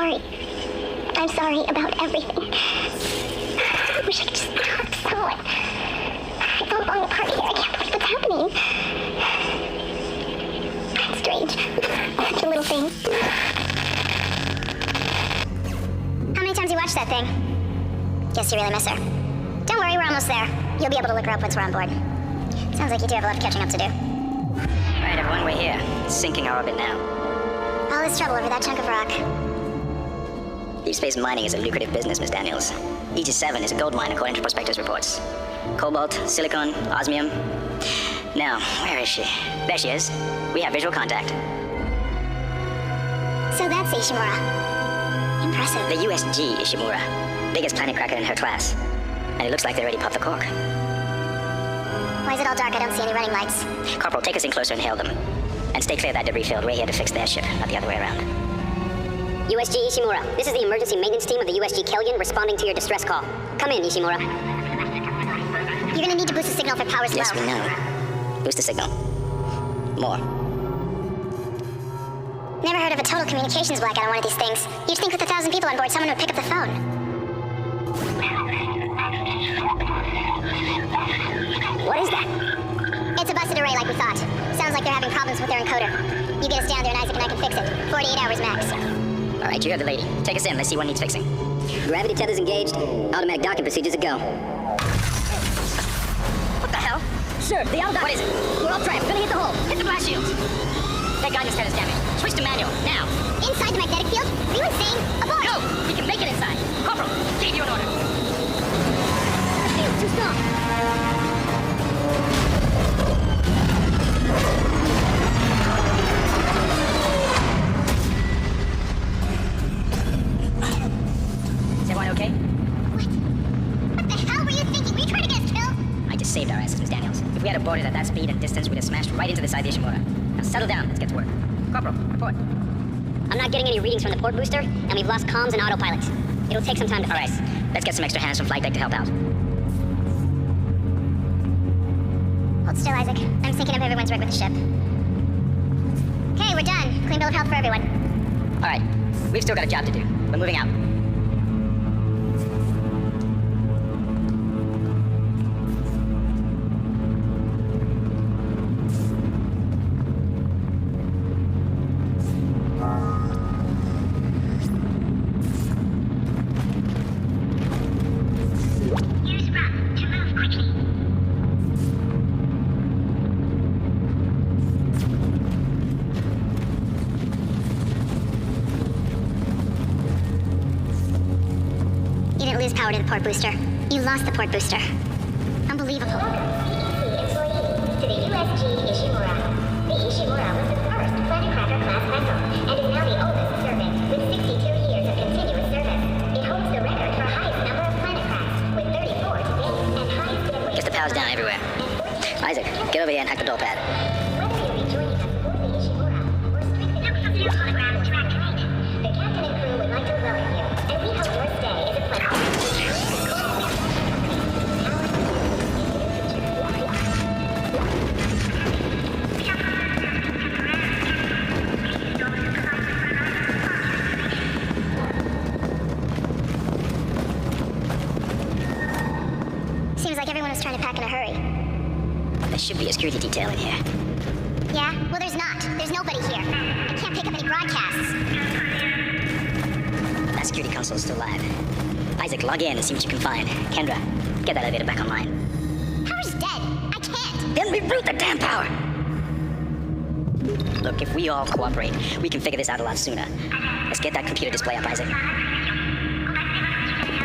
sorry. I'm sorry about everything. I wish I could just talk to someone. It's all falling apart here. I can't believe what's happening. It's strange. Such a little thing. How many times you watched that thing? Guess you really miss her. Don't worry, we're almost there. You'll be able to look her up once we're on board. Sounds like you do have a lot of catching up to do. Right, everyone, we're here. Sinking our orbit now. All this trouble over that chunk of rock. Deep space mining is a lucrative business, Miss Daniels. Aegis 7 is a gold mine according to Prospector's reports. Cobalt, silicon, osmium. Now, where is she? There she is. We have visual contact. So that's Ishimura. Impressive. The USG Ishimura. Biggest planet cracker in her class. And it looks like they already popped the cork. Why is it all dark? I don't see any running lights. Corporal, take us in closer and hail them. And stay clear of that debris field. We're here to fix their ship, not the other way around. USG Ishimura, this is the emergency maintenance team of the USG Kellion responding to your distress call. Come in, Ishimura. You're gonna need to boost the signal if power's low. Yes, we know. Boost the signal. More. Never heard of a total communications blackout on one of these things. You'd think with 1,000 people on board, someone would pick up the phone. What is that? It's a busted array like we thought. Sounds like they're having problems with their encoder. You get us down there and Isaac and I can fix it. 48 hours max. All right, you heard the lady. Take us in. Let's see what needs fixing. Gravity tethers engaged. Automatic docking procedures a go. What the hell? Sir, the auto dock. What is it? We're off track. We're gonna hit the hole. Hit the blast shields. That guidance tether's damaged. Switch to manual, now. Inside the magnetic field? Are you insane? Abort! No! We can make it inside. Corporal, gave you an order. Shield, too strong. Is everyone okay? What the hell were you thinking? Were you trying to get us killed? I just saved our asses, Miss Daniels. If we had boarded at that speed and distance, we'd have smashed right into the side of the Ishimura. Now settle down. Let's get to work. Corporal, report. I'm not getting any readings from the port booster, and we've lost comms and autopilot. It'll take some time to All fix. right, let's get some extra hands from flight deck to help out. Hold still, Isaac. I'm syncing up everyone's rig with the ship. Okay, we're done. Clean bill of health for everyone. All right, we've still got a job to do. We're moving out. Use ramp to move quickly. You didn't lose power to the port booster. You lost the port booster. Unbelievable. Employee to the USG Ishimura. The Ishimura was the first Planet Cracker class vessel and is now the oldest serving with 62 years of continuous service. It holds the record for highest number of planet crafts with 34 to date and highest deadly. Guess the power's down everywhere. Isaac, get over here and hack the door pad. Whether you'll be joining us aboard the Ishimura or strictly look for the holograms to activate, the captain and crew would like to welcome you, and we hope your stay is a pleasant. Seems like everyone was trying to pack in a hurry. There should be a security detail in here. Yeah? Well, there's not. There's nobody here. I can't pick up any broadcasts. That security console's still live. Isaac, log in and see what you can find. Kendra, get that elevator back online. Power's dead. I can't. Then reboot the damn power! Look, if we all cooperate, we can figure this out a lot sooner. Let's get that computer display up, Isaac. Use the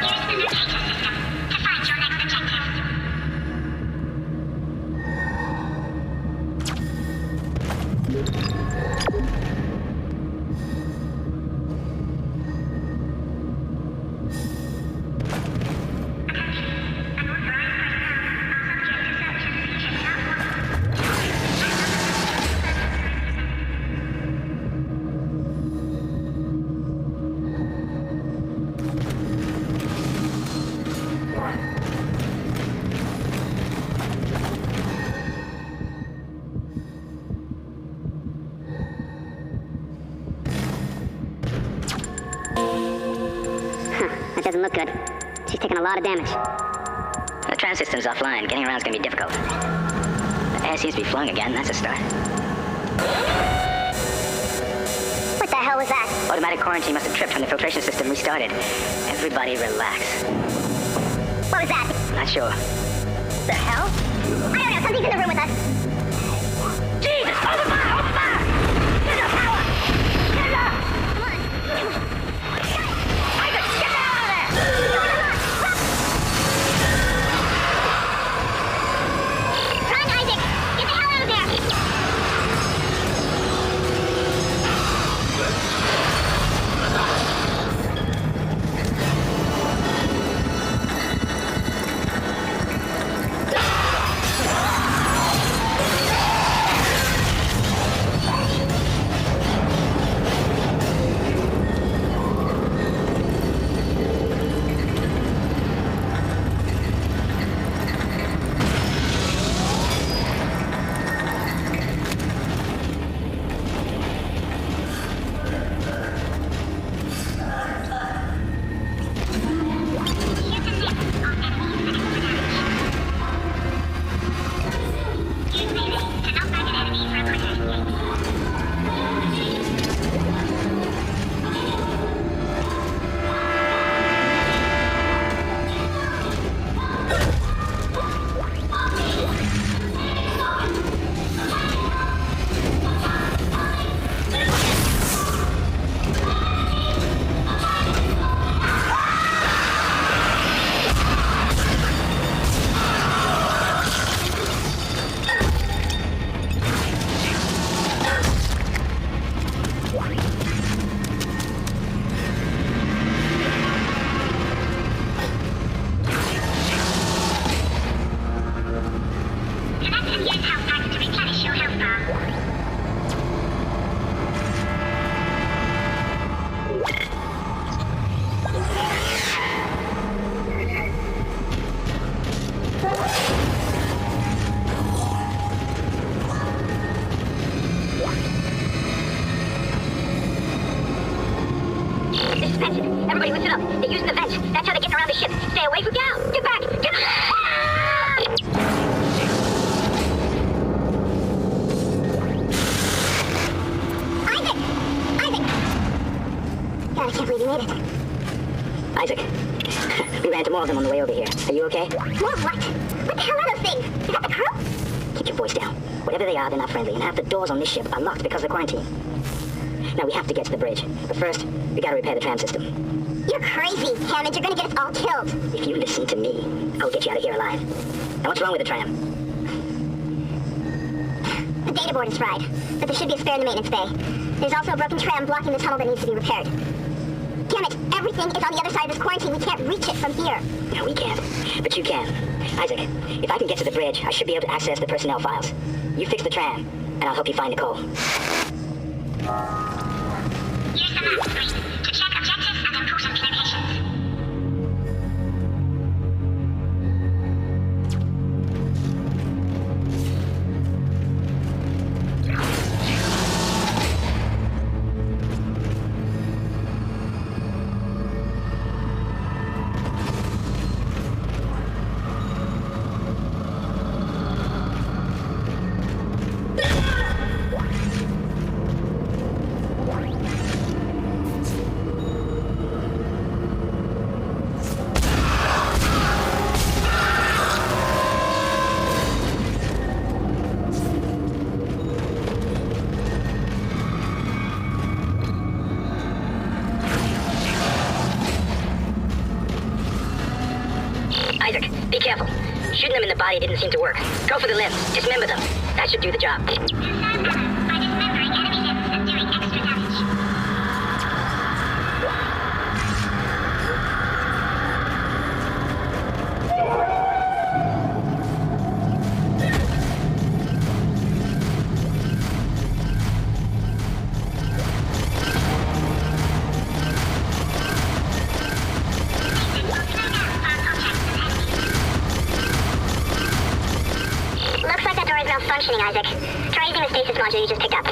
navigation system to find your next objective. doesn't look good. She's taking a lot of damage. The tram system's offline. Getting around's gonna be difficult. The air seems to be flowing again. That's a start. What the hell was that? Automatic quarantine must have tripped when the filtration system restarted. Everybody relax. What was that? Not sure. The hell? I don't know. Something's in the room with us. Jesus! Open fire! Open fire! Get up, power! Get up! Come on. Isaac, get the hell out of there! Run, Isaac! Get the hell out of there! Everybody listen up. They're using the vents. That's how they're getting around the ship. Stay away from down. Get back. Get Isaac! Isaac! God, I can't believe you made it. Isaac, we ran into more of them on the way over here. Are you okay? More of what? What the hell are those things? Is that the crew? Keep your voice down. Whatever they are, they're not friendly, and half the doors on this ship are locked because of the quarantine. Now, we have to get to the bridge. But first, we gotta repair the tram system. You're crazy, Hammond. You're gonna get us all killed. If you listen to me, I'll get you out of here alive. Now, what's wrong with the tram? The data board is fried, but there should be a spare in the maintenance bay. There's also a broken tram blocking the tunnel that needs to be repaired. Damn it, everything is on the other side of this quarantine. We can't reach it from here. No, we can't. But you can. Isaac, if I can get to the bridge, I should be able to access the personnel files. You fix the tram, and I'll help you find Nicole. Use the map screen to check objectives and important locations. Isaac, be careful. Shooting them in the body didn't seem to work. Go for the limbs. Dismember them. That should do the job. Confirm Ella by dismembering enemy limbs and doing extra damage. Looks like that door is malfunctioning, Isaac. Try using the stasis module you just picked up.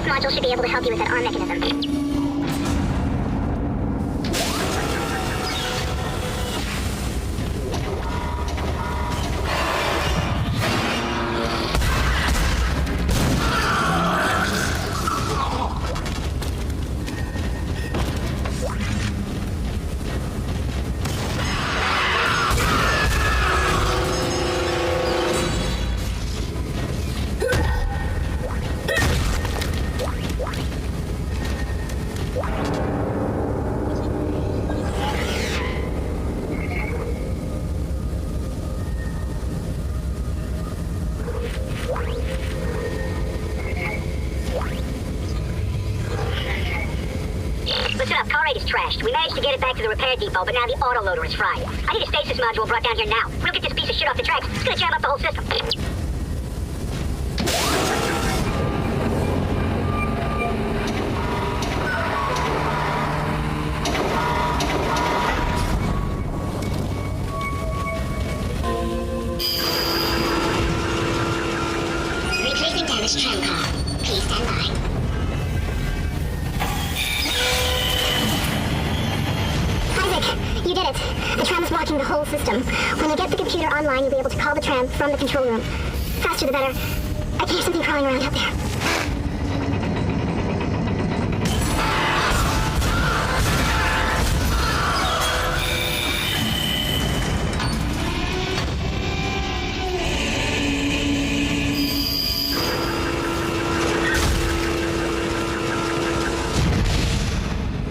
module should be able to help you with that arm mechanism. Listen up, car 8 is trashed. We managed to get it back to the repair depot, but now the autoloader is fried. I need a stasis module brought down here now. If we don't get this piece of shit off the tracks, it's gonna jam up the whole system. Replacing damaged tram car. Please stand by. Isaac, you did it. The tram is blocking the whole system. When you get the computer online, you'll be able to call the tram from the control room. Faster the better. I can hear something crawling around out there.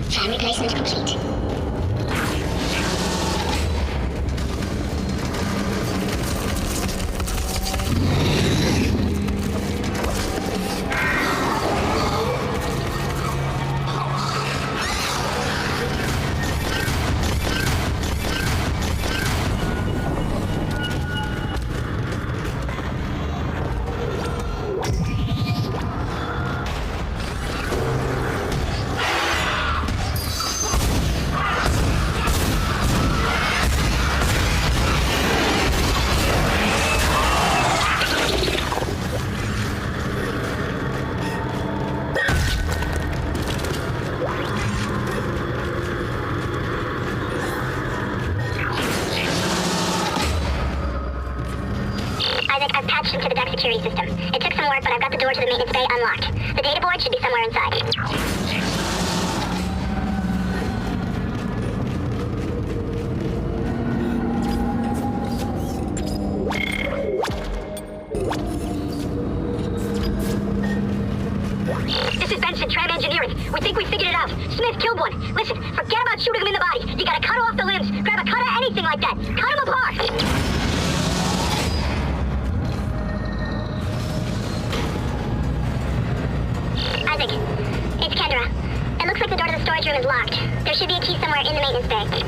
Tram replacement complete. Isaac, I've patched into the deck security system. It took some work, but I've got the door to the maintenance bay unlocked. The data board should be somewhere inside. This is Benson, Tram Engineering. We think we figured it out. Smith killed one. Listen, forget about shooting him in the body. You gotta cut off the limbs, grab a cutter, anything like that. Cut him apart. Isaac, it's Kendra. It looks like the door to the storage room is locked. There should be a key somewhere in the maintenance bay.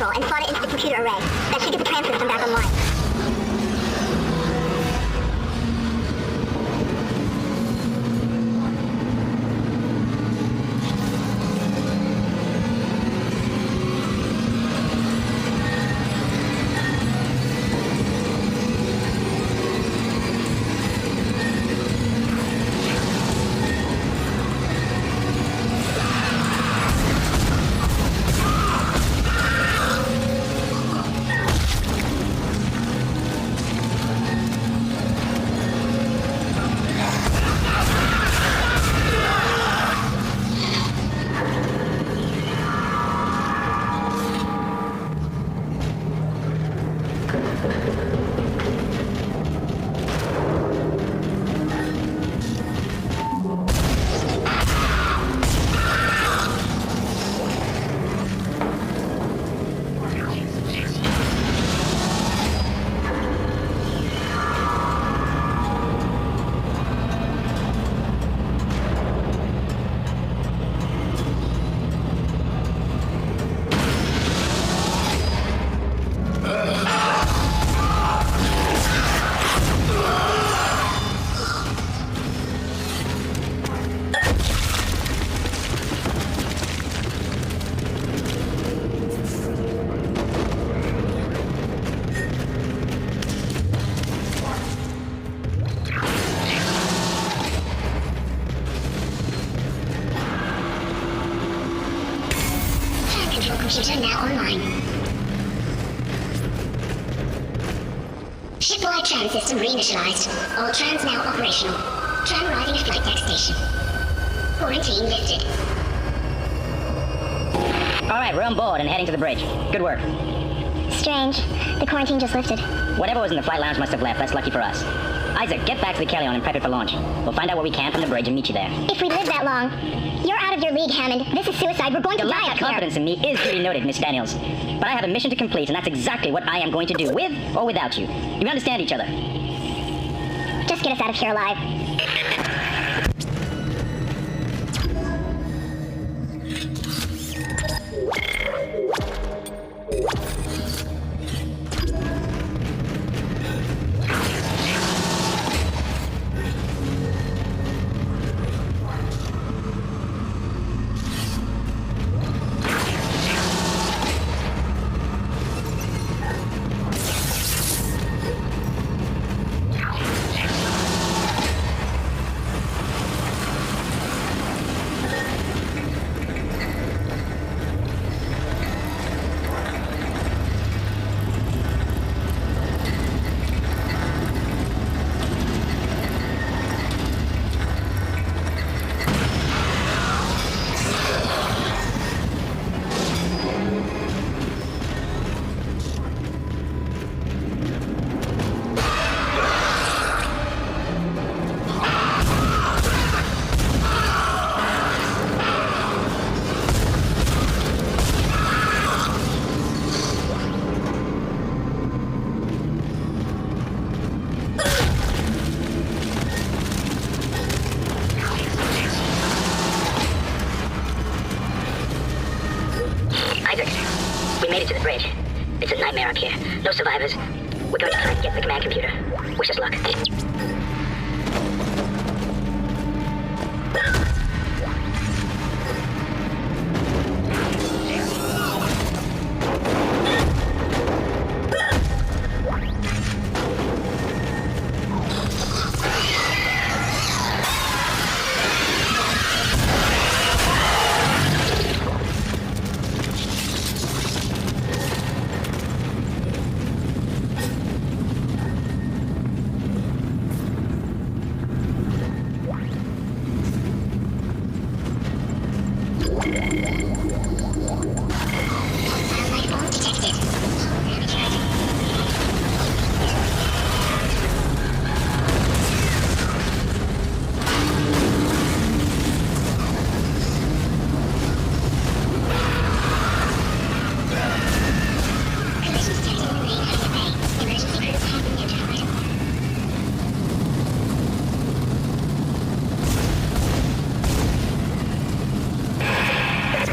control and slot it into the computer array. That should get the tram system back online. Computer now online. Shipwide tram system reinitialized. All trams now operational. Tram arriving at flight deck station. Quarantine lifted. All right, we're on board and heading to the bridge. Good work. Strange. The quarantine just lifted. Whatever was in the flight lounge must have left. That's lucky for us. Isaac, get back to the Kellion and prep it for launch. We'll find out what we can from the bridge and meet you there. If we live that long, you're out of your league, Hammond. This is suicide. We're going to Your die lack up of here. confidence in me is duly noted, Miss Daniels. But I have a mission to complete, and that's exactly what I am going to do, with or without you. Do we understand each other? Just get us out of here alive. We made it to the bridge. It's a nightmare up here. No survivors. We're going to try and get to the command computer. Wish us luck.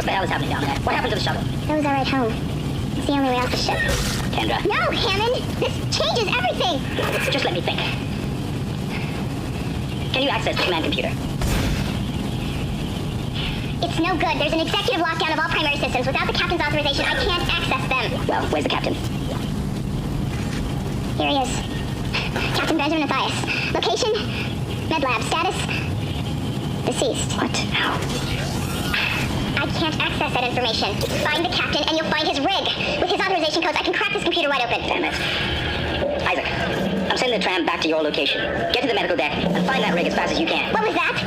What the hell is happening down there? What happened to the shuttle? That was our ride home. It's the only way off the ship. Kendra. No, Hammond! This changes everything! Just let me think. Can you access the command computer? It's no good. There's an executive lockdown of all primary systems. Without the captain's authorization, I can't access them. Well, where's the captain? Here he is. Captain Benjamin Mathias. Location? Med lab. Status? Deceased. What? How? I can't access that information. Find the captain and you'll find his rig. With his authorization codes, I can crack this computer wide open. Damn it. Isaac, I'm sending the tram back to your location. Get to the medical deck and find that rig as fast as you can. What was that?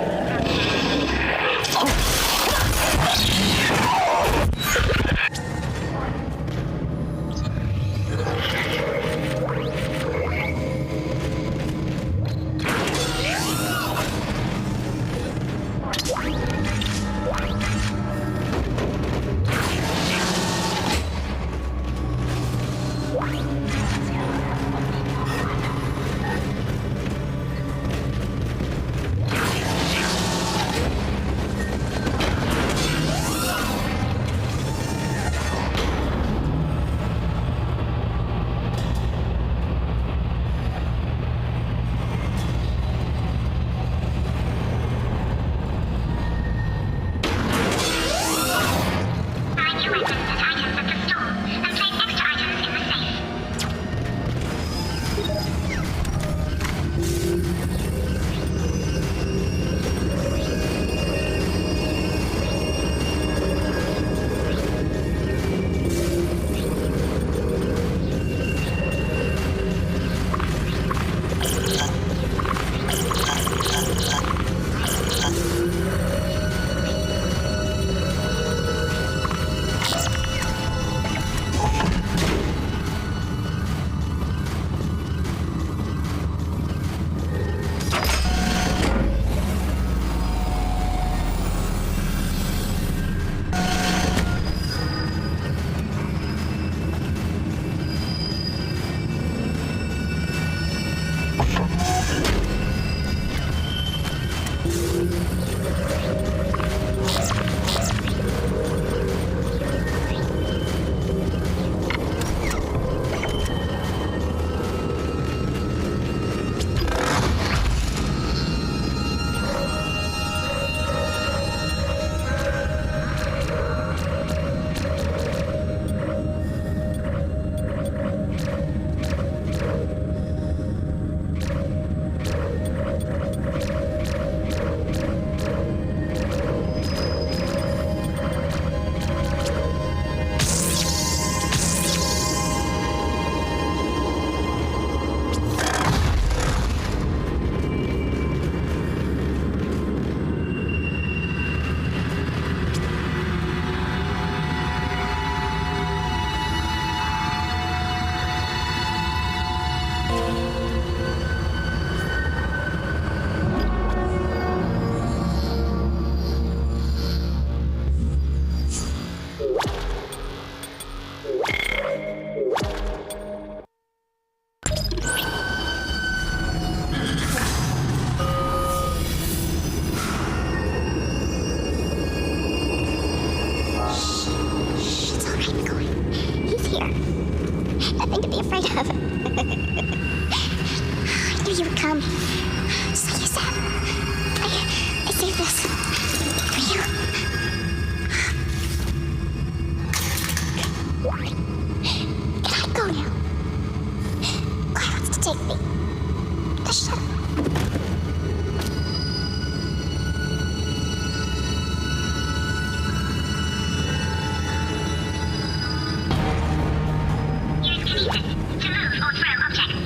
Find your weapons and items at the store, and place extra items in the safe. Come. Just like you said. I saved this. For you. Can I go now? Claire wants to take me. The shuttle. Use kinesis to move or throw objects.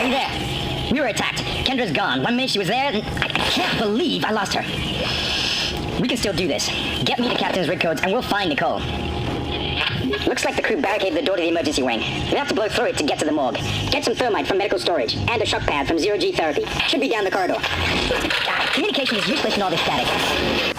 Are you there? We were attacked. Kendra's gone. 1 minute she was there, and I can't believe I lost her. We can still do this. Get me the captain's rig codes, and we'll find Nicole. Looks like the crew barricaded the door to the emergency wing. We have to blow through it to get to the morgue. Get some thermite from medical storage, and a shock pad from Zero G Therapy. Should be down the corridor. Communication is useless in all this static.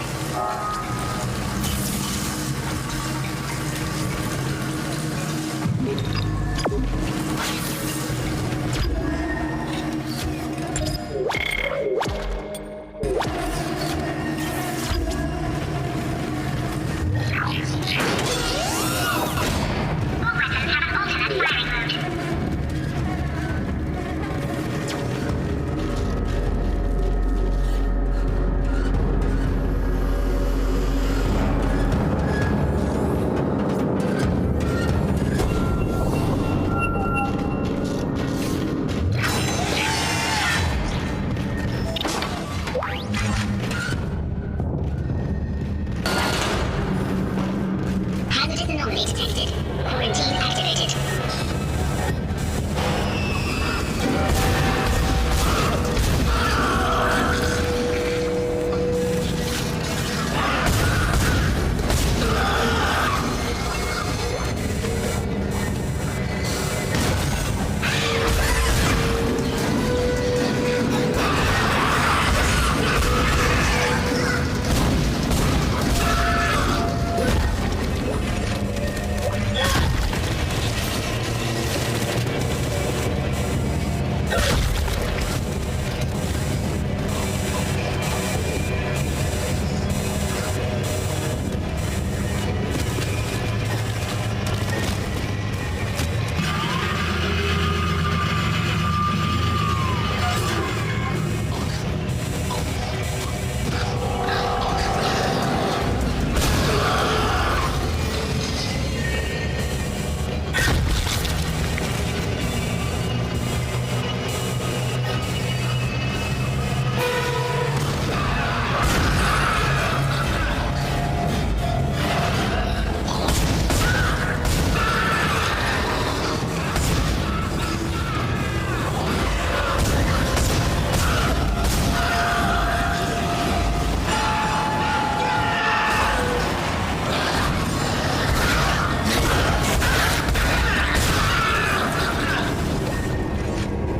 Hazardous anomaly detected. Quarantine activated.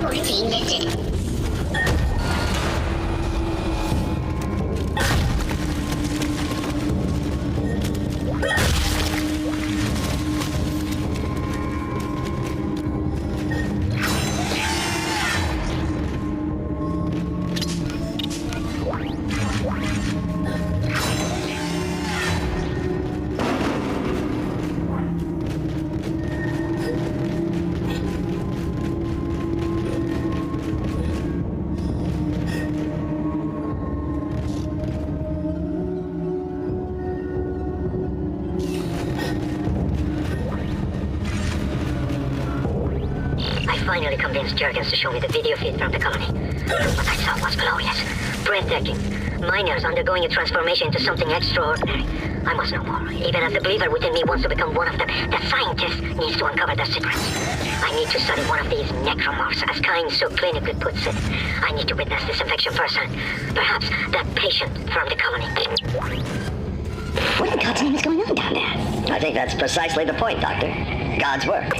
Quarantine lifted. I finally convinced Jurgens to show me the video feed from the colony. What I saw was glorious, breathtaking. Miners undergoing a transformation into something extraordinary. I must know more, even as the believer within me wants to become one of them. The scientist needs to uncover their secrets. I need to study one of these necromorphs, as Kyne so clinically puts it. I need to witness this infection firsthand. Perhaps that patient from the colony. What in God's name is going on down there? I think that's precisely the point, Doctor. God's work.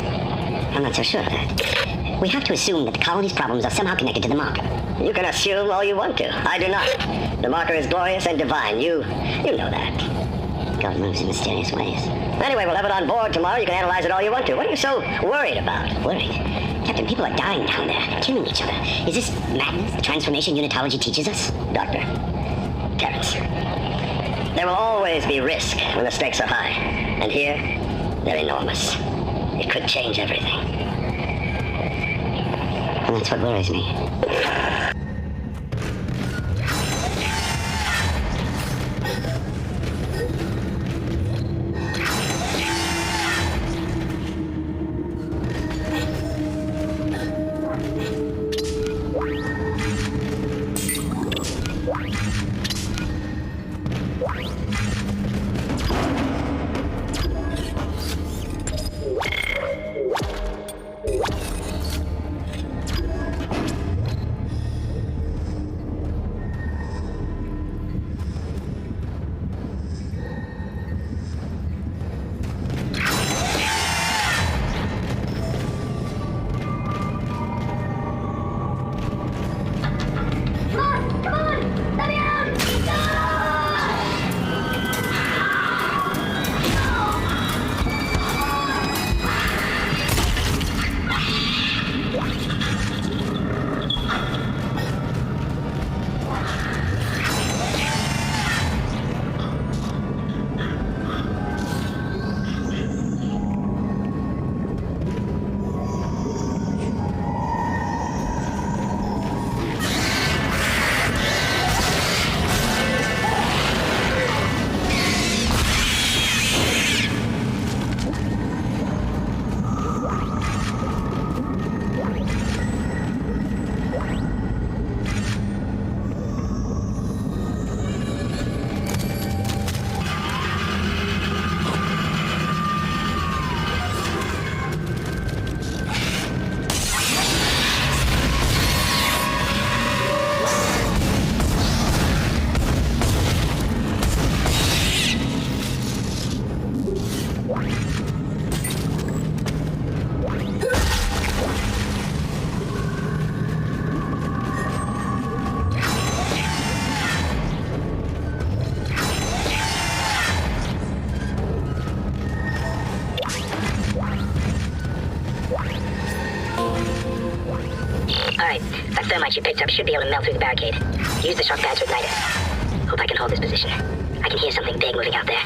I'm not so sure of that. We have to assume that the colony's problems are somehow connected to the marker. You can assume all you want to. I do not. The marker is glorious and divine. You know that. God moves in mysterious ways. Anyway, we'll have it on board tomorrow. You can analyze it all you want to. What are you so worried about? Worried? Captain, people are dying down there, killing each other. Is this madness, the transformation unitology teaches us? Doctor, Terrence, there will always be risk when the stakes are high. And here, they're enormous. It could change everything. And that's what worries me. Alright, that thermite you picked up should be able to melt through the barricade. Use the shock pads to ignite it. Hope I can hold this position. I can hear something big moving out there.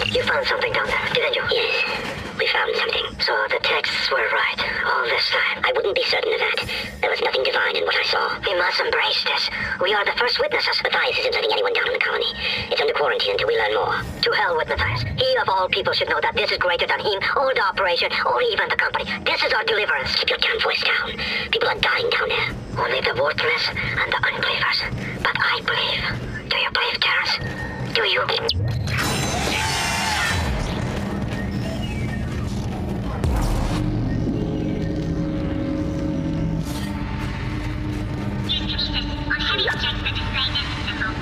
You found something down there, didn't you? Yes, we found something. So the texts were right all this time. I wouldn't be certain of that. There was nothing divine in what I saw. We must embrace this. We are the first witnesses. Matthias isn't letting anyone down in the colony. It's under quarantine until we learn more. To hell with Matthias. He of all people should know that this is greater than him, or the operation, or even the company. This is our deliverance. Keep your damn voice down. People are dying down there. Only the worthless and the unbelievers. But I believe. Do you believe, Terrence? Do you? On heavy objects that display this symbol.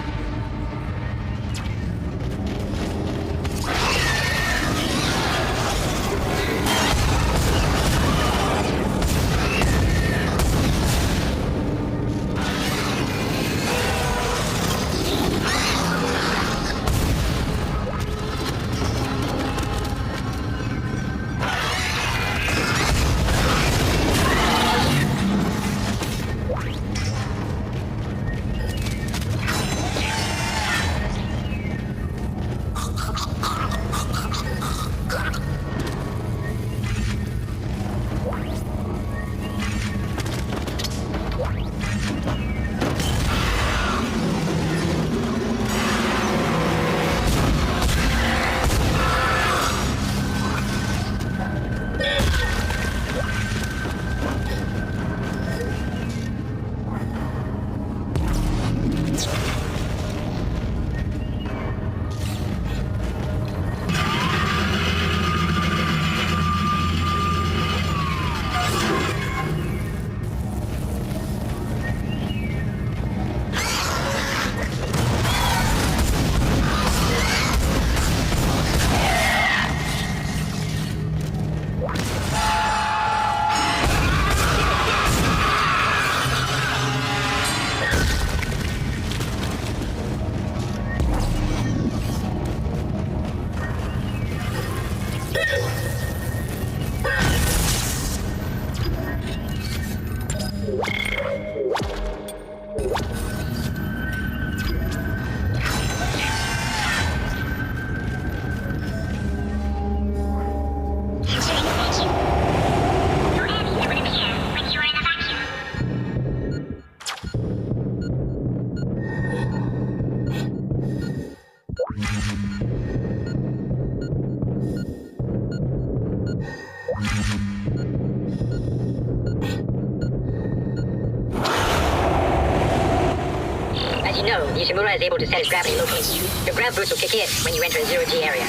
As you know, Ishimura is able to set his gravity locally. Your grav boost will kick in when you enter a zero-G area.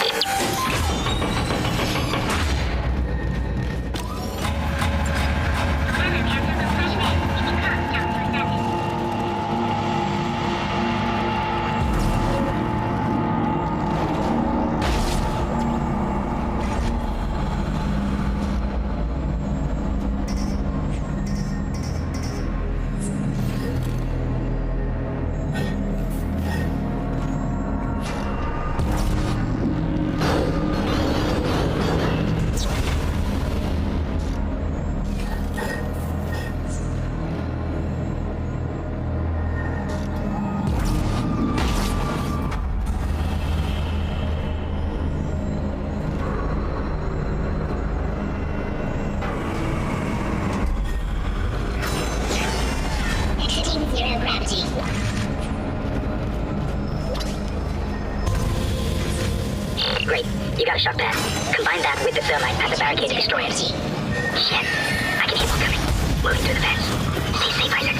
Exiting zero gravity. Great. You got a shock pad. Combine that with the thermite at the barricade to destroy it. Shit. I can hear more coming. Moving through the vents. Stay safe, Isaac.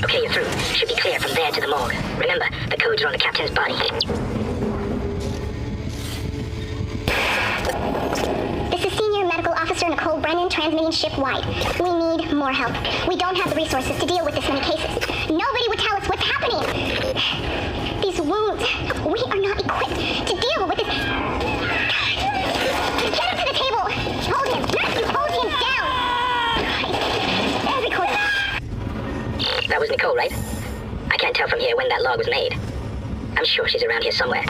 Okay, you're through. Should be clear from there to the morgue. Remember, the codes are on the captain's body. This is Senior Medical Officer Nicole Brennan transmitting ship-wide. We need more help. We don't have the resources to deal with this many cases. Nobody would tell us what's happening. These wounds, we are not equipped to deal with this. Get him to the table. Hold him. Hold him down. That was Nicole, right? I can't tell from here when that log was made. I'm sure she's around here somewhere.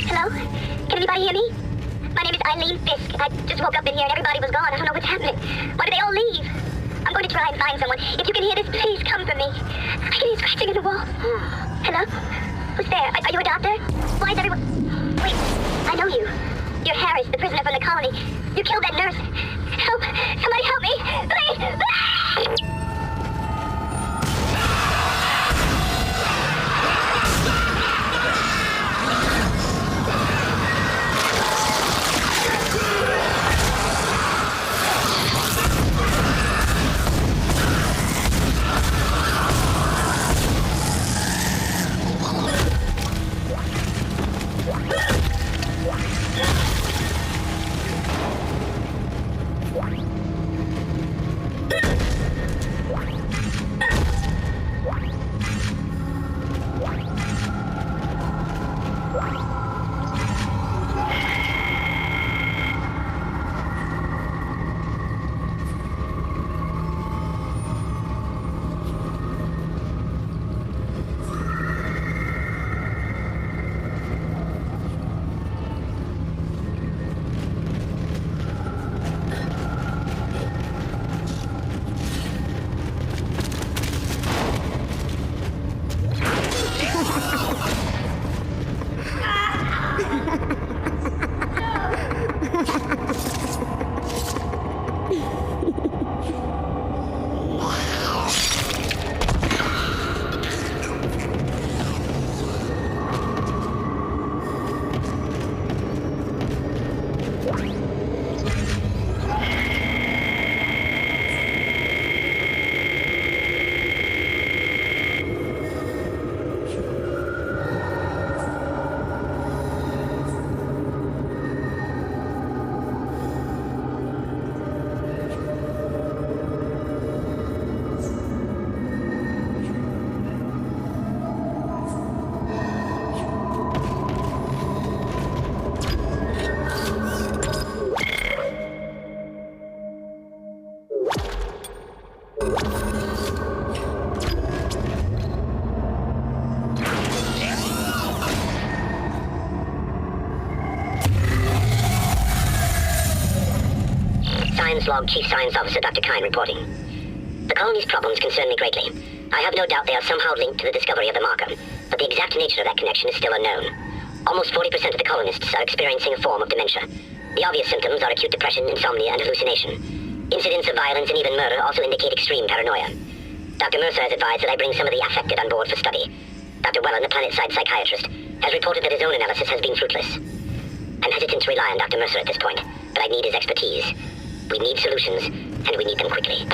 Hello? Can anybody hear me? My name is Eileen Fisk. I just woke up in here and everybody was gone. I don't know what's happening. Why did they all leave? I'm going to try and find someone. If you can hear this, please come for me. I can hear scratching in the wall. Hello? Who's there? Are you a doctor? Why is everyone... Wait, I know you. You're Harris, the prisoner from the colony. You killed that nurse. Help! Somebody help me! Please! Maintenance Log Chief Science Officer Dr. Kine reporting. The colony's problems concern me greatly. I have no doubt they are somehow linked to the discovery of the marker, but the exact nature of that connection is still unknown. Almost 40% of the colonists are experiencing a form of dementia. The obvious symptoms are acute depression, insomnia, and hallucination. Incidents of violence and even murder also indicate extreme paranoia. Dr. Mercer has advised that I bring some of the affected on board for study. Dr. Wellen, the planet-side psychiatrist, has reported that his own analysis has been fruitless. I'm hesitant to rely on Dr. Mercer at this point, but I need his expertise. We need solutions, and we need them quickly.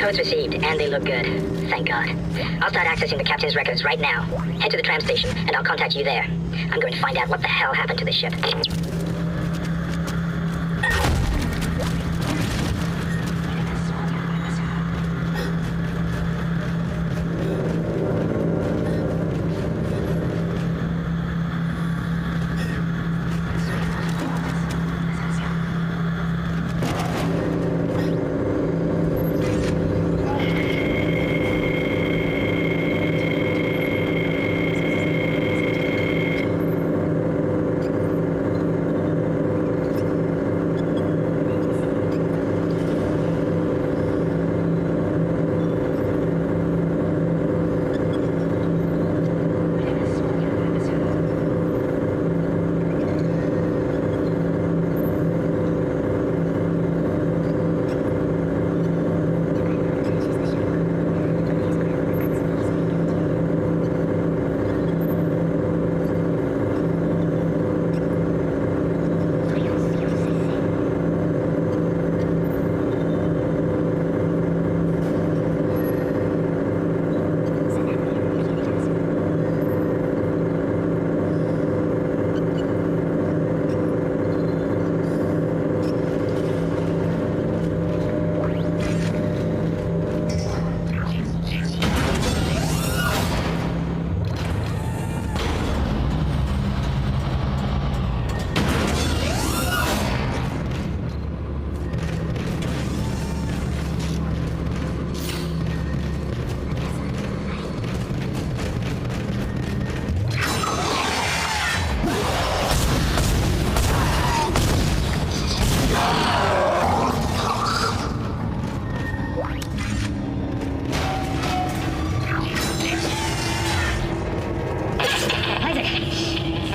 Codes received, and they look good. Thank God. I'll start accessing the captain's records right now. Head to the tram station, and I'll contact you there. I'm going to find out what the hell happened to the ship.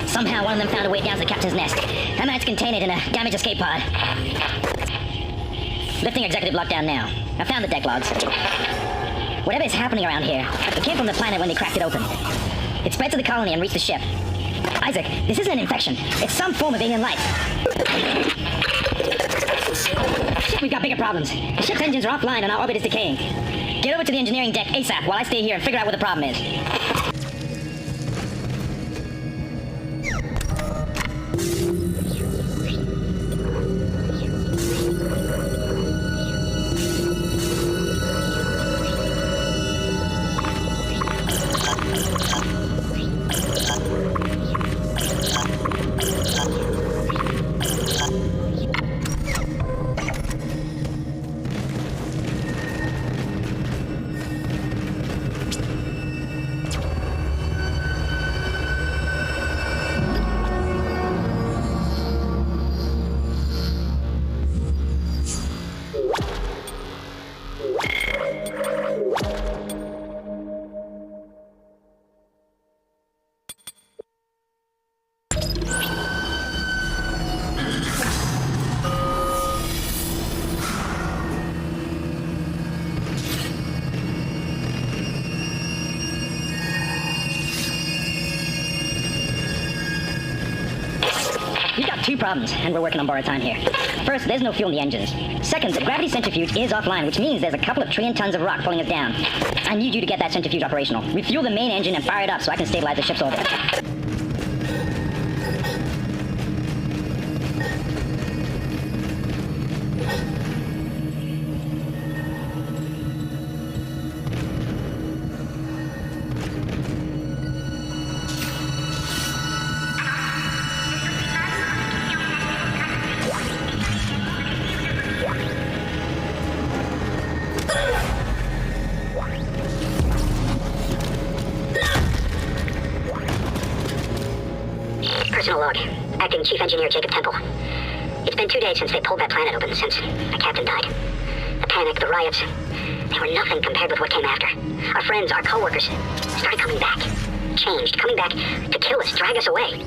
Somehow one of them found a way down to the captain's nest. I managed to contain it in a damaged escape pod. Lifting executive lockdown now. I found the deck logs. Whatever is happening around here, it came from the planet when they cracked it open. It spread to the colony and reached the ship. Isaac, this isn't an infection. It's some form of alien life. Shit, we've got bigger problems. The ship's engines are offline and our orbit is decaying. Get over to the engineering deck ASAP while I stay here and figure out what the problem is. Two problems, and we're working on borrowed time here. First, there's no fuel in the engines. Second, the gravity centrifuge is offline, which means there's a couple of trillion tons of rock pulling us down. I need you to get that centrifuge operational. Refuel the main engine and fire it up so I can stabilize the ship's orbit. Personal log. Acting Chief Engineer Jacob Temple. It's been 2 days since they pulled that planet open, since the captain died. The panic, the riots, they were nothing compared with what came after. Our friends, our co-workers, started coming back. Changed, coming back to kill us, drag us away.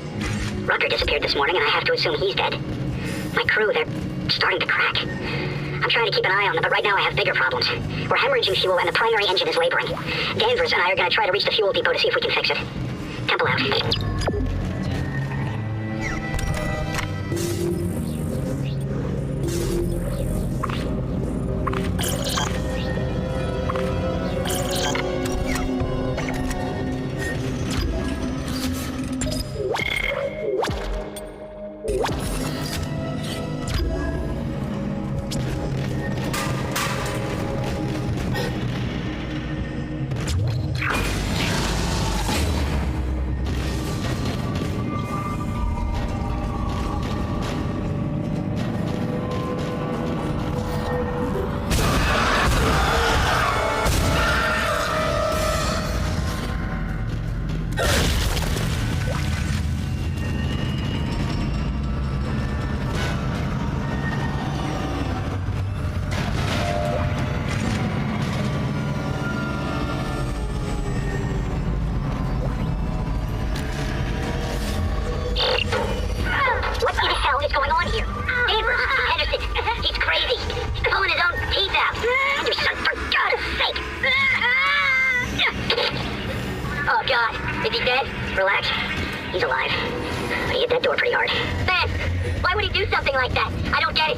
Rucker disappeared this morning, and I have to assume he's dead. My crew, they're starting to crack. I'm trying to keep an eye on them, but right now I have bigger problems. We're hemorrhaging fuel, and the primary engine is laboring. Danvers and I are going to try to reach the fuel depot to see if we can fix it. Temple out. What the hell is going on here? Danvers, Henderson, he's crazy. He's pulling his own teeth out. Your son, for God's sake. Oh, God. Is he dead? Relax. He's alive. But he hit that door pretty hard. Man, why would he do something like that? I don't get it.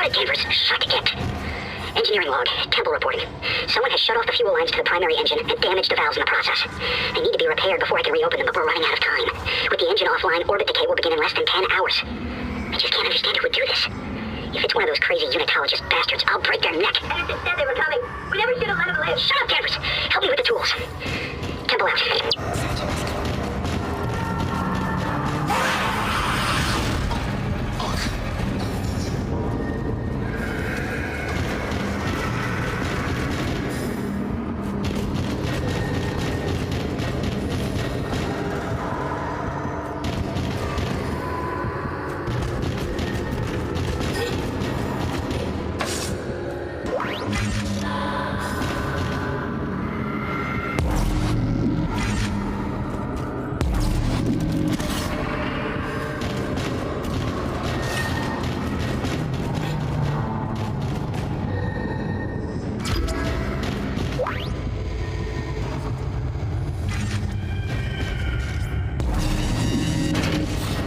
Got it, Danvers. Shut it. Engineering log. Temple reporting. Someone has shut off the fuel lines to the primary engine and damaged the valves in the process. They need to be repaired before I can reopen them, but we're running out of time. With the engine offline, orbit decay will begin in less than 10 hours. I just can't understand who would do this. If it's one of those crazy unitologist bastards, I'll break their neck. Anderson said they were coming. We never should have let them live. Shut up, Danvers. Help me with the tools. Temple out.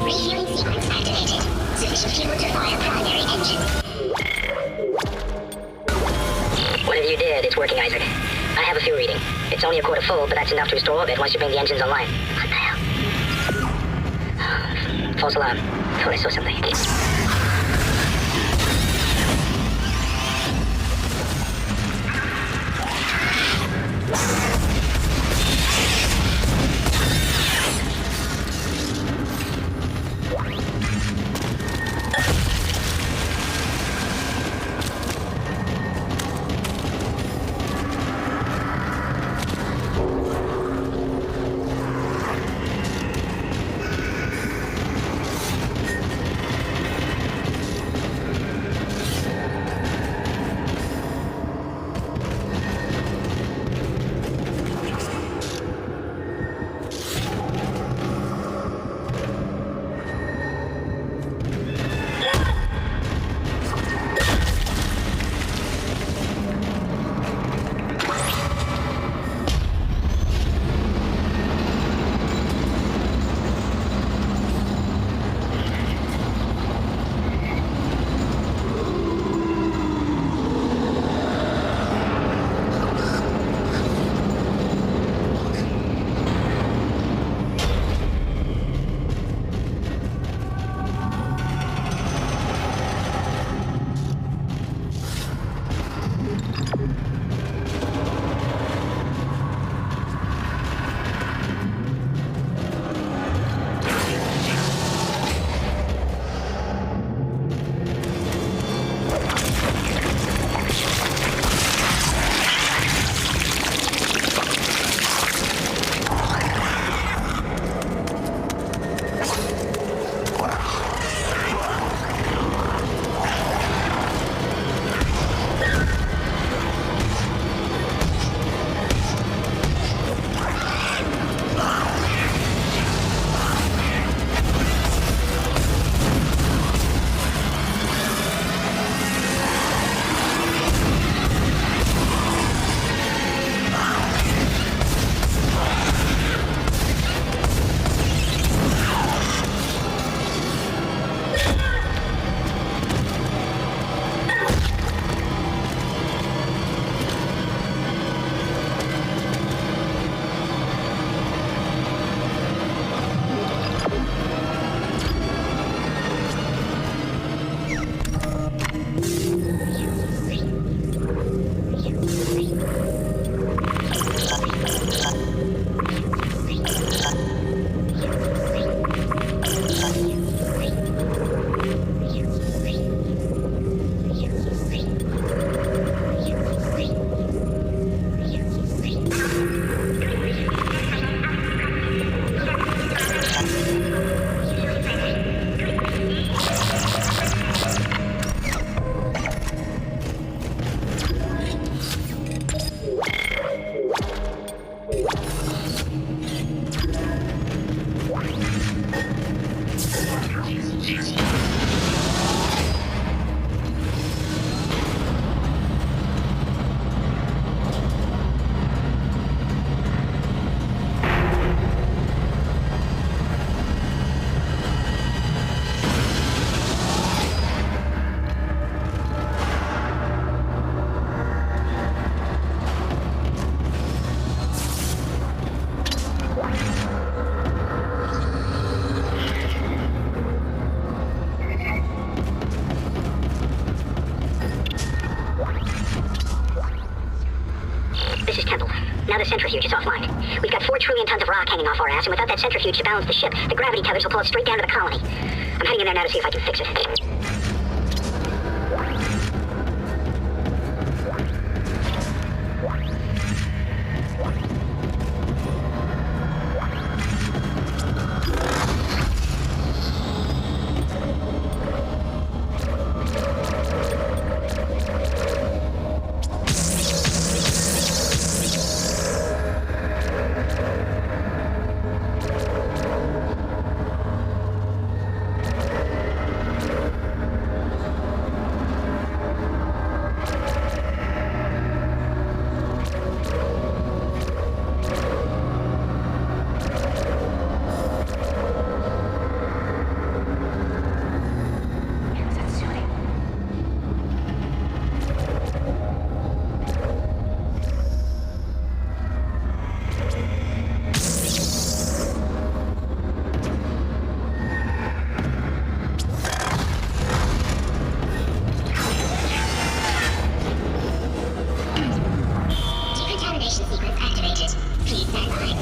Refueling sequence activated. Sufficient fuel to fire primary engine. Whatever you did, it's working, Isaac. I have a fuel reading. It's only a quarter full, but that's enough to restore orbit once you bring the engines online. What the hell? False alarm. Thought I saw something. Now the centrifuge is offline. We've got 4 trillion tons of rock hanging off our ass, and without that centrifuge to balance the ship, the gravity tethers will pull us straight down to the colony. I'm heading in there now to see if I can fix it. Decontamination sequence activated. Please stand by.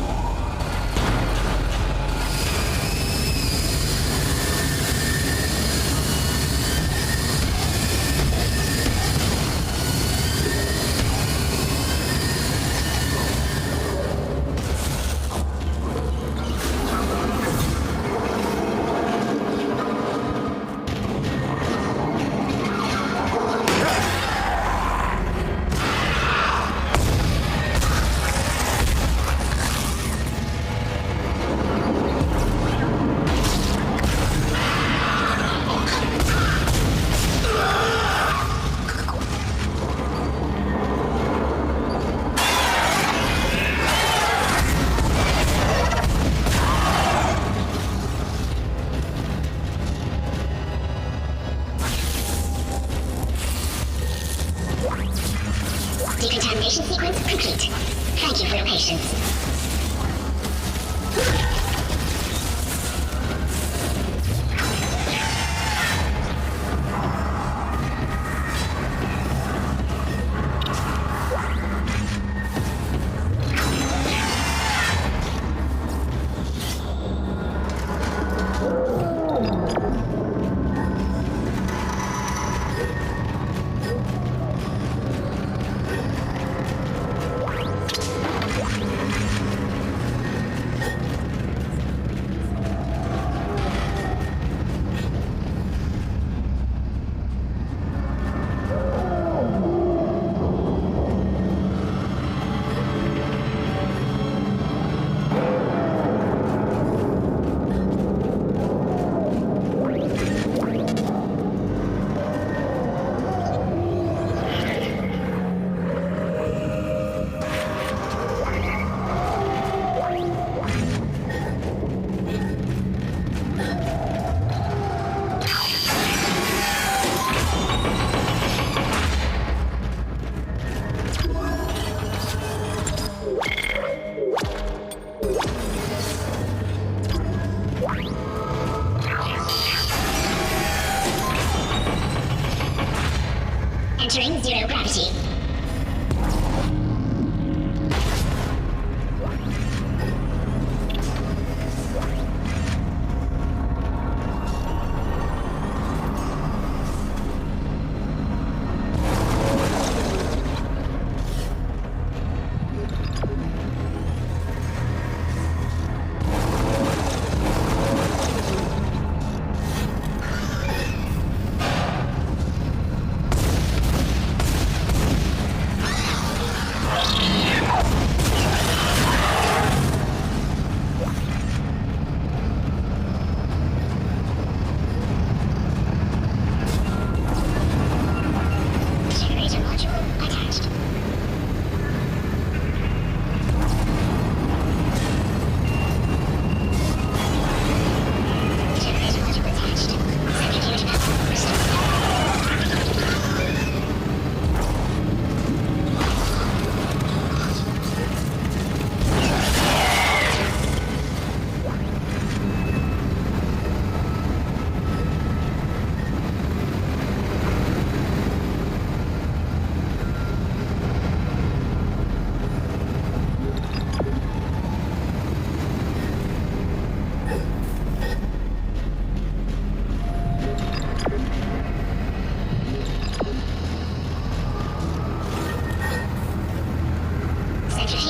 Decontamination sequence complete. Thank you for your patience.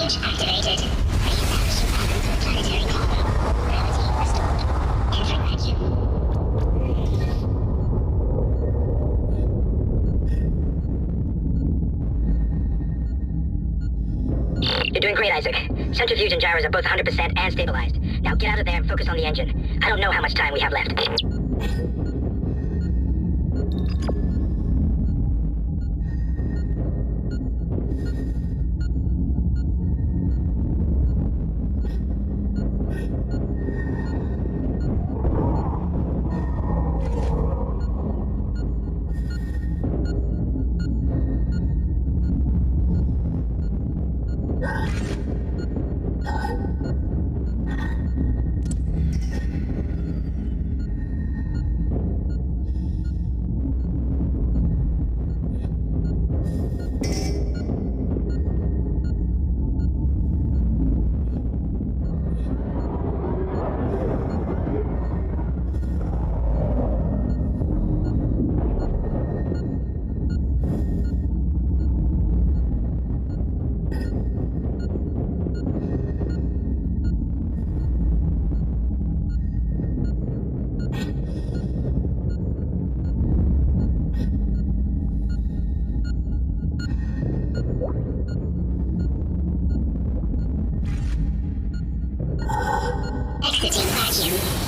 Bridge activated. Reestablishing balance with planetary colony. Gravity restored. Entering vacuum. You're doing great, Isaac. Centrifuge and gyros are both 100% and stabilized. Now get out of there and focus on the engine. I don't know how much time we have left. Exiting vacuum.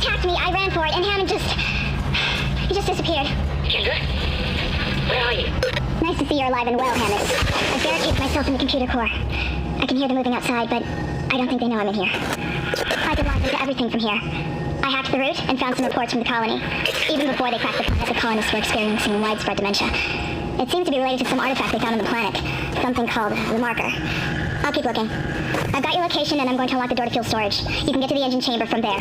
attacked me, I ran for it, and Hammond he just disappeared. Kendra? Where are you? Nice to see you're alive and well, Hammond. I've barricaded myself in the computer core. I can hear them moving outside, but I don't think they know I'm in here. I can log into everything from here. I hacked the route and found some reports from the colony. Even before they cracked the planet, the colonists were experiencing widespread dementia. It seems to be related to some artifact they found on the planet. Something called the Marker. I'll keep looking. I've got your location, and I'm going to unlock the door to fuel storage. You can get to the engine chamber from there.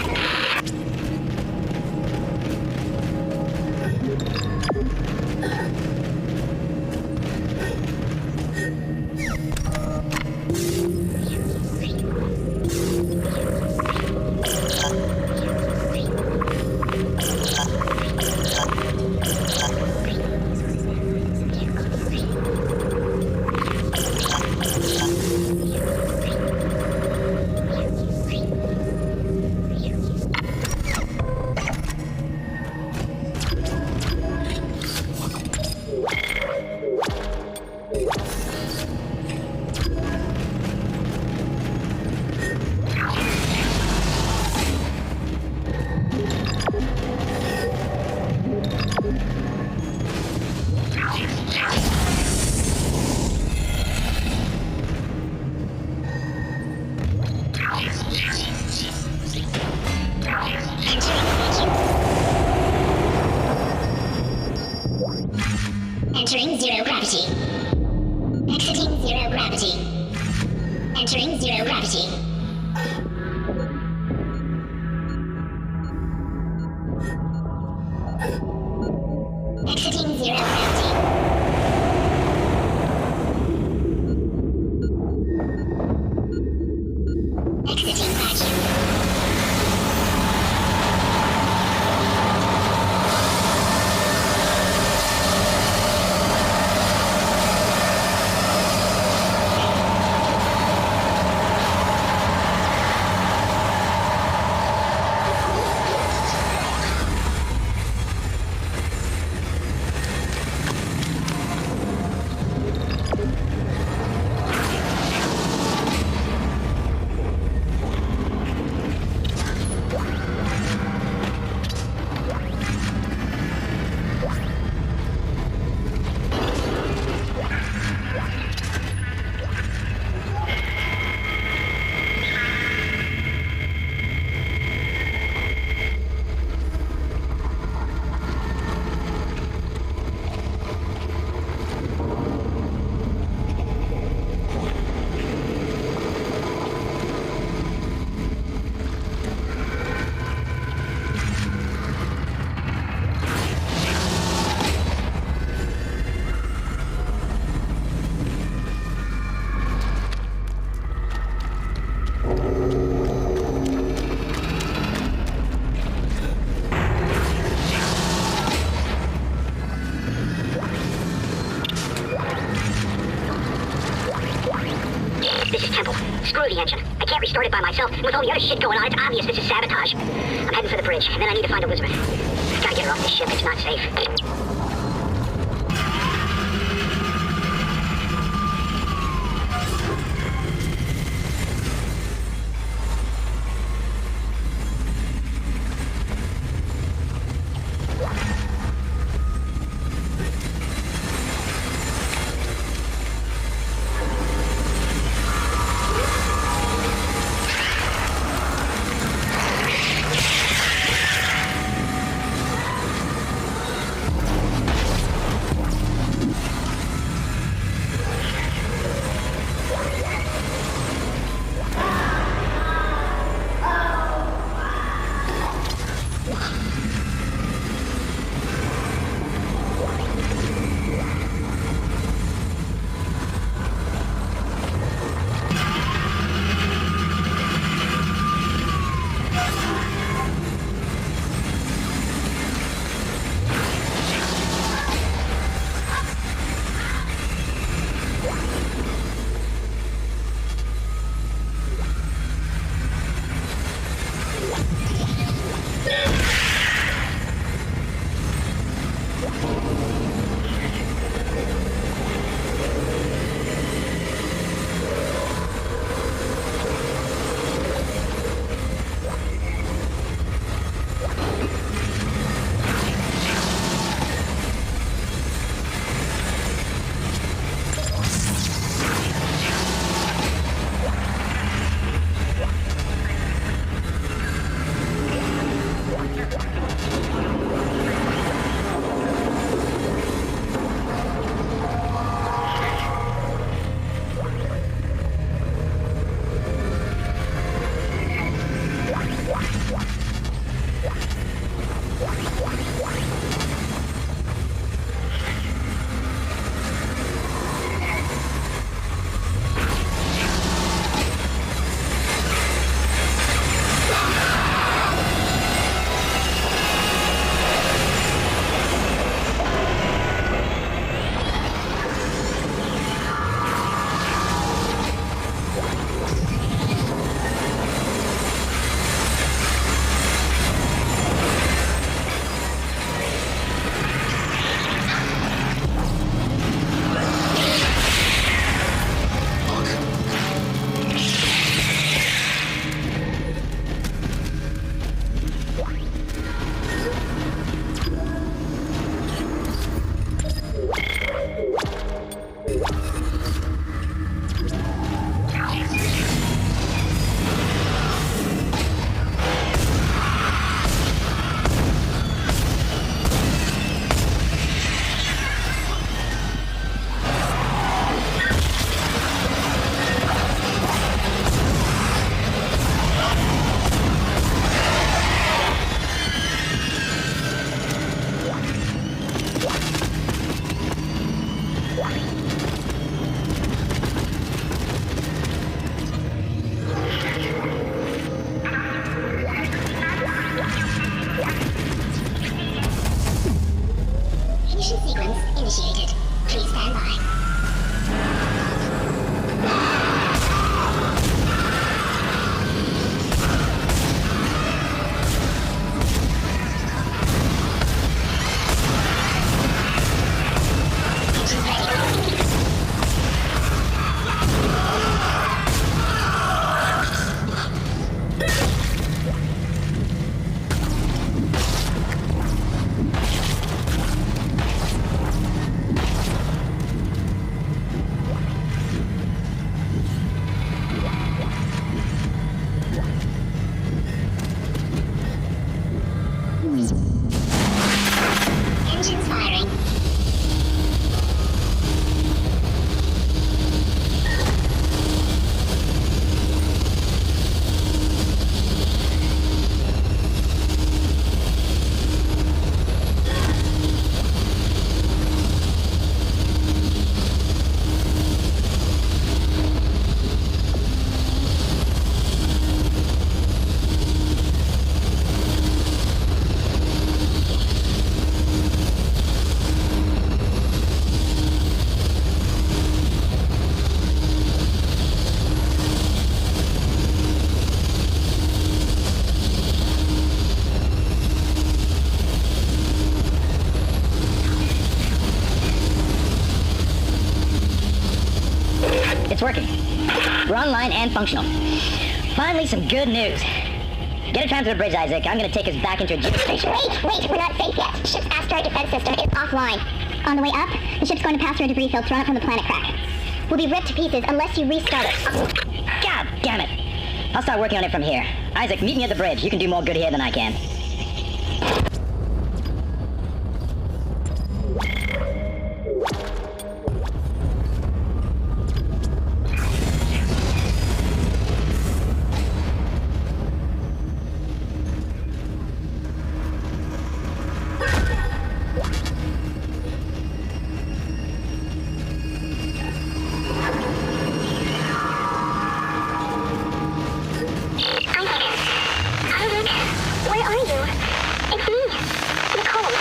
Exiting vacuum. This is Temple. Screw the engine. I can't restart it by myself. With all the other shit going on, it's obvious this is sabotage. I'm heading for the bridge, and then I need to find Elizabeth. Gotta get her off this ship. It's not safe. online and functional. Finally, some good news. Get a tram to the bridge, Isaac. I'm gonna take us back into a geostation. Wait, we're not safe yet. Ship's asteroid defense system is offline. On the way up, the ship's going to pass through a debris field thrown up from the planet crack. We'll be ripped to pieces unless you restart it. God damn it. I'll start working on it from here. Isaac, meet me at the bridge. You can do more good here than I can. Where are you? It's me, Nicole.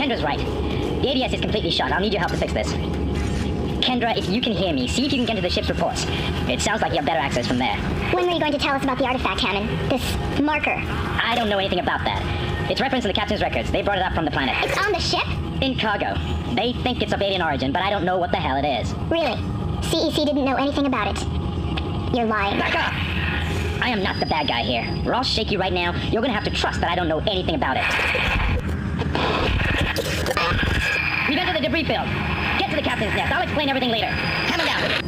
Kendra's right. The ADS is completely shot. I'll need your help to fix this. Kendra, if you can hear me, see if you can get to the ship's reports. It sounds like you have better access from there. When were you going to tell us about the artifact, Hammond? This marker. I don't know anything about that. It's referenced in the captain's records. They brought it up from the planet. It's on the ship? In cargo. They think it's of alien origin, but I don't know what the hell it is. Really? CEC didn't know anything about it. You're lying. Back up! I am not the bad guy here. We're all shaky right now. You're gonna have to trust that I don't know anything about it. We've entered the debris field. Get to the captain's nest. I'll explain everything later. Coming down.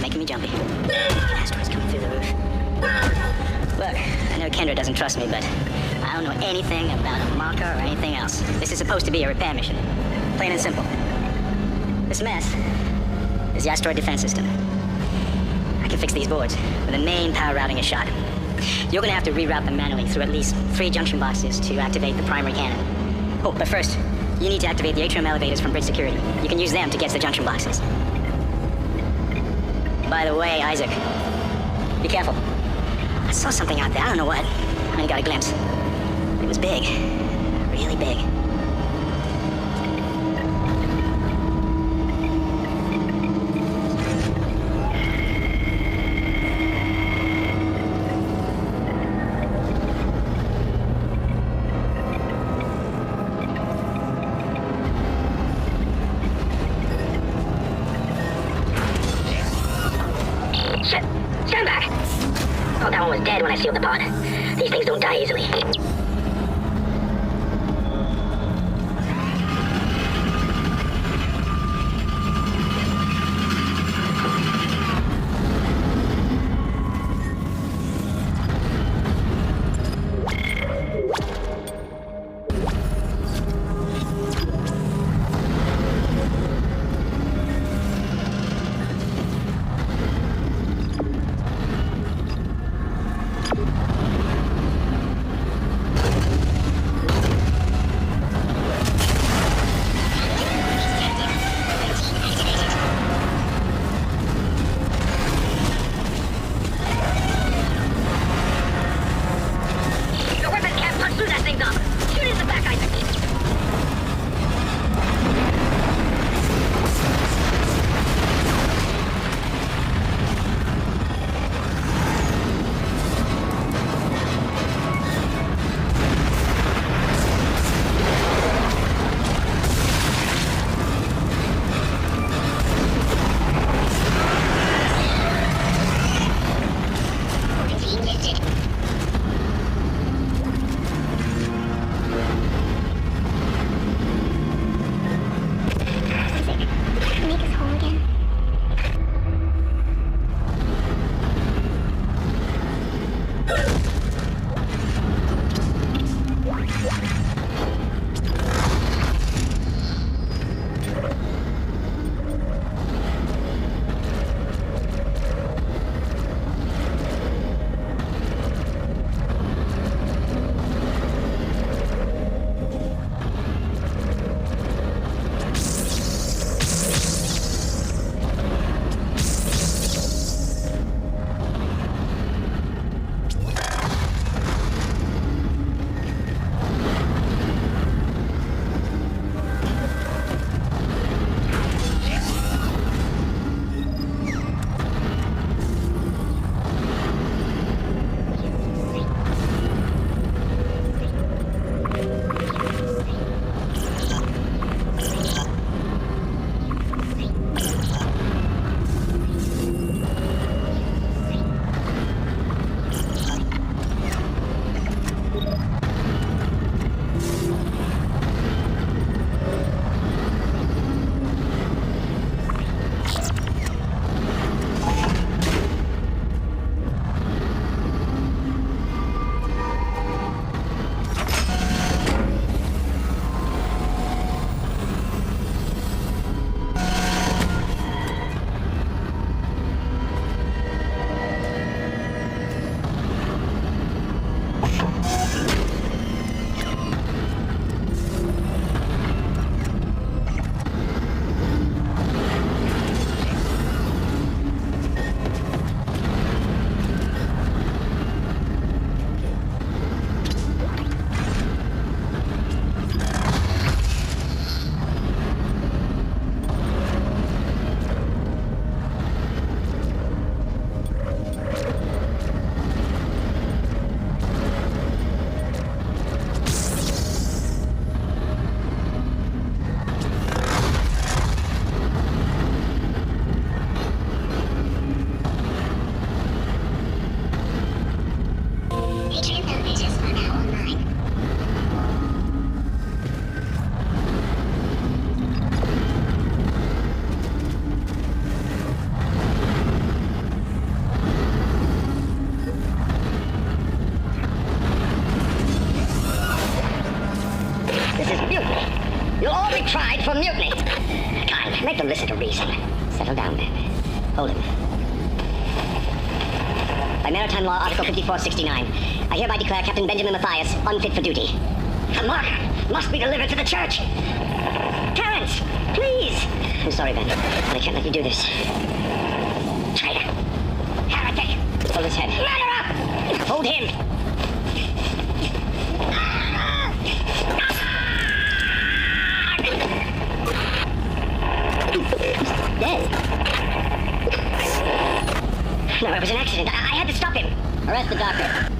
making me jumpy. Asteroids coming through the roof. Look, I know Kendra doesn't trust me, but I don't know anything about a marker or anything else. This is supposed to be a repair mission. Plain and simple. This mess is the asteroid defense system. I can fix these boards, but the main power routing is shot. You're gonna have to reroute them manually through at least 3 junction boxes to activate the primary cannon. Oh, but first, you need to activate the atrium elevators from bridge security. You can use them to get to the junction boxes. By the way, Isaac, be careful. I saw something out there, I don't know what. I only got a glimpse. It was big, really big. Stand back! Oh, that one was dead when I sealed the pod. These things don't die easily. a reason. Settle down, man. Hold him. By Maritime Law, Article 5469, I hereby declare Captain Benjamin Matthias unfit for duty. The mark must be delivered to the church. Terrence, please. I'm sorry, Ben, but I can't let you do this. Traitor. Heretic. Hold his head. Murderer! Hold him. Dead. No, it was an accident. I had to stop him. Arrest the doctor.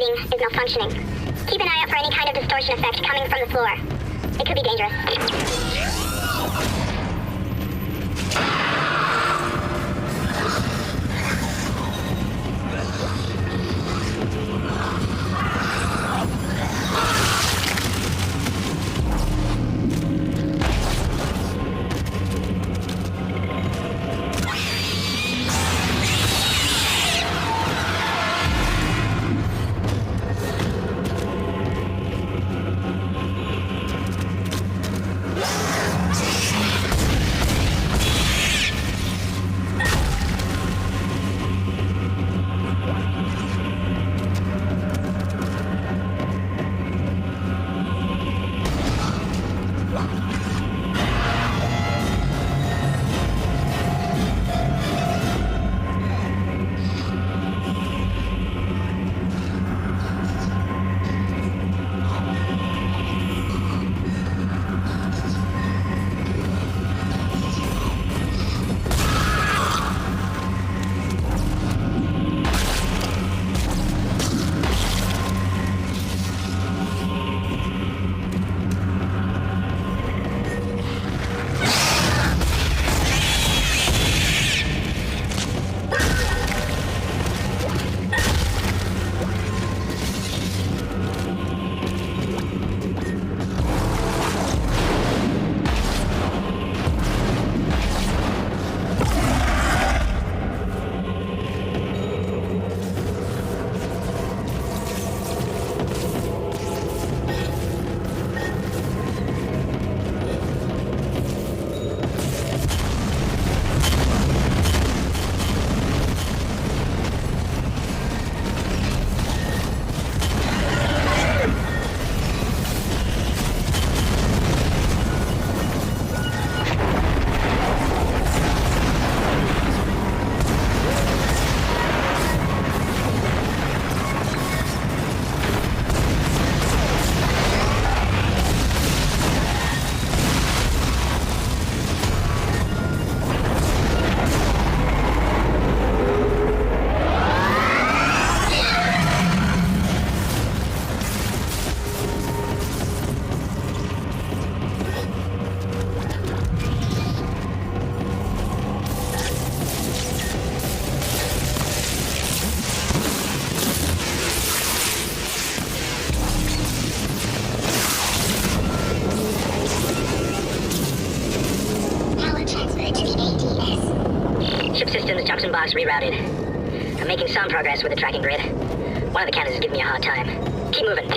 Is malfunctioning. Keep an eye out for any kind of distortion effect coming from the floor. It could be dangerous. Yeah. was rerouted. I'm making some progress with the tracking grid. One of the cannons is giving me a hard time. Keep moving.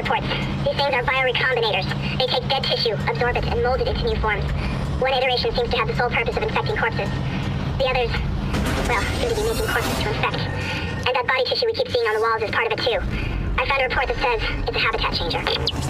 reports. These things are biorecombinators. They take dead tissue, absorb it, and mold it into new forms. One iteration seems to have the sole purpose of infecting corpses. The others, well, seem to be making corpses to infect. And that body tissue we keep seeing on the walls is part of it too. I found a report that says it's a habitat changer.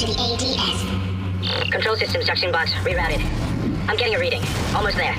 to the ADS. Control system suction box rerouted. I'm getting a reading. Almost there.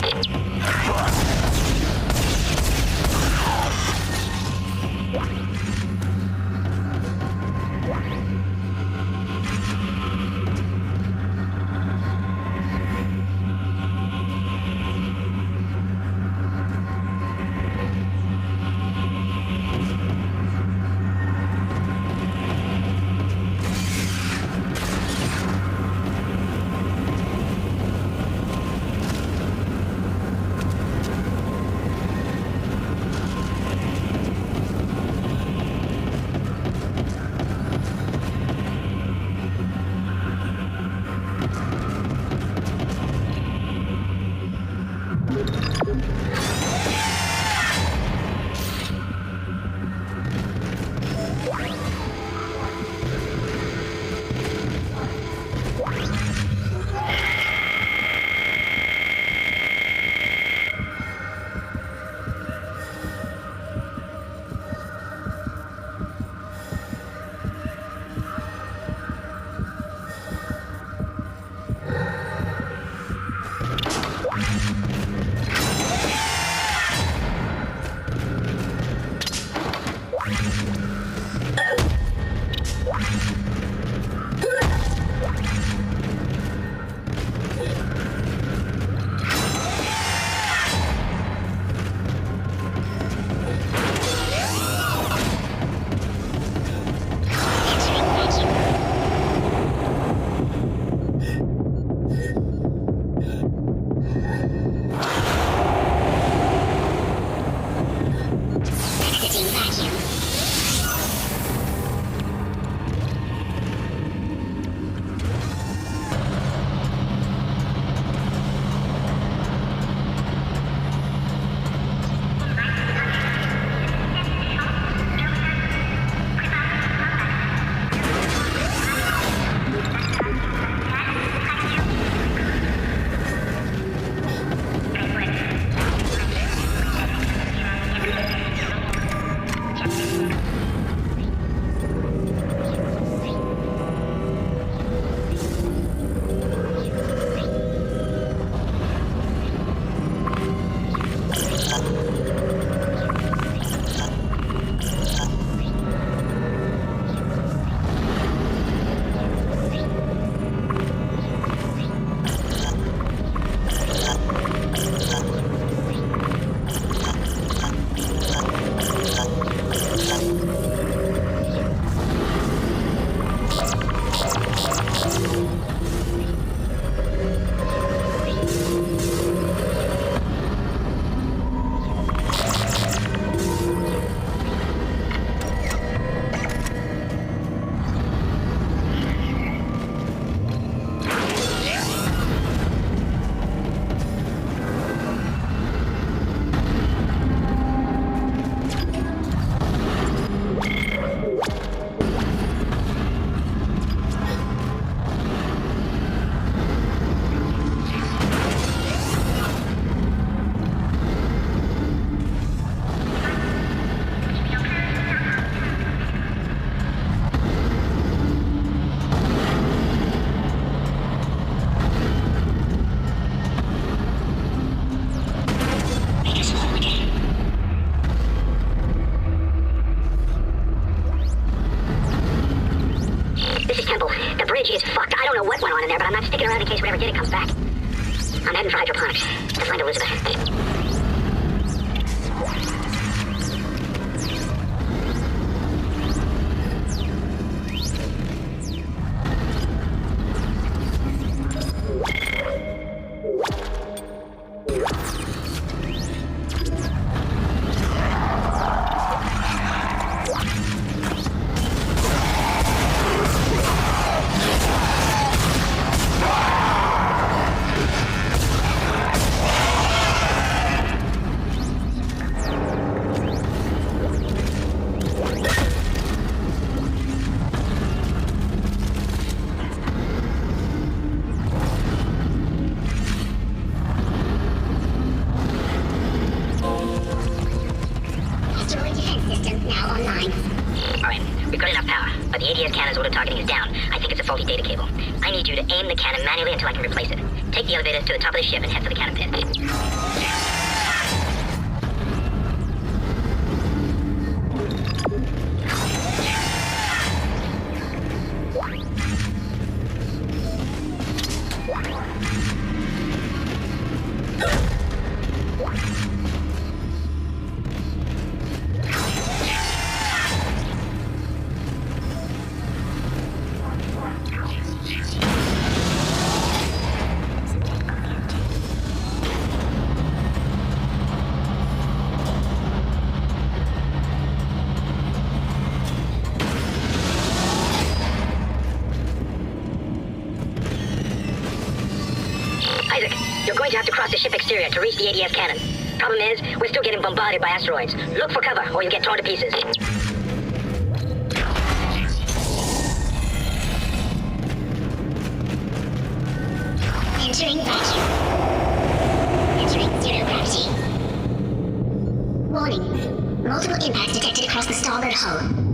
but I'm not sticking around in case whatever did it comes back. I'm heading for hydroponics to find Elizabeth. Alright, we've got enough power, but the ADS cannon's auto-targeting is down. I think it's a faulty data cable. I need you to aim the cannon manually until I can replace it. Take the elevator to the top of the ship and head for the cannon pit. Isaac, you're going to have to cross the ship exterior to reach the ADS cannon. Problem is, we're still getting bombarded by asteroids. Look for cover, or you'll get torn to pieces. Entering vacuum. Entering zero gravity. Warning. Multiple impacts detected across the starboard hull.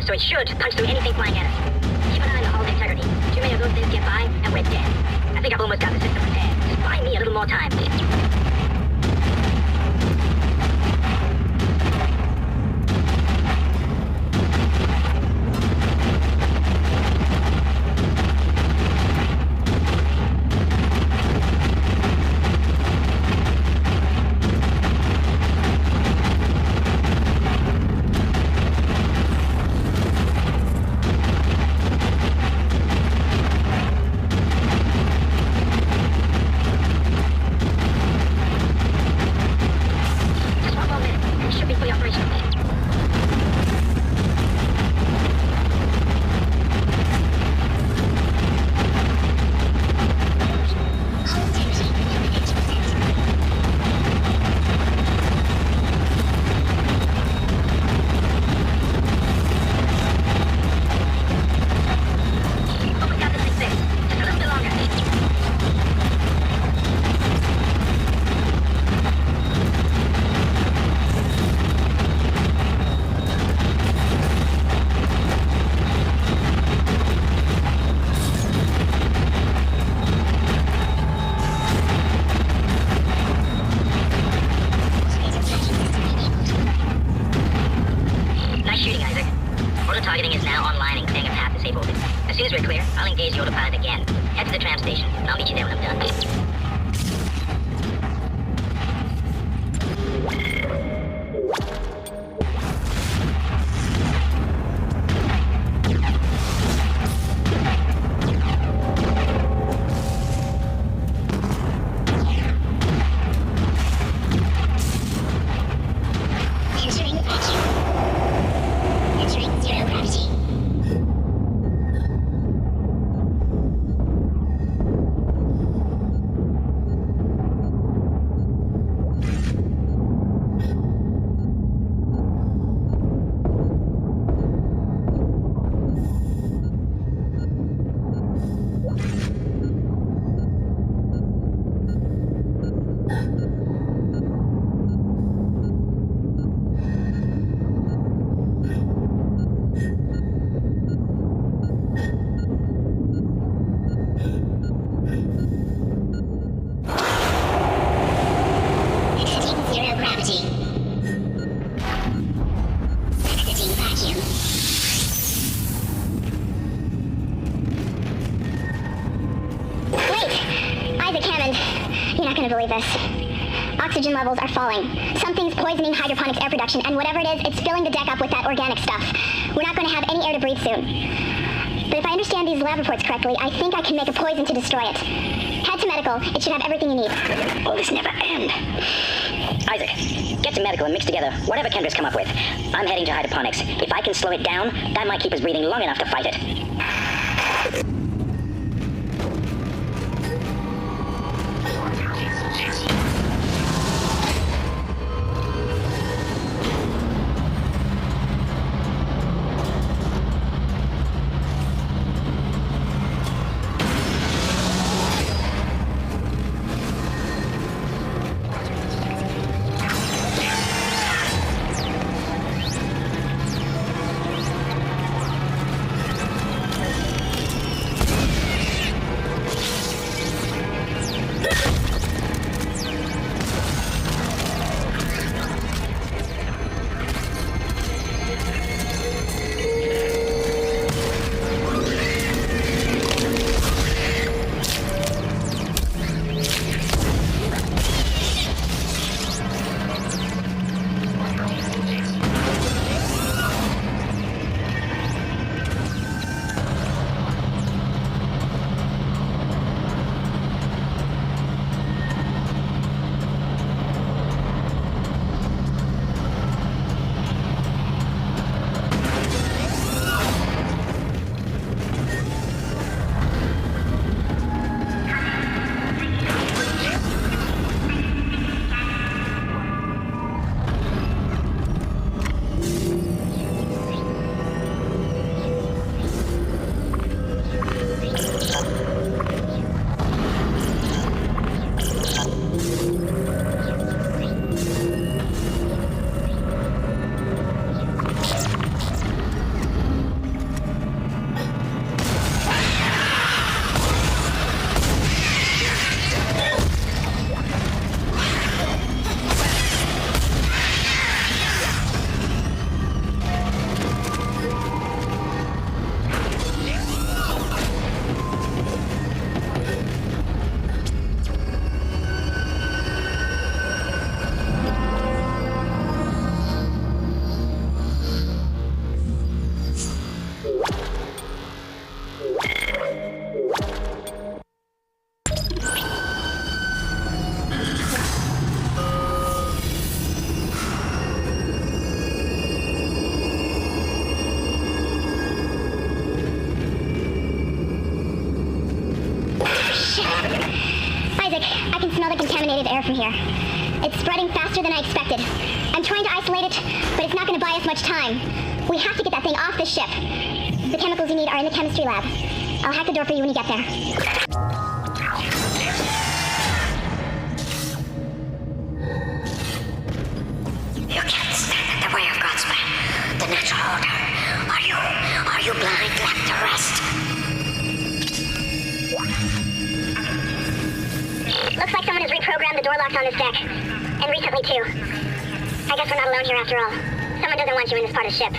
so it should punch through anything flying at us. Keep an eye on the hull's integrity. Too many of those things get by, and we're dead. I think I've almost got the system repaired. Just buy me a little more time. this. Oxygen levels are falling. Something's poisoning hydroponics air production, and whatever it is, it's filling the deck up with that organic stuff. We're not going to have any air to breathe soon. But if I understand these lab reports correctly, I think I can make a poison to destroy it. Head to medical. It should have everything you need. Will this never end? Isaac, get to medical and mix together whatever Kendra's come up with. I'm heading to hydroponics. If I can slow it down, that might keep us breathing long enough to fight it. Contaminated air from here. It's spreading faster than I expected. I'm trying to isolate it, but it's not going to buy us much time. We have to get that thing off the ship. The chemicals you need are in the chemistry lab. I'll hack the door for you when you get there. You can't stand in the way of God's plan. The natural order. Are you blind, left to rest? Looks like someone has reprogrammed the door locks on this deck. And recently, too. I guess we're not alone here after all. Someone doesn't want you in this part of the ship.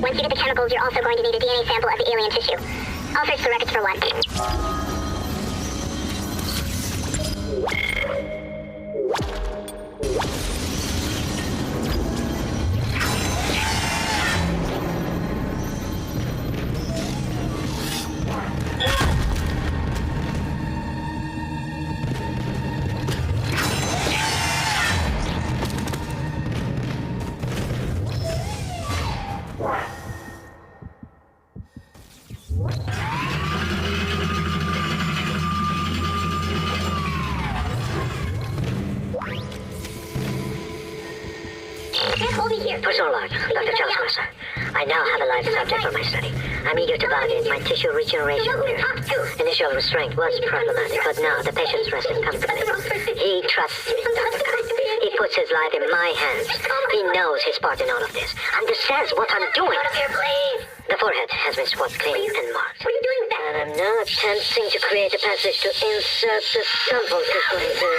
Once you get the chemicals, you're also going to need a DNA sample of the alien tissue. I'll search the records for one. Hold me here. Personal log, Dr. Charles Mercer. I now have a live subject for my study. I'm eager to validate my tissue regeneration theory. Initial restraint was problematic, but now the patient's resting comfortably. He trusts me, Dr. Khan. He puts his life in my hands. He knows his part in all of this. Understands what I'm doing. The forehead has been swabbed clean and marked. What are you doing with that? And I'm now attempting to create a passage to insert the sample system into...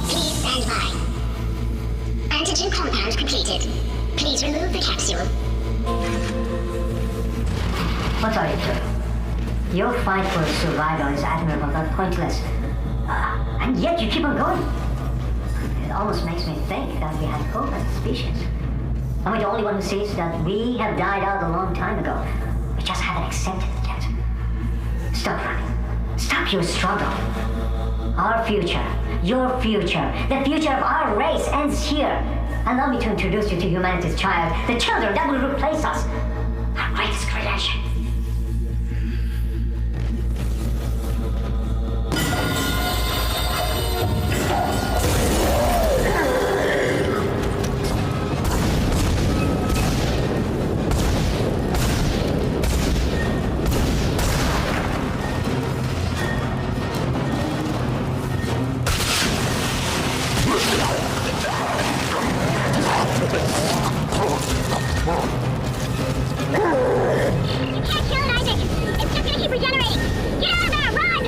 Please stand by. Antigen compound completed. Please remove the capsule. What are you doing? Your fight for survival is admirable but pointless. And yet you keep on going. It almost makes me think that we have hope as a species. Am I the only one who sees that we have died out a long time ago? We just haven't accepted it yet. Stop running. Stop your struggle. Our future, your future, the future of our race ends here. Allow me to introduce you to humanity's child, the children that will replace us. Our greatest creation. You can't kill it, Isaac! It's just gonna keep regenerating! Get out of there! Run!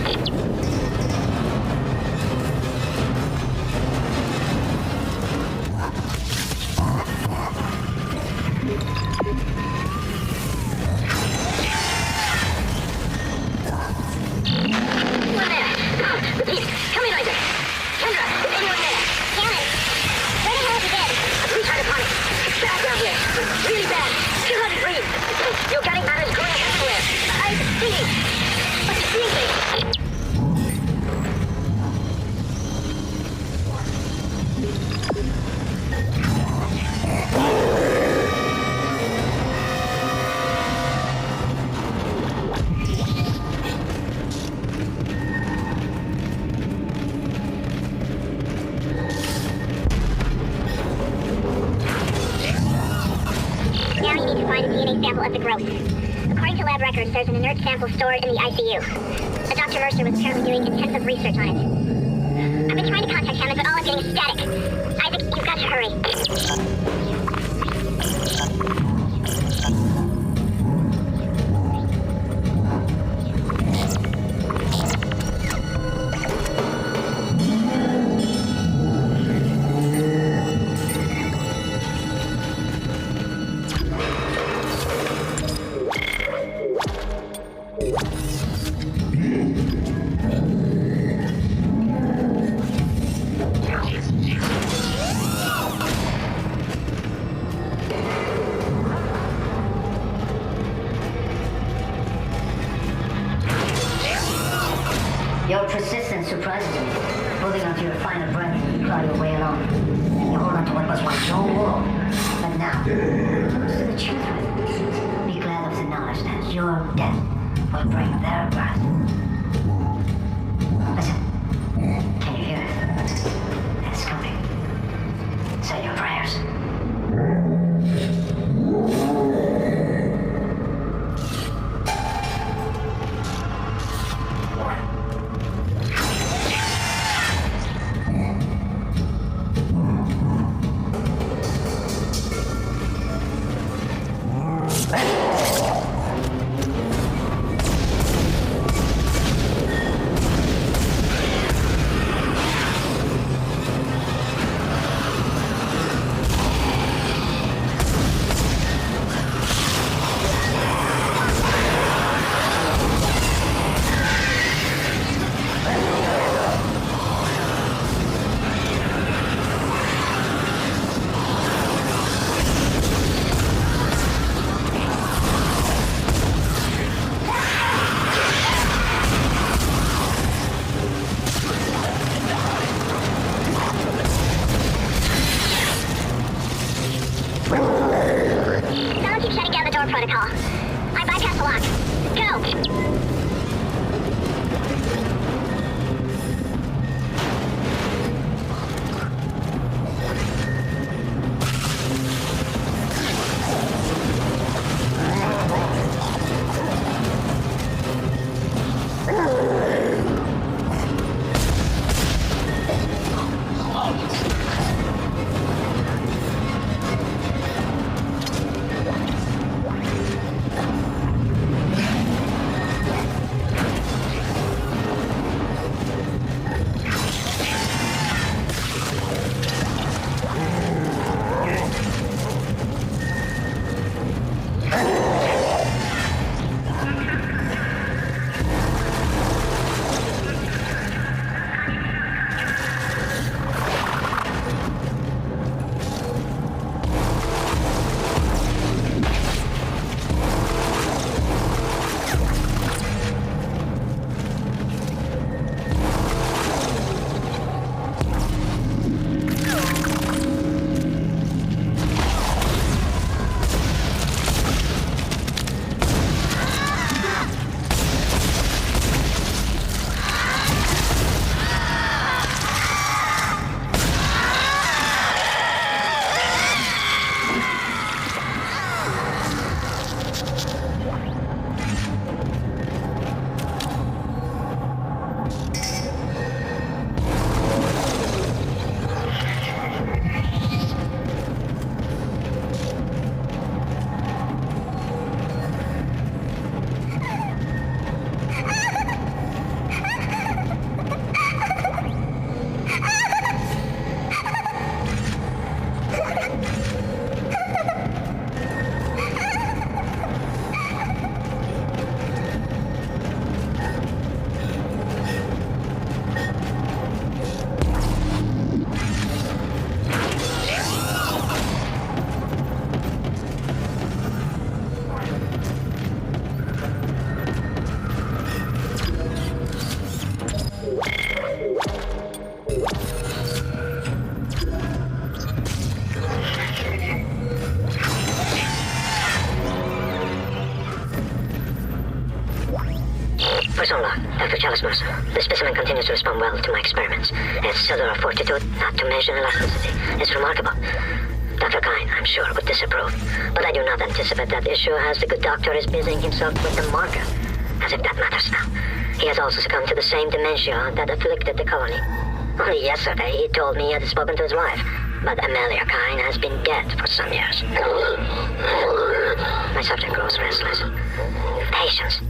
Anyone there? Repeat. Come in, Isaac. Kendra, is anyone there? Karen! Where the hell is he dead? We've had a panic. It's bad down here. Really bad. You can't breathe. The organic matter is going everywhere. Isaac, see. But you see me. Now you need to find a DNA sample of the growth. According to lab records, there's an inert sample stored in the ICU. Dr. Mercer was apparently doing intensive research on it. I've been trying to contact him, but all I'm getting is static. Isaac, you've got to hurry. Your persistence surprises me. Holding on to your final breath, you claw your way along. You hold on to what was once your world. But now, it comes to the children. Be glad of the knowledge that your death will bring their birth. Listen. Can you hear it? It's coming. Say your prayers. Someone keeps shutting down the door protocol. I bypassed the lock. Go! Persona, Dr. Chalice, the specimen continues to respond well to my experiments. Its cellular fortitude, not to mention elasticity, is remarkable. Dr. Kyne, I'm sure, would disapprove. But I do not anticipate that issue as the good doctor is busying himself with the marker. As if that matters now. He has also succumbed to the same dementia that afflicted the colony. Only yesterday he told me he had spoken to his wife, but Amelia Kyne has been dead for some years. My subject grows restless. Patience.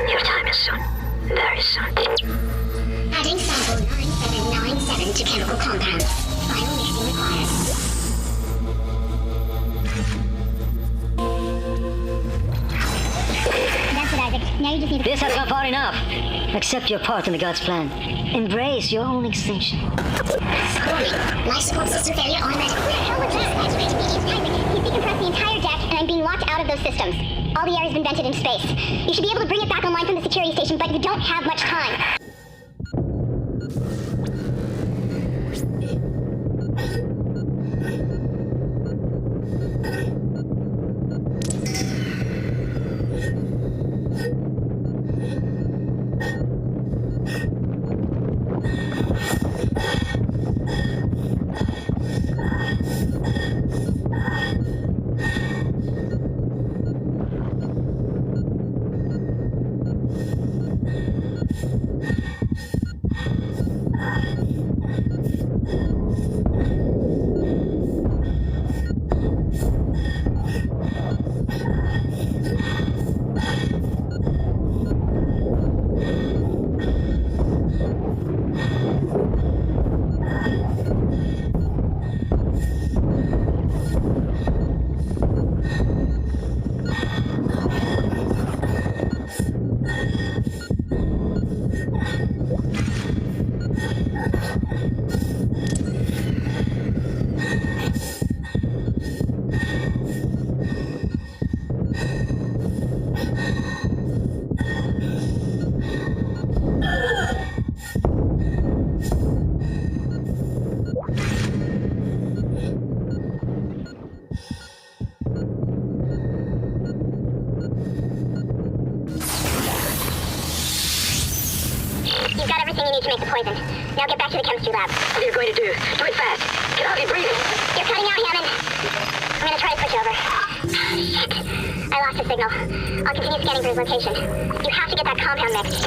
Your time is soon. Very soon. Adding sample 9797 to chemical compound. Final mixing required. That's it, Isaac. Now you just need to... This has gone far enough. Accept your part in the God's plan. Embrace your own extinction. Warning. Life support system failure automatic. Where the hell was that? Isaac, he's decompressed the entire deck, and I'm being locked out of those systems. All the air has been vented in space. You should be able to bring it back online from the security station, but you don't have much time. make the poison. Now get back to the chemistry lab. What are you going to do? Do it fast. Get out of breathing. You're cutting out, Hammond. I'm gonna try to switch over. Shit. I lost the signal. I'll continue scanning for his location. You have to get that compound mixed.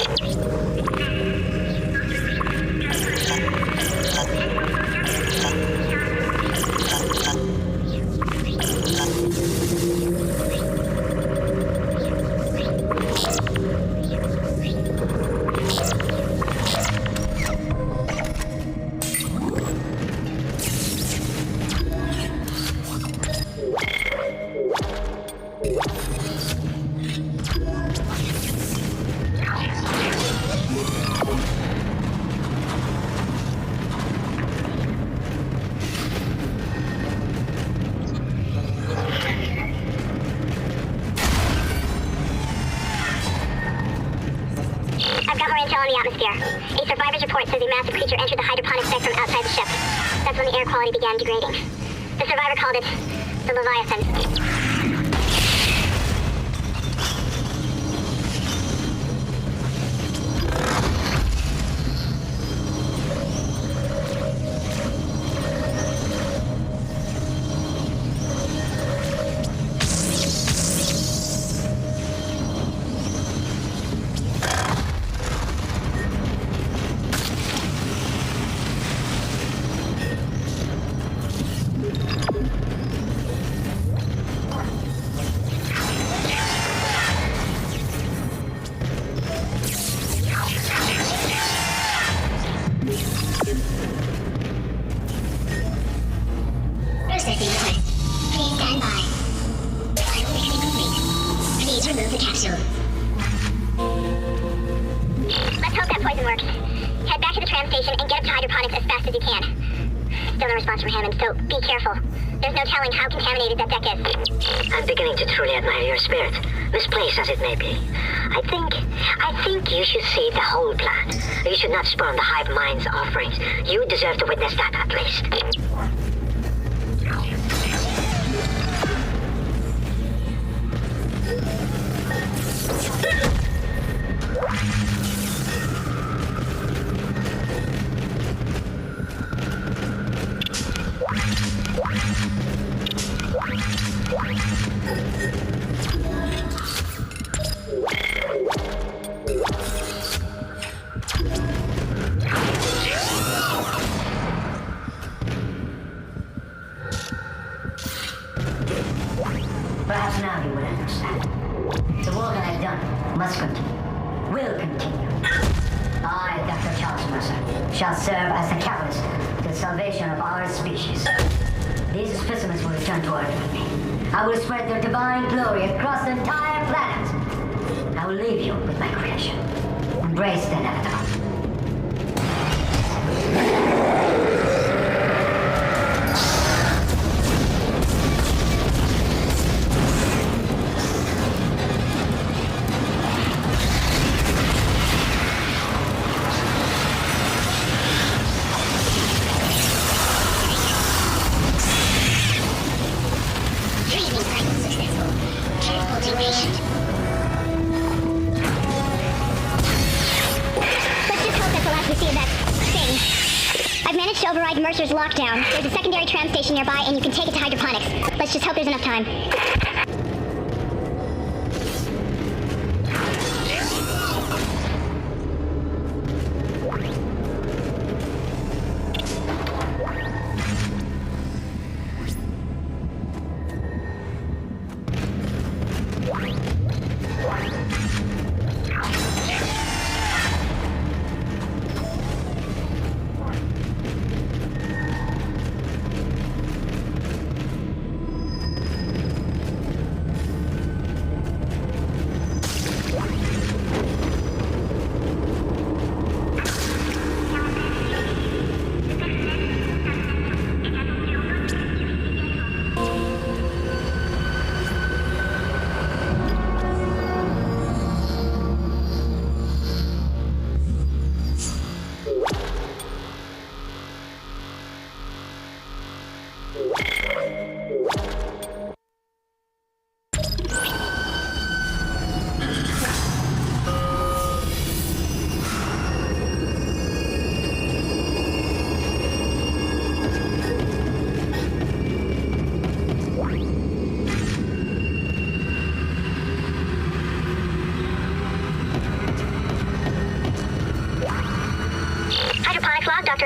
I've got more intel on the atmosphere. A survivor's report says a massive creature entered the hydroponic spectrum outside the ship. That's when the air quality began degrading. The survivor called it the Leviathan. Processing request. Please stand by. Final mixing complete. Please remove the capsule. Let's hope that poison works. Head back to the tram station and get up to hydroponics as fast as you can. Still no response from Hammond, so be careful. There's no telling how contaminated that deck is. I'm beginning to truly admire your spirit, misplaced as it may be. I think you should see the whole plan. You should not spurn the hive mind's offerings. You deserve to witness that at least. Perhaps now you will understand. The war that I've done must continue. Will continue. I, Dr. Charles Mercer, shall serve as the catalyst to the salvation of our species. These specimens will return to Earth with me. I will spread their divine glory across the entire planet. I will leave you with my creation. Embrace the inevitable. Breathing cycle successful. Transporting patient. Let's just hope that's the last we see of that thing. I've managed to override Mercer's lockdown. There's a secondary tram station nearby, and you can take it to hydroponics. Let's just hope there's enough time.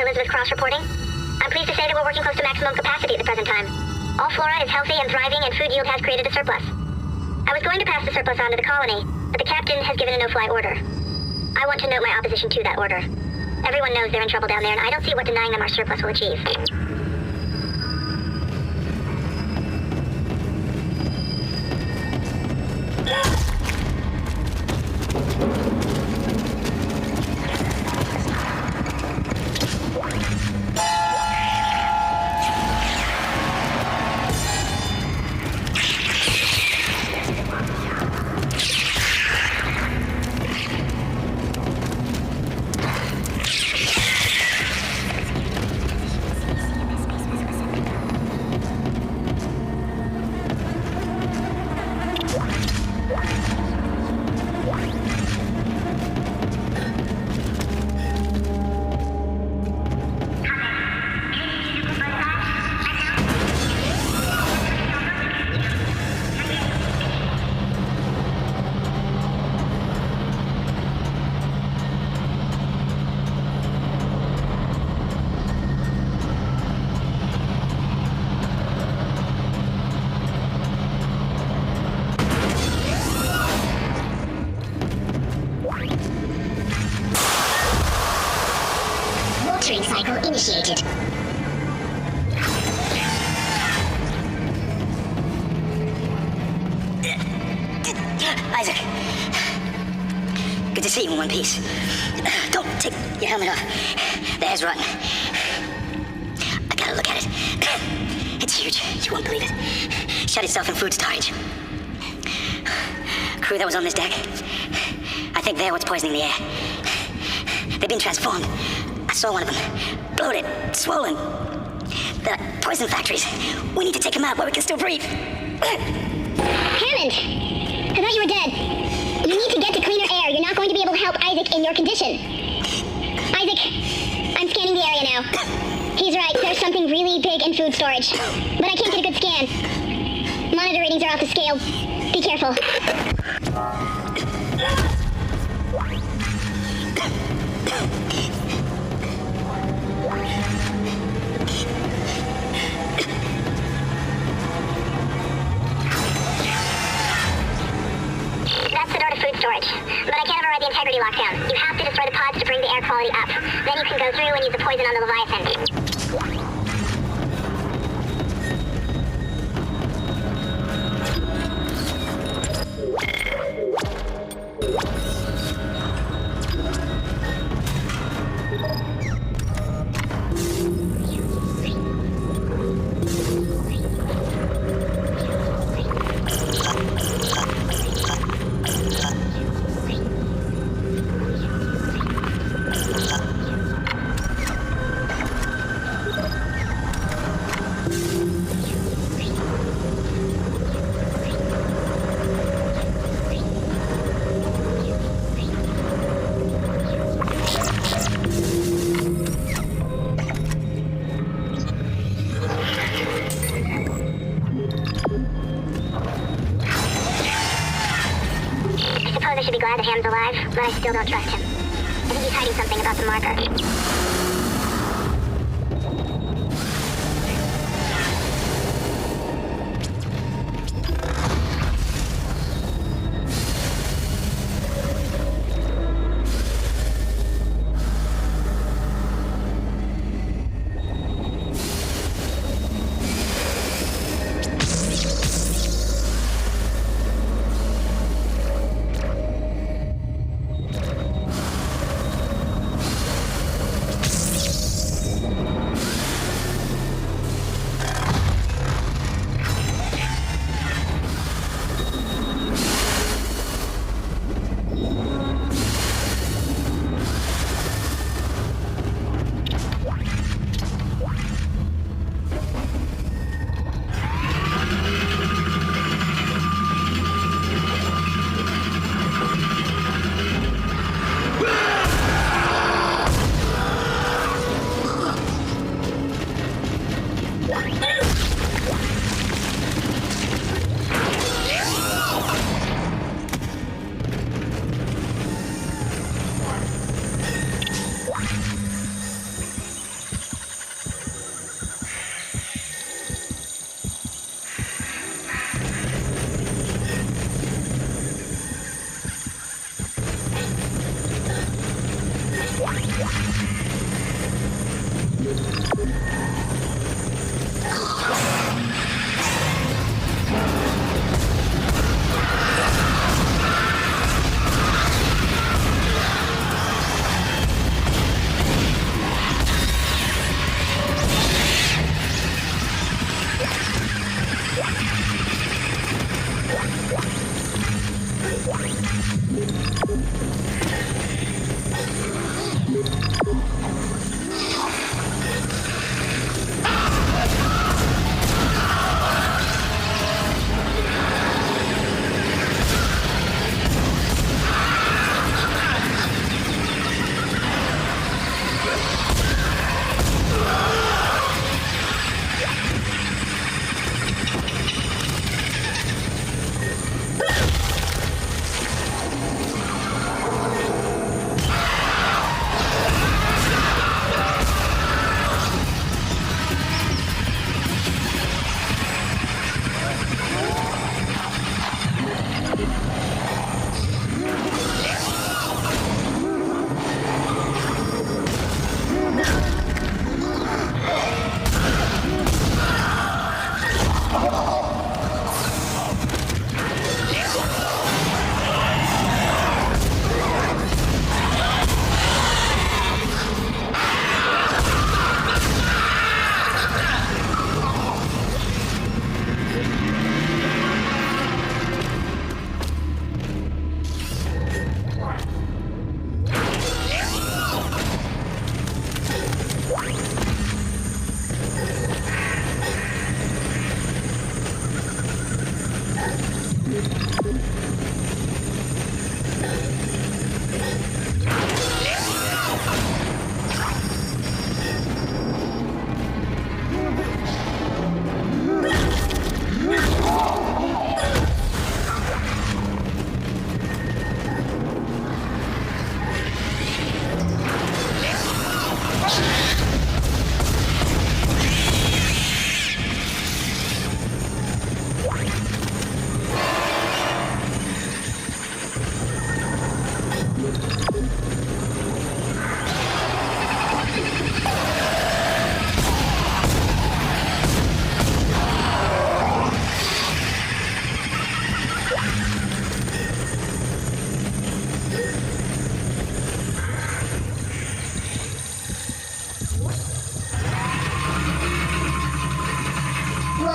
Dr. Elizabeth Cross reporting. I'm pleased to say that we're working close to maximum capacity at the present time. All flora is healthy and thriving, and food yield has created a surplus. I was going to pass the surplus on to the colony, but the captain has given a no-fly order. I want to note my opposition to that order. Everyone knows they're in trouble down there, and I don't see what denying them our surplus will achieve. Watering cycle initiated. Isaac. Good to see you in one piece. Don't take your helmet off. The air's rotten. I gotta look at it. It's huge. You won't believe it. Shut itself in food storage. Crew that was on this deck, I think they're what's poisoning the air. They've been transformed. I saw one of them. Bloated, swollen. The poison factories. We need to take them out while we can still breathe. Hammond! I thought you were dead. You need to get to cleaner air. You're not going to be able to help Isaac in your condition. Isaac, I'm scanning the area now. He's right. There's something really big in food storage. But I can't get a good scan. Monitor readings are off the scale. Be careful. That's the door to food storage. But I can't override the integrity lockdown. You have to destroy the pods to bring the air quality up. Then you can go through and use the poison on the Leviathan. I should be glad that Ham's alive, but I still don't trust him. I think he's hiding something about the marker.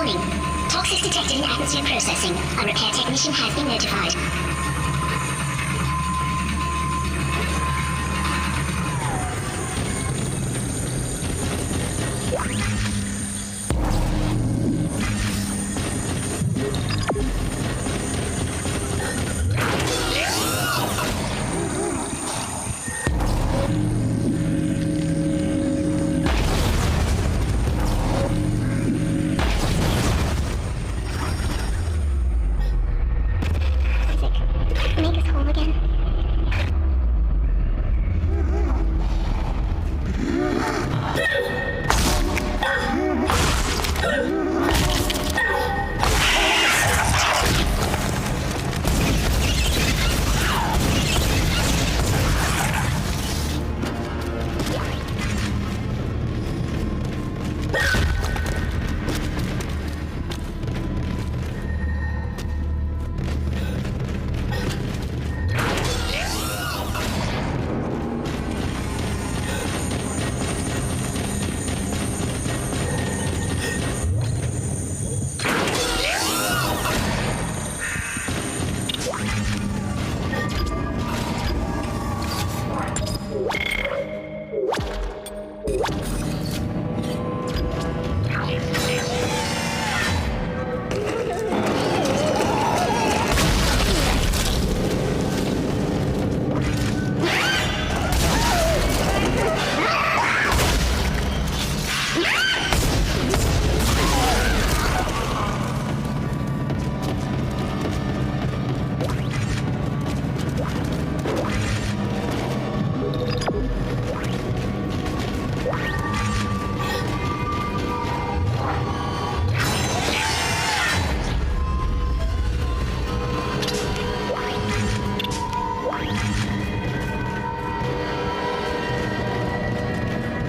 Warning. Toxics detected in atmosphere processing. A repair technician has been notified. Make us whole again.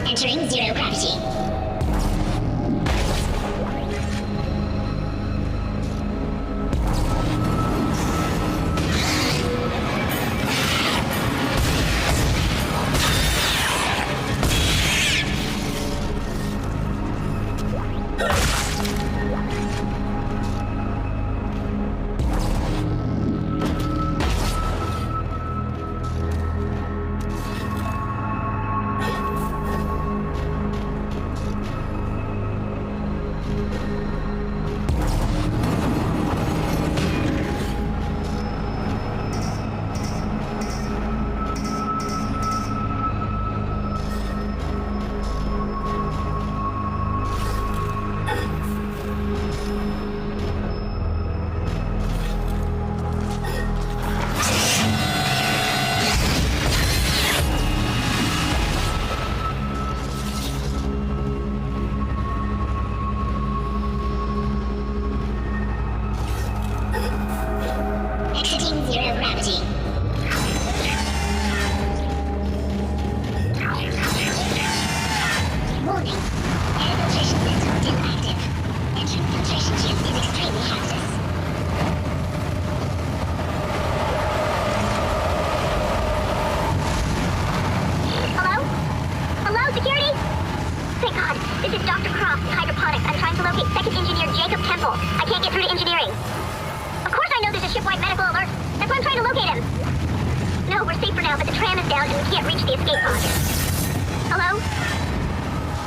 Entering zero gravity. Exiting zero gravity. Warning. Air filtration system still active. Entering filtration tube is extremely hazardous. Hello? Hello, security? Thank God. This is Dr. Croft in hydroponics. I'm trying to locate second engineer Jacob Temple. I can't get through to engineering. Of course I know there's a shipwide medical alert. That's why I'm trying to locate him. No, we're safe for now, but the tram is down and we can't reach the escape pod. Hello?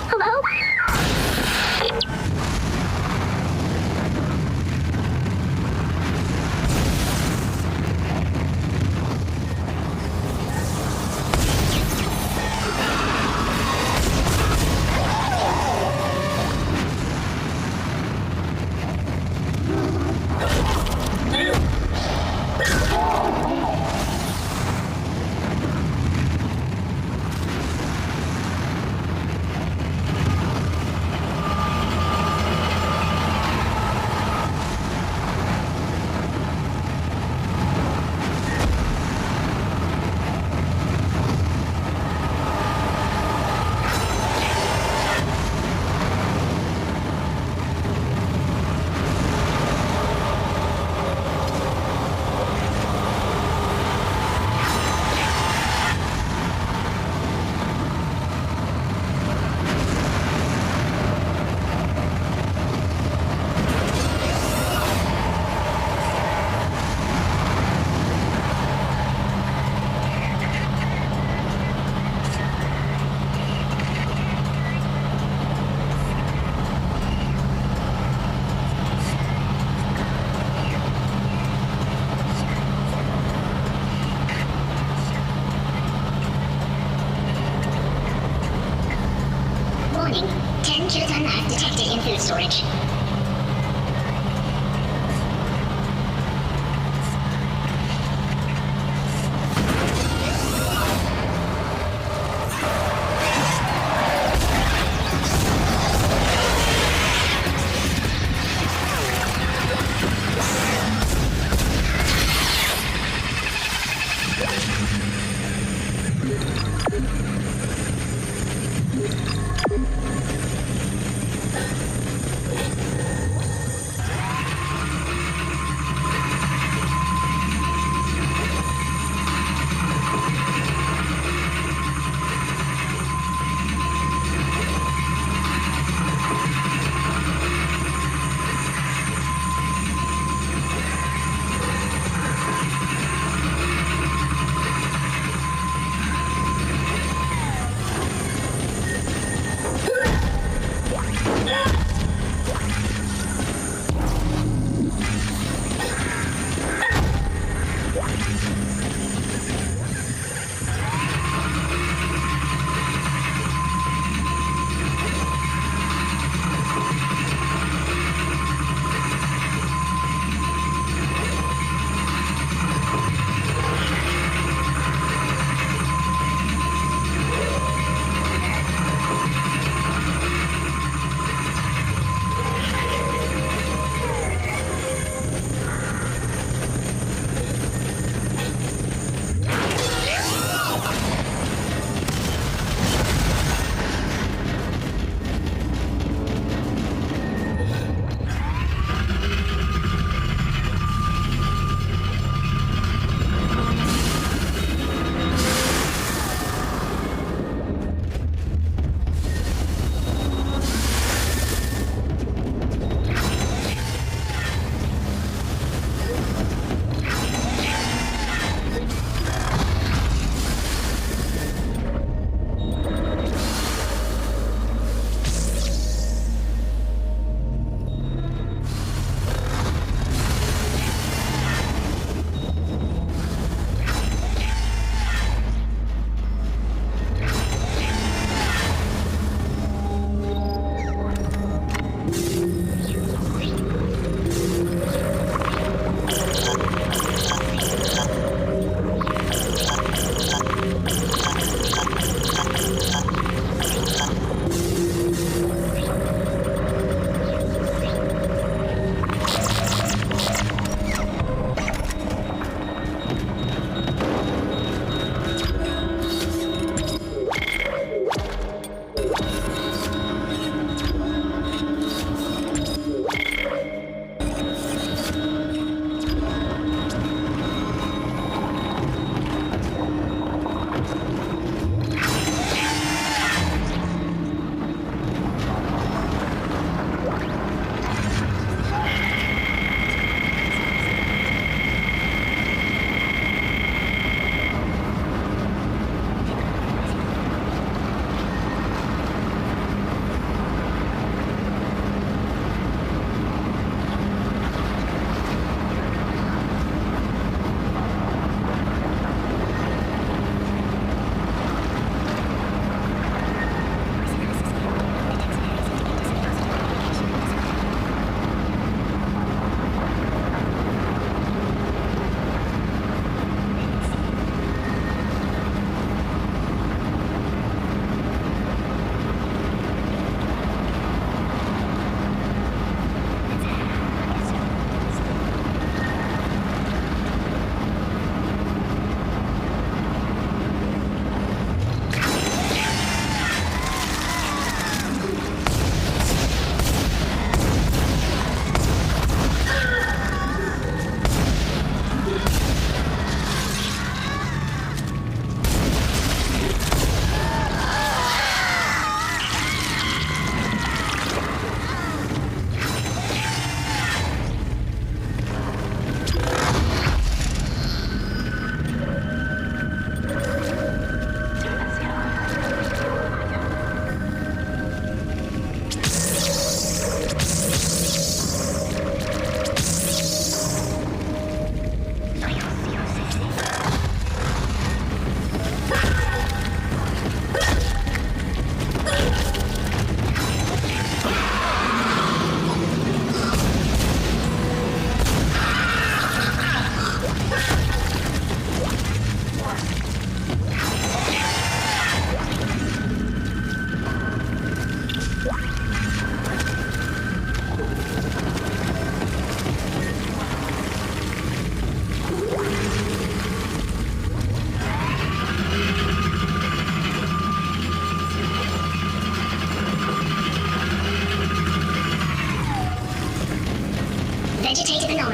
Hello? Nana detected in food storage.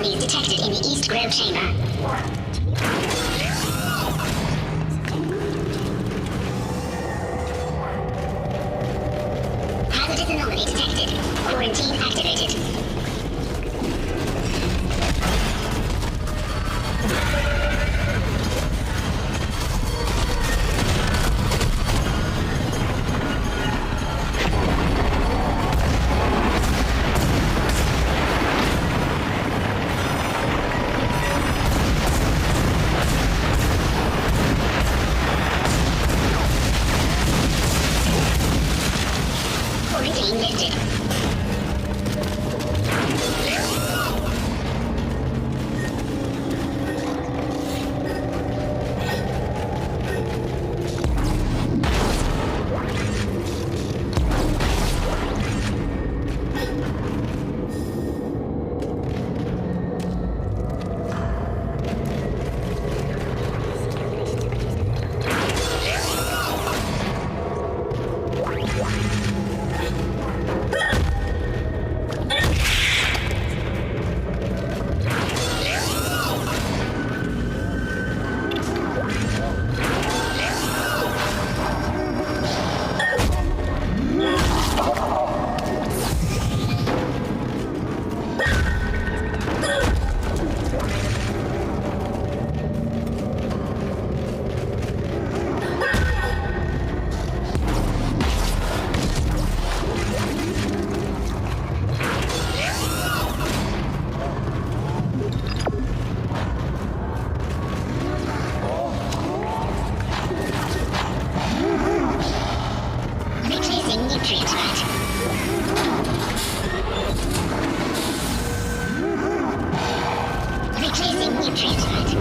anomalies detected in the East Grove Chamber. Hazardous anomaly detected. Quarantine activated. Quarantine lifted. Replacing nutrient vat. Replacing nutrient vat.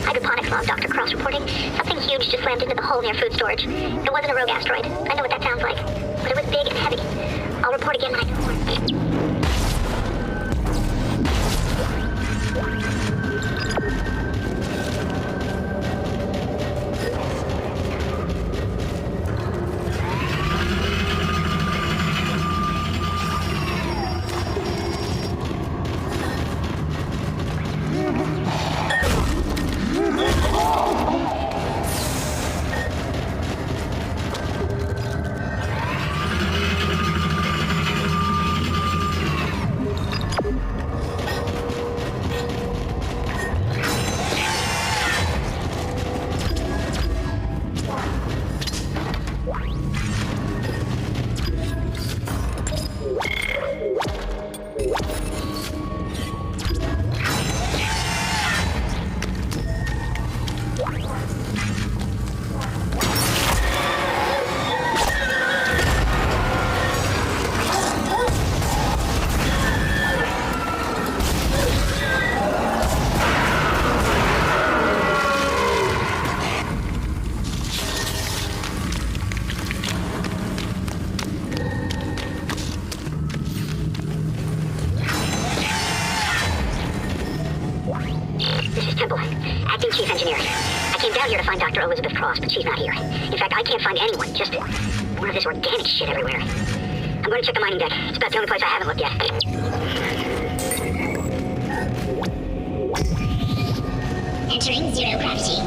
Hydroponics log, Dr. Cross reporting. Something huge just slammed into the hull near food storage. It wasn't a rogue asteroid. I know what that sounds like. But it was big and heavy. I'll report again when I know more. This is Temple, acting chief engineer. I came down here to find Dr. Elizabeth Cross, but she's not here. In fact, I can't find anyone, just more of this organic shit everywhere. I'm going to check the mining deck. It's about the only place I haven't looked yet. Entering zero gravity.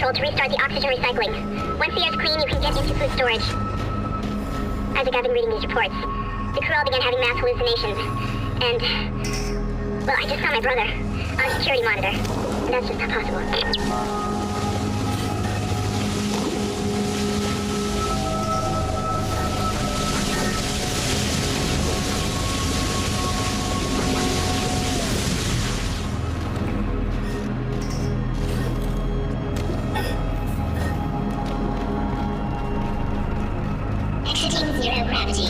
control to restart the oxygen recycling. Once the air's clean, you can get into food storage. Isaac, I've been reading these reports. The crew all began having mass hallucinations. And, well, I just saw my brother on a security monitor. And that's just not possible. Exiting zero gravity.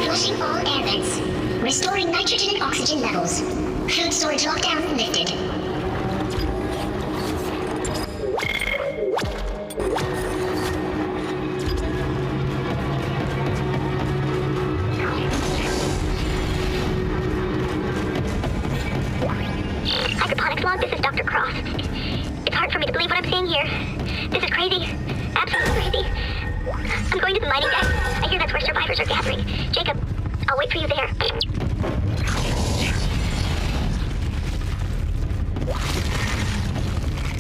Flushing all air vents. Restoring nitrogen and oxygen levels. Food storage lockdown lifted. Hydroponics log, this is Dr. Cross. It's hard for me to believe what I'm seeing here. This is crazy. Absolutely crazy. I'm going to the mining deck. I hear that's where survivors are gathering. Jacob, I'll wait for you there.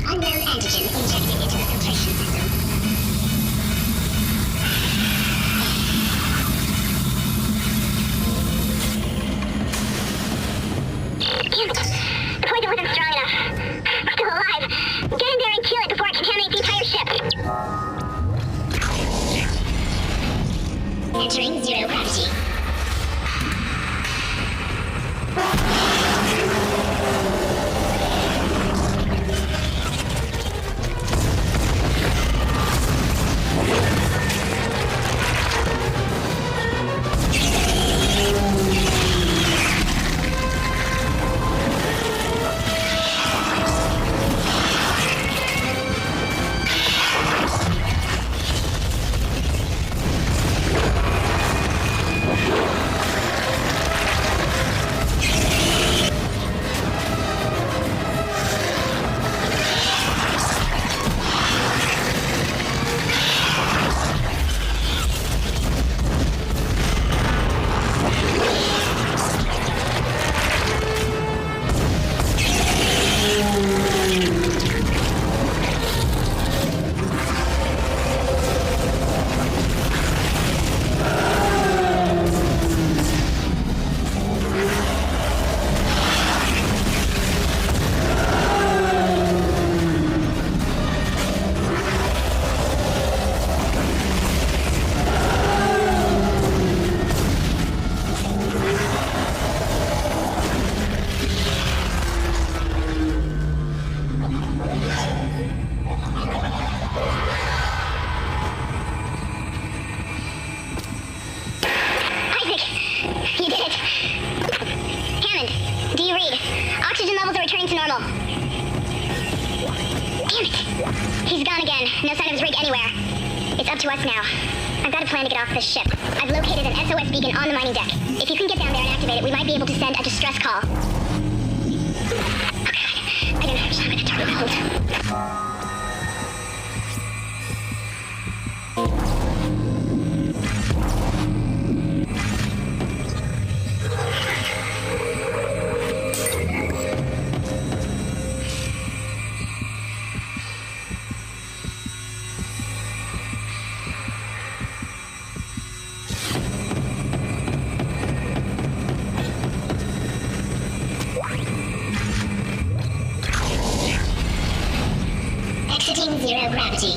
Unknown antigen injected into the filtration system. Damn it. The poison wasn't strong enough. I'm still alive. Get in there and kill it before it contaminates the entire ship. Entering zero gravity. Damn it. He's gone again. No sign of his rig anywhere. It's up to us now. I've got a plan to get off this ship. I've located an SOS beacon on the mining deck. If you can get down there and activate it, we might be able to send a distress call. Oh god. I don't have time with the turret hold. Exiting zero gravity.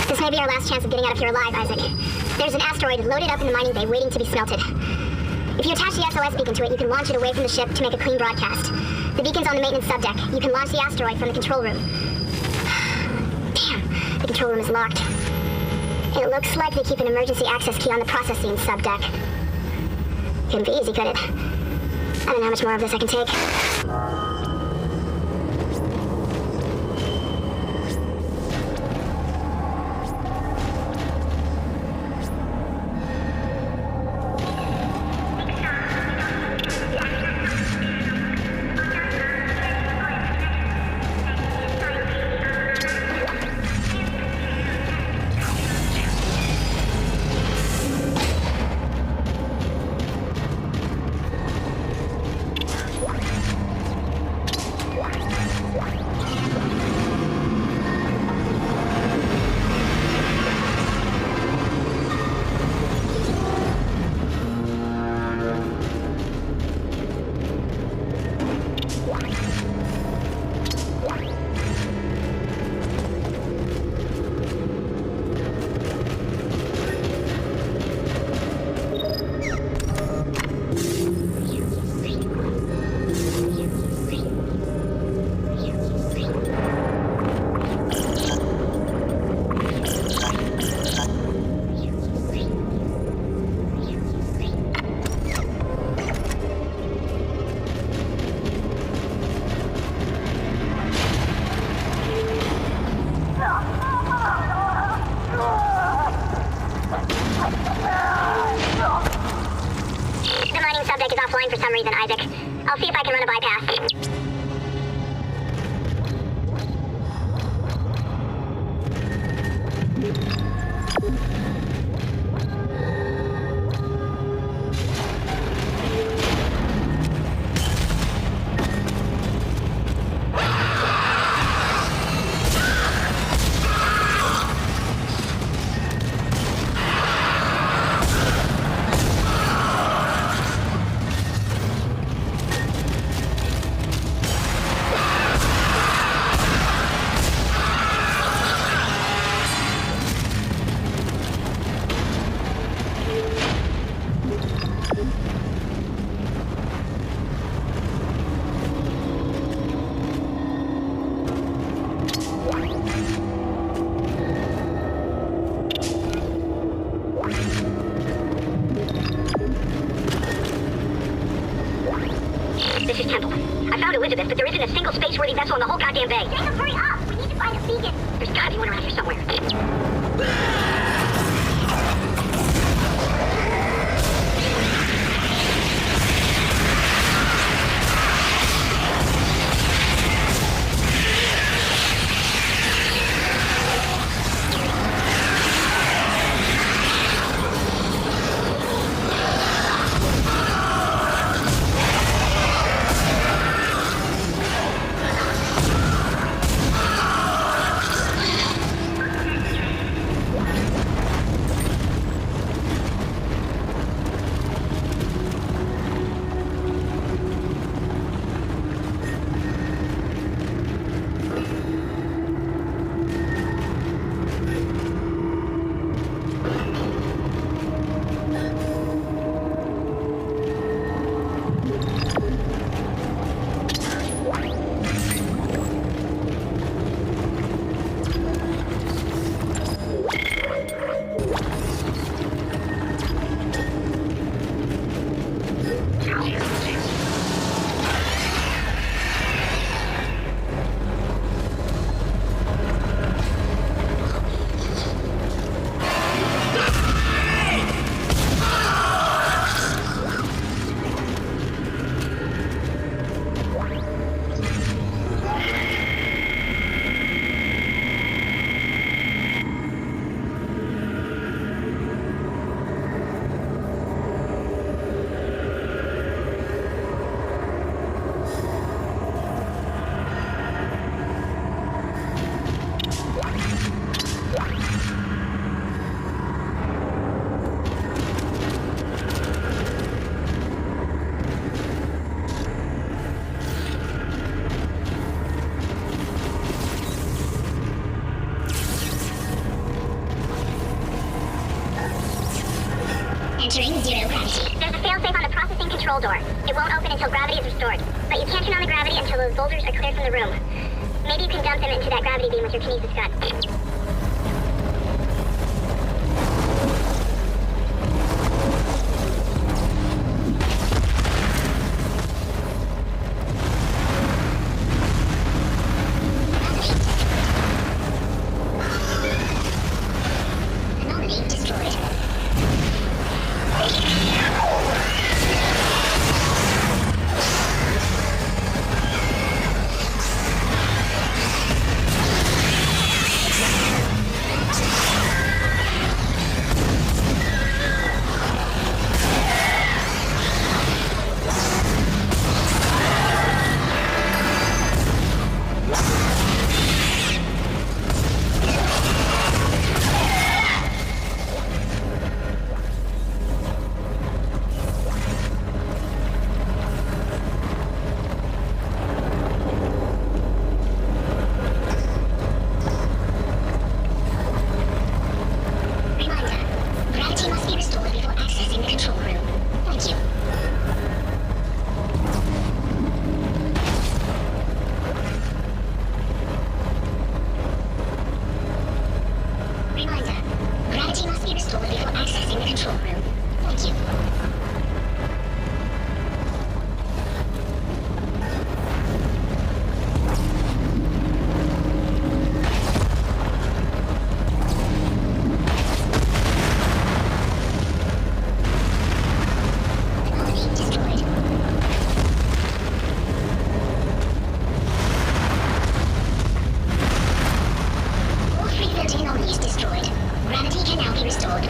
This may be our last chance of getting out of here alive, Isaac. There's an asteroid loaded up in the mining bay waiting to be smelted. If you attach the SOS beacon to it, you can launch it away from the ship to make a clean broadcast. The beacon's on the maintenance subdeck. You can launch the asteroid from the control room. Damn, the control room is locked. It looks like they keep an emergency access key on the processing subdeck. Couldn't be easy, could it? I don't know how much more of this I can take. Subdeck is offline for some reason, Isaac. I'll see if I can run a bypass. temple. I found Elizabeth, but there isn't a single space-worthy vessel in the whole goddamn bay. Jacob, hurry up! We need to find a beacon. There's gotta be one around here somewhere. Entering zero gravity. There's a failsafe on the processing control door. It won't open until gravity is restored. But you can't turn on the gravity until those boulders are cleared from the room. Maybe you can dump them into that gravity beam with your kinesis gun. Anomaly destroyed. Reminder, gravity must be restored before accessing the control room. Thank you. Reminder, gravity must be restored before accessing the control room. Thank you. Anomaly destroyed. All three floating anomalies destroyed. Gravity can now be restored.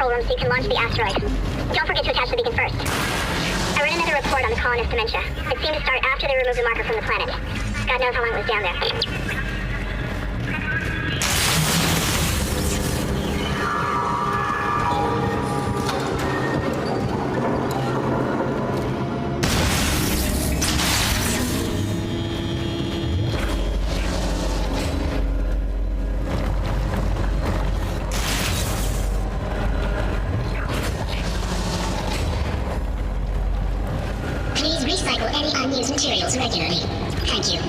control room so you can launch the asteroid. Don't forget to attach the beacon first. I read another report on the colonist dementia. It seemed to start after they removed the marker from the planet. God knows how long it was down there. Please recycle any unused materials regularly. Thank you.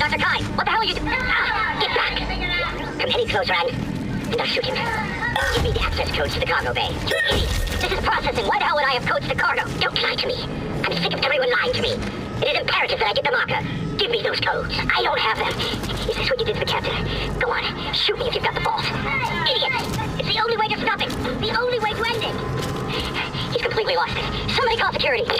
Dr. Kai, what the hell are you doing? Get back! Come any closer and I'll shoot him. Give me the access codes to the cargo bay. You idiot! This is processing. Why the hell would I have codes to cargo? Don't lie to me. I'm sick of everyone lying to me. It is imperative that I get the marker. Give me those codes. I don't have them. Is this what you did to the captain? Go on, shoot me if you've got the balls. Idiot! It's the only way to stop it. The only way to end it. He's completely lost it. Somebody call security.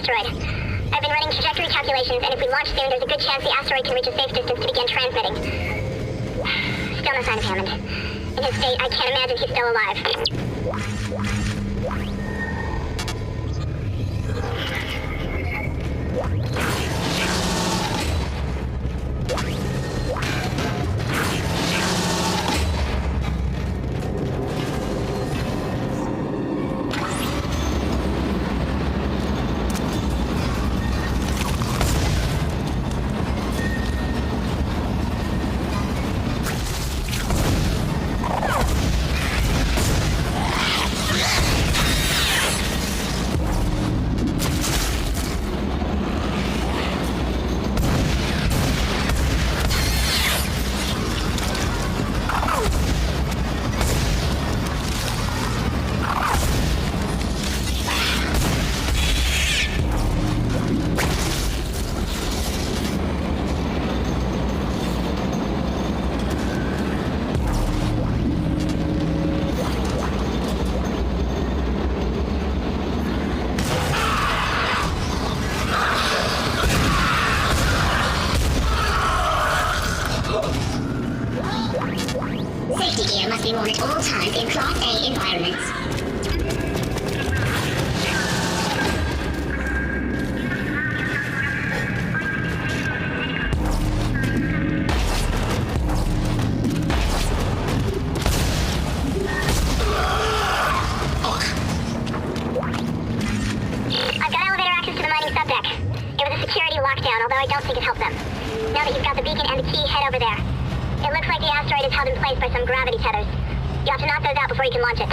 asteroid. I've been running trajectory calculations, and if we launch soon, there's a good chance the asteroid can reach a safe distance to begin transmitting. Still no sign of Hammond. In his state, I can't imagine he's still alive. Safety gear must be worn at all times in Class A environments. I've got elevator access to the mining subdeck. It was a security lockdown, although I don't think it helped them. Now that you've got the beacon and the key, head over there. It looks like the asteroid is held in place by some gravity tethers. You have to knock those out before you can launch it.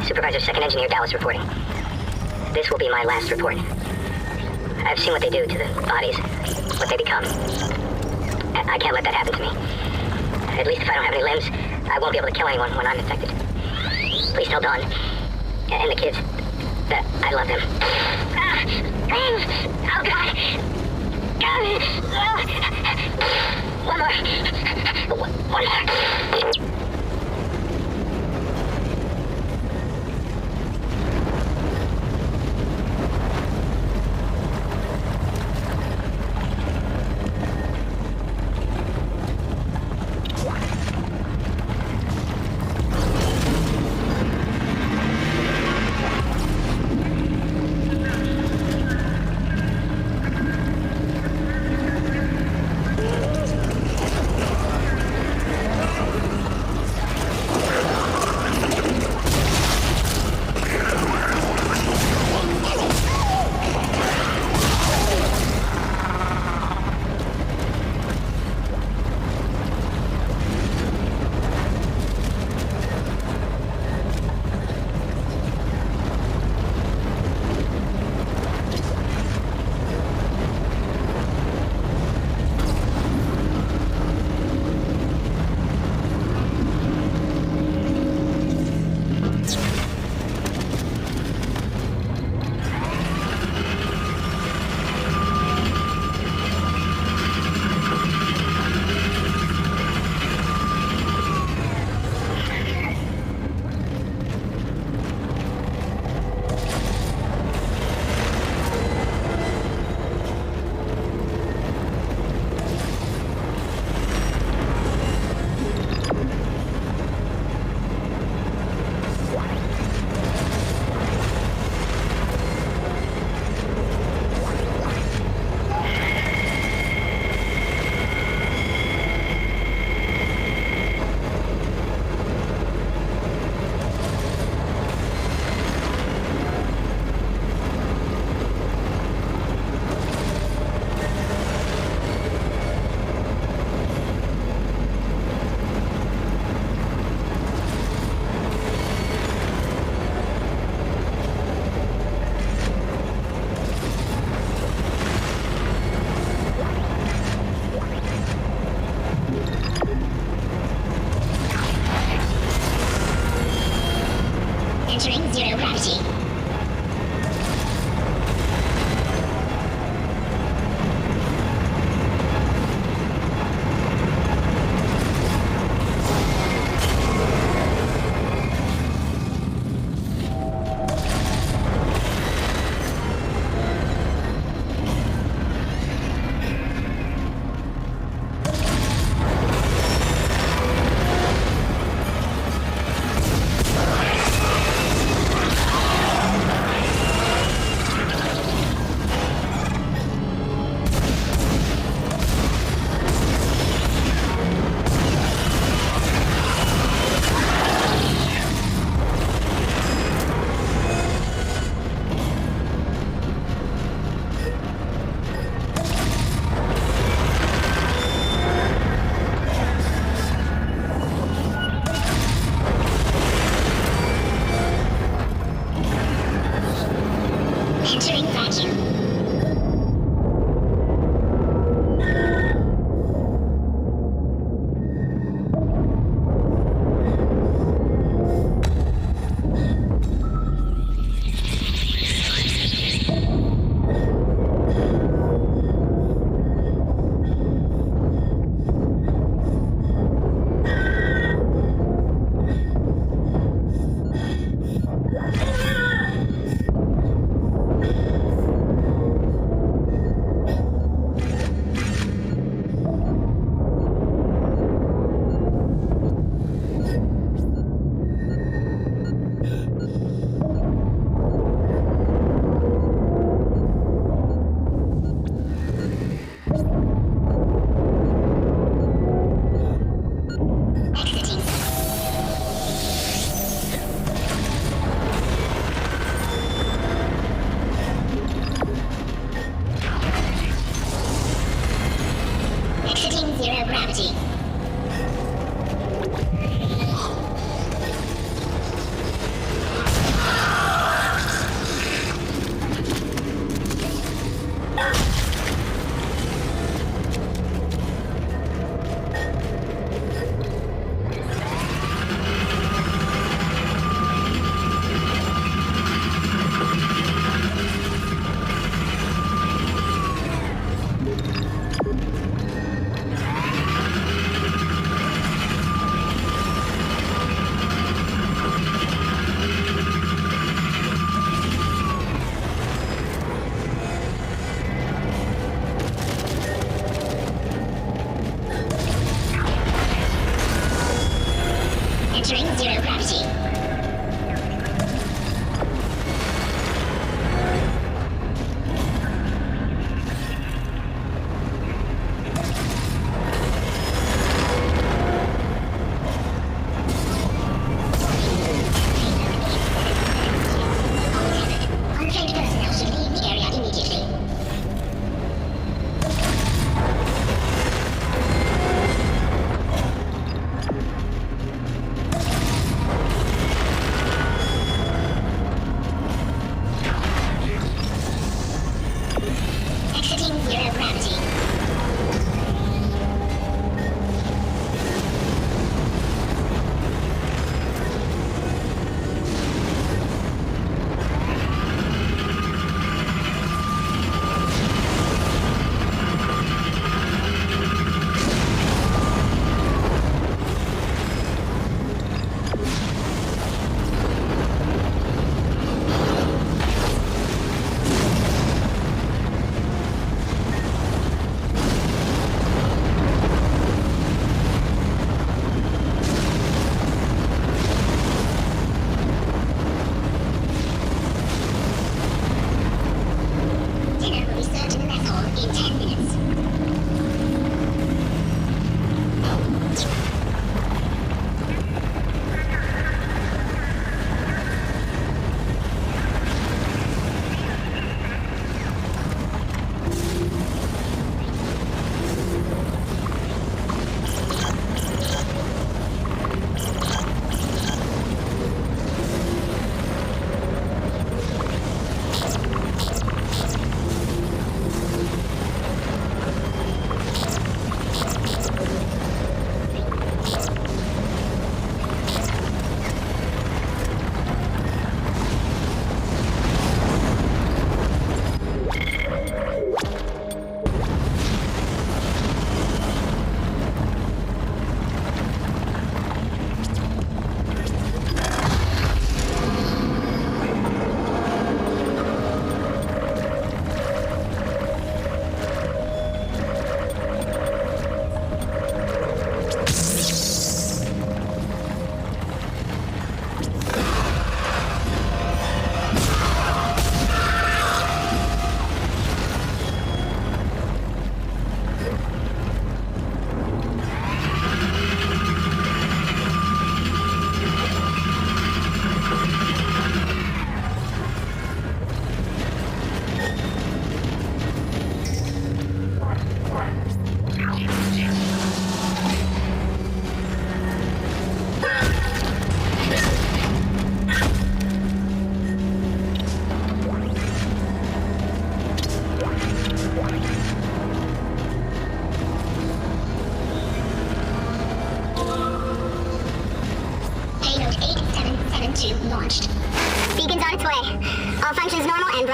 Supervisor Second Engineer Dallas reporting. This will be my last report. I've seen what they do to the bodies, what they become. I can't let that happen to me. At least if I don't have any limbs, I won't be able to kill anyone when I'm infected. Please tell Dawn and the kids that I love them. Oh, God. One more. One more.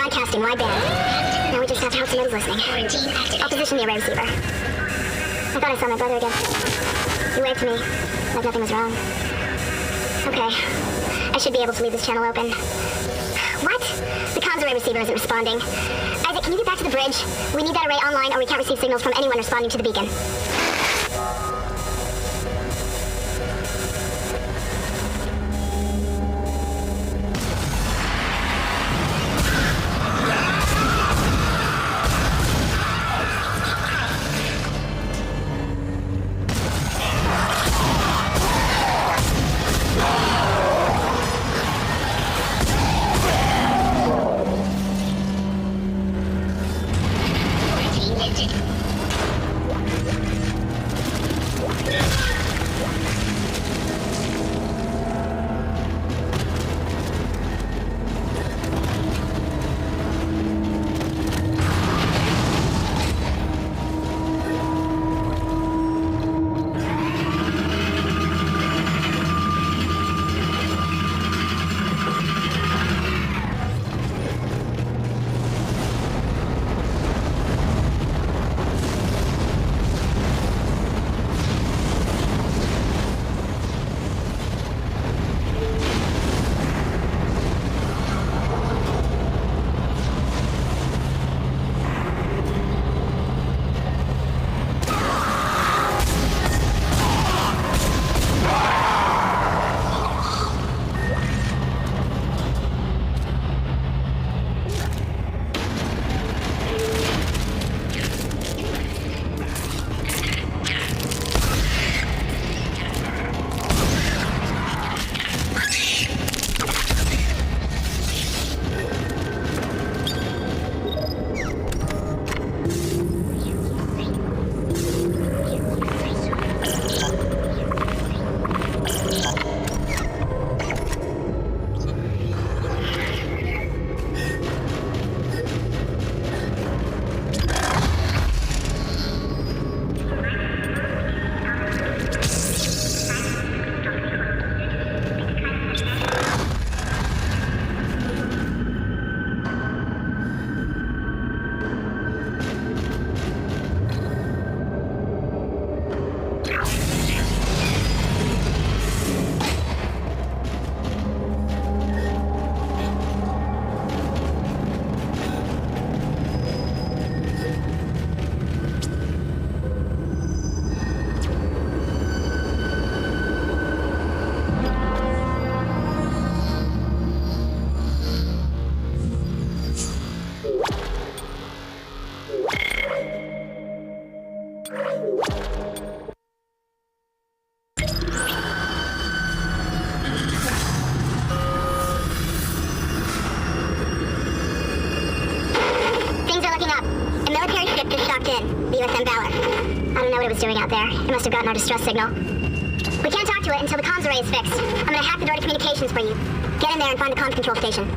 Broadcasting wideband. Now we just have to hope somebody's listening. I'll position the array receiver. I thought I saw my brother again. He waved to me, like nothing was wrong. Okay. I should be able to leave this channel open. What? The comms array receiver isn't responding. Isaac, can you get back to the bridge? We need that array online or we can't receive signals from anyone responding to the beacon. Doing out there. It must have gotten our distress signal. We can't talk to it until the comms array is fixed. I'm gonna hack the door to communications for you. Get in there and find the comms control station.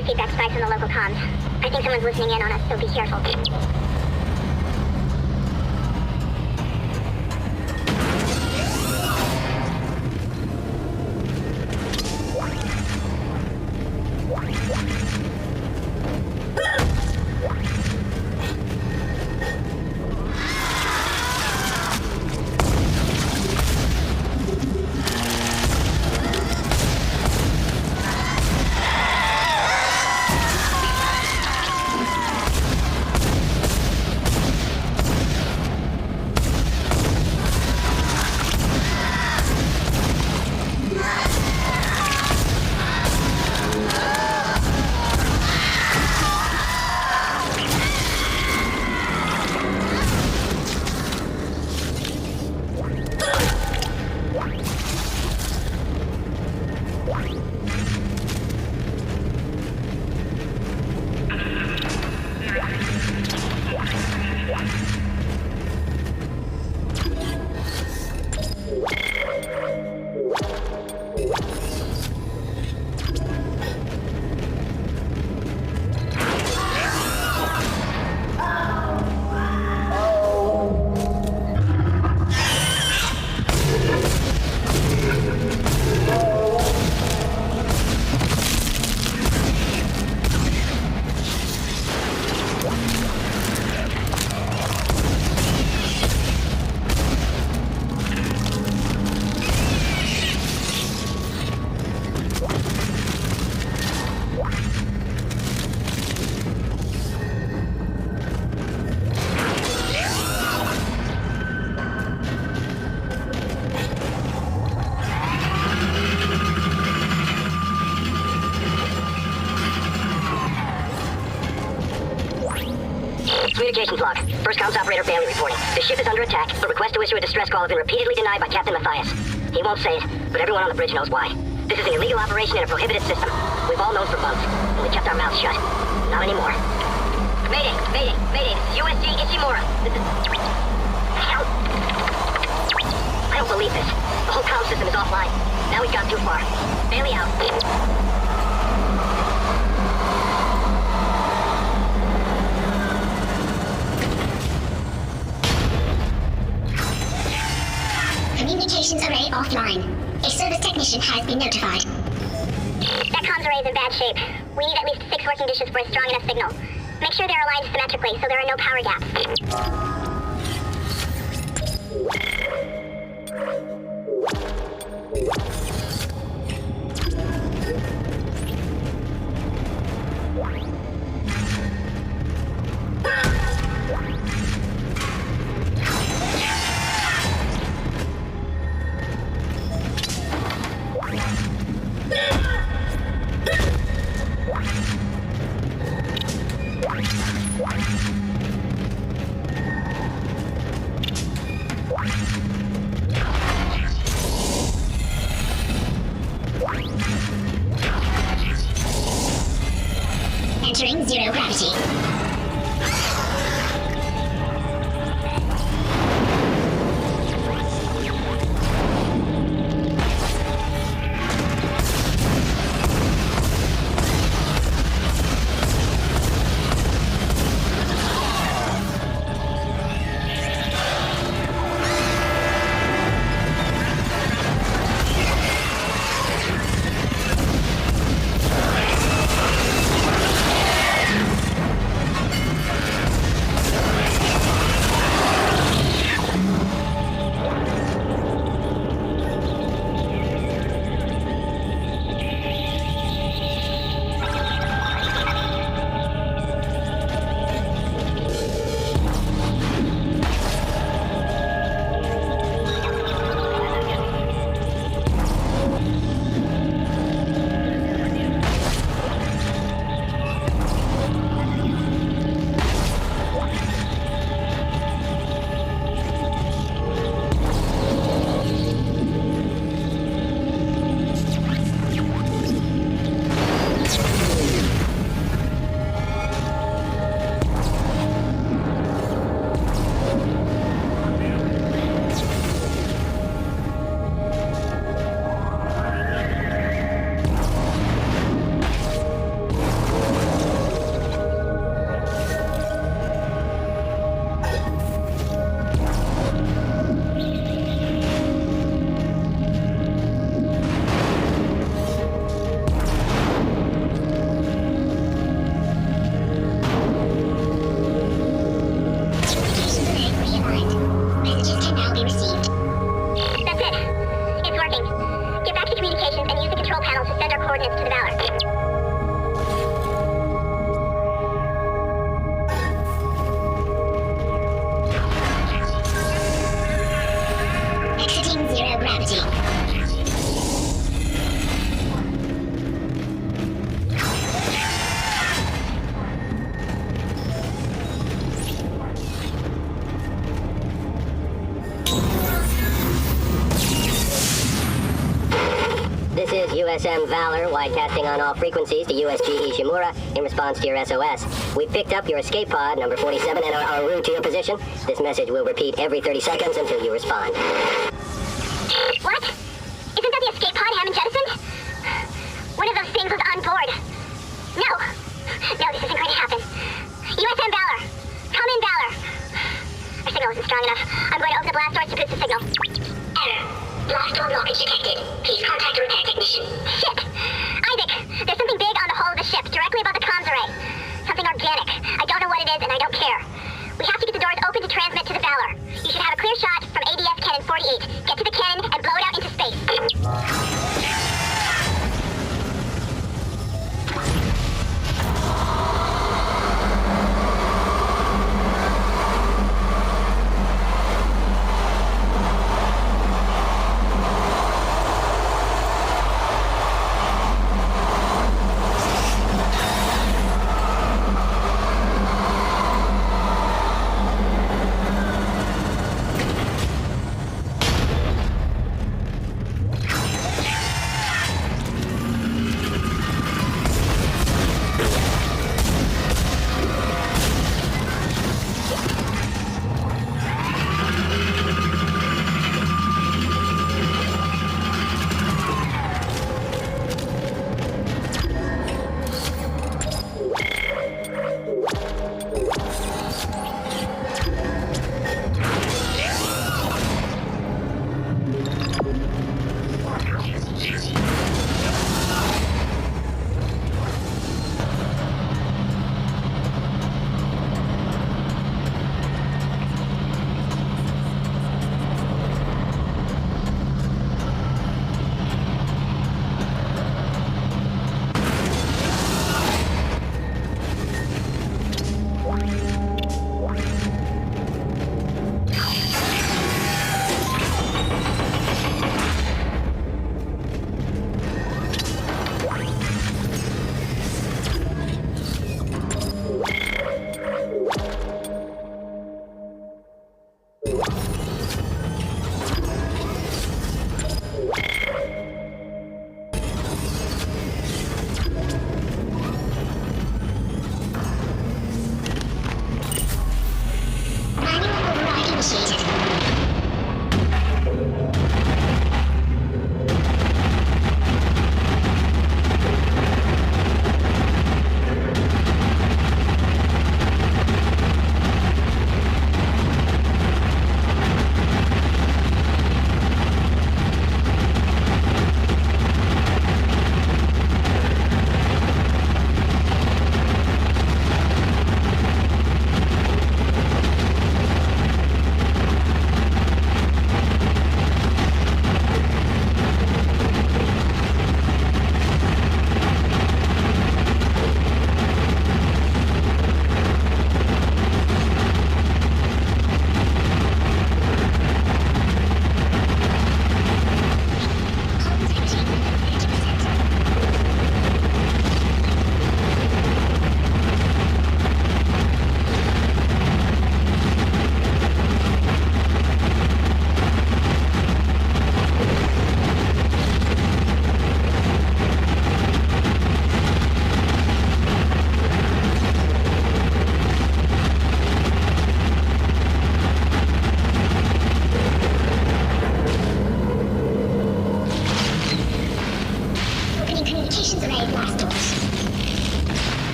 weird feedback spikes on the local comms. I think someone's listening in on us, so be careful. Communications log. First comms operator Bailey reporting. The ship is under attack, but requests to issue a distress call have been repeatedly denied by Captain Matthias. He won't say it, but everyone on the bridge knows why. This is an illegal operation in a prohibited system. We've all known for months, and we kept our mouths shut. Not anymore. Mayday! Mayday! Mayday! This is USG Ishimura. This is... Hell! I don't believe this. The whole comm system is offline. Now we've gone too far. Bailey out. Communications array offline. A service technician has been notified. That comms array is in bad shape. We need at least 6 working dishes for a strong enough signal. Make sure they're aligned symmetrically so there are no power gaps. Entering zero gravity. USM Valor, widecasting on all frequencies to USG Ishimura in response to your SOS. We picked up your escape pod, number 47, and are en route to your position. This message will repeat every 30 seconds until you respond. What? Isn't that the escape pod Hammond jettisoned? One of those things was on board. No. No, this isn't going to happen. USM Valor. Come in, Valor. Our signal isn't strong enough. I'm going to open the blast doors to boost the signal. Error. Blast door blockage detected. Please contact a repair technician. Shit! Isaac, there's something big on the hull of the ship, directly above the comms array. Something organic. I don't know what it is, and I don't care. We have to get the doors open to transmit to the Valor. You should have a clear shot from ADS Cannon 48. Get to the cannon and blow it out into space.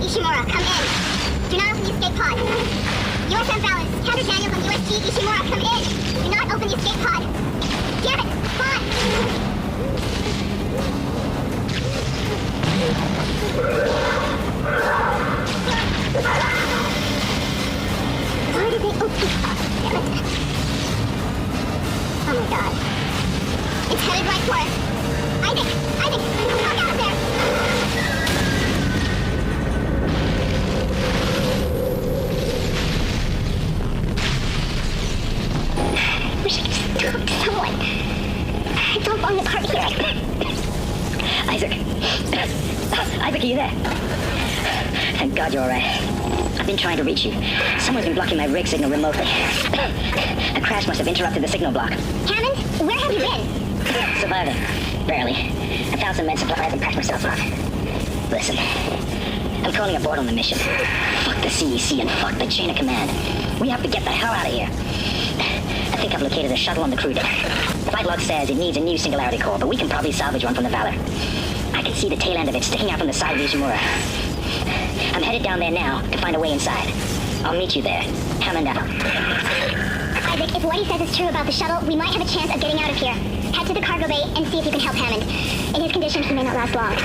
Ishimura, come in. Do not open the escape pod. USM Balance, Counter Daniel from USG Ishimura, come in. Do not open the escape pod. Damn it, fine. Why did they open? Damn it. Oh my god. It's headed right for us. Isaac, look out there. I wish I could just talk to someone. Don't fall apart here. Isaac, are you there? Thank God you're alright. I've been trying to reach you. Someone's been blocking my rig signal remotely. A crash must have interrupted the signal block. Hammond, where have you been? Surviving. Barely. I found some med supplies and packed myself up. Listen, I'm calling aboard on the mission. Fuck the CEC and fuck the chain of command. We have to get the hell out of here. I think I've located a shuttle on the crew deck. Flight log says it needs a new singularity core, but we can probably salvage one from the Valor. I can see the tail end of it sticking out from the side of the Ishimura. I'm headed down there now to find a way inside. I'll meet you there. Hammond out. Isaac, if what he says is true about the shuttle, we might have a chance of getting out of here. Head to the cargo bay and see if you can help Hammond. In his condition, he may not last long.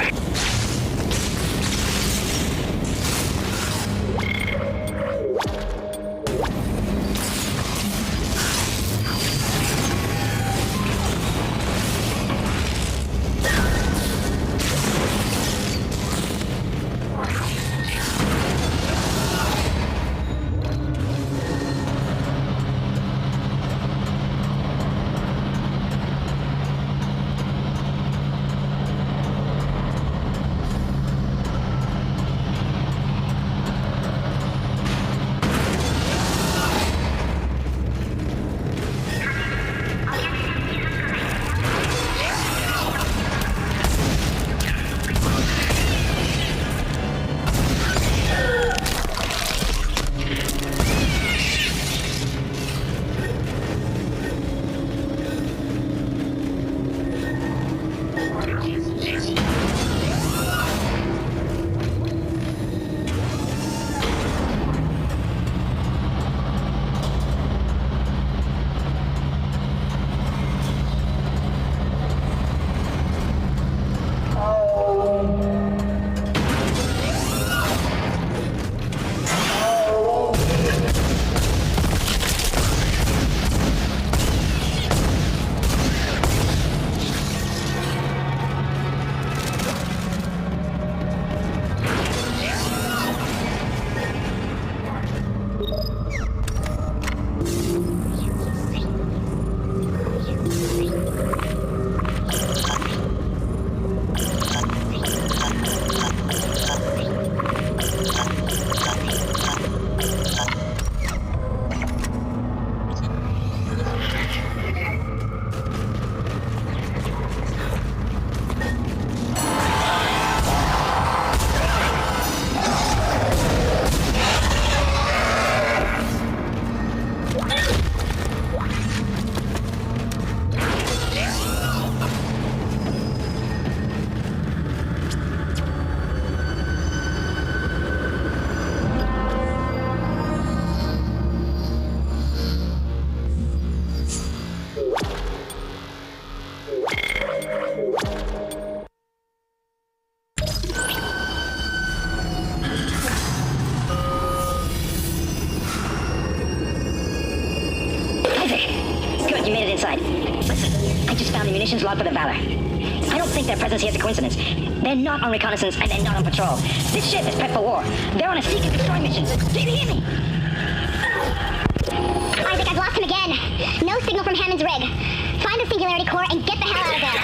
Munitions log for the Valor. I don't think their presence here is a coincidence. They're not on reconnaissance and they're not on patrol. This ship is prepped for war. They're on a seek and destroy mission. Do you hear me? Isaac, I've lost him again. No signal from Hammond's rig. Find the Singularity Core and get the hell out of there.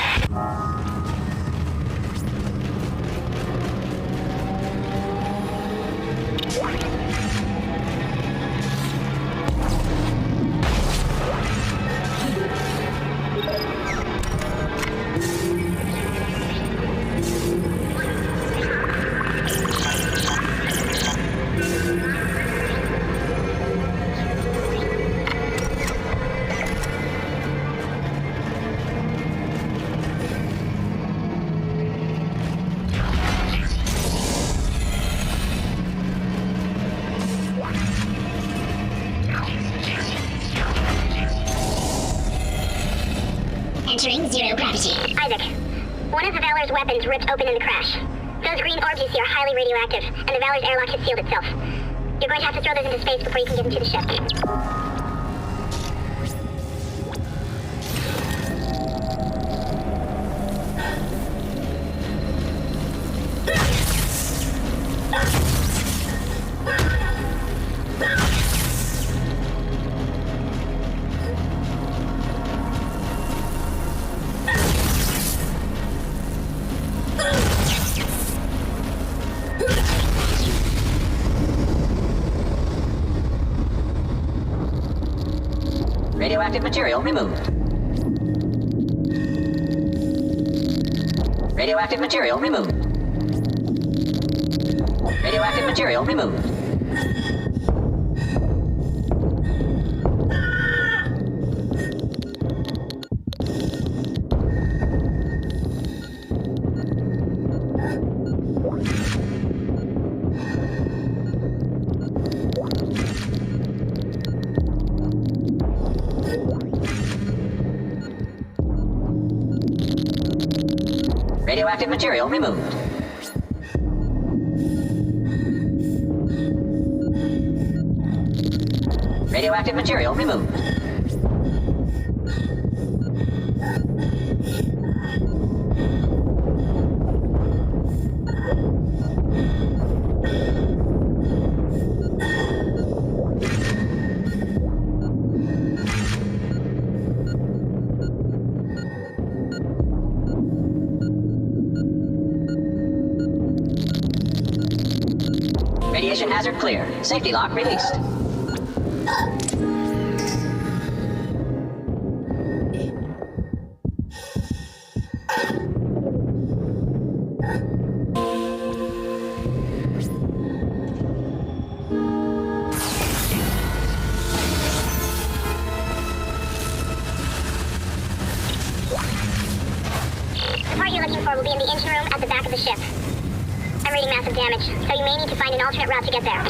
Entering zero gravity. Isaac, one of the Valor's weapons ripped open in the crash. Those green orbs you see are highly radioactive, and the Valor's airlock has sealed itself. You're going to have to throw those into space before you can get into the ship. Radioactive material removed. Radioactive material removed. Radioactive material removed. Radioactive material removed. Radioactive material removed. Radiation hazard clear. Safety lock released. The part you're looking for will be in the engine room at the back of the ship. I'm reading massive damage, so you may need to find an alternate route to get there.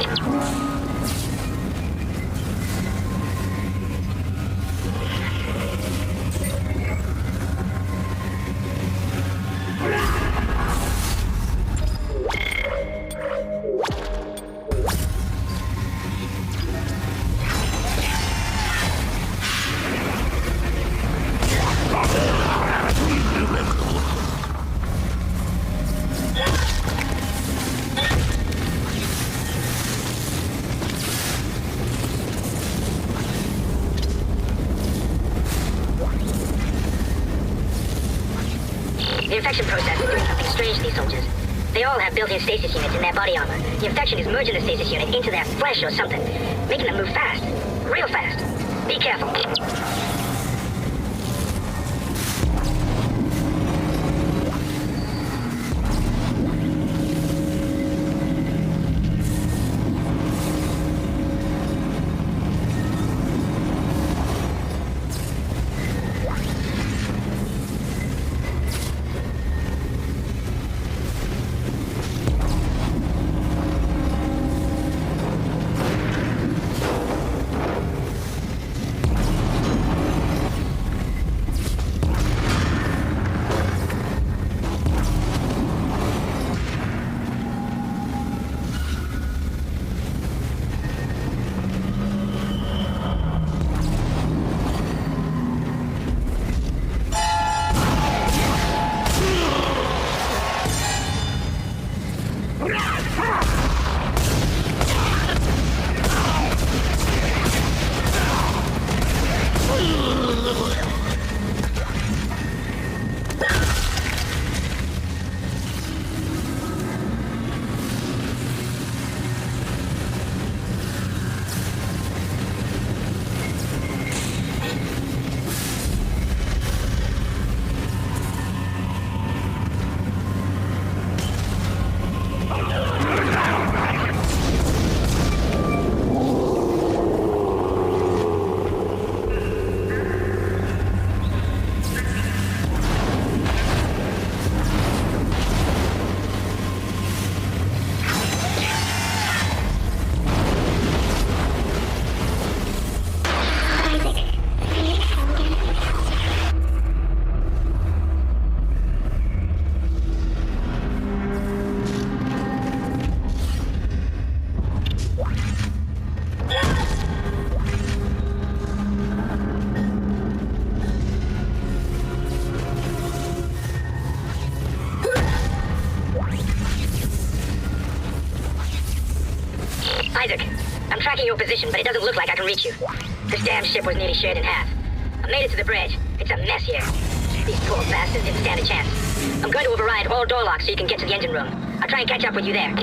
The infection process is doing something strange to these soldiers. They all have built-in stasis units in their body armor. The infection is merging the stasis unit into their flesh or something, making them move fast. Real fast. Be careful. Isaac, I'm tracking your position, but it doesn't look like I can reach you. This damn ship was nearly shared in half. I made it to the bridge. It's a mess here. These poor bastards didn't stand a chance. I'm going to override all door locks so you can get to the engine room. I'll try and catch up with you there.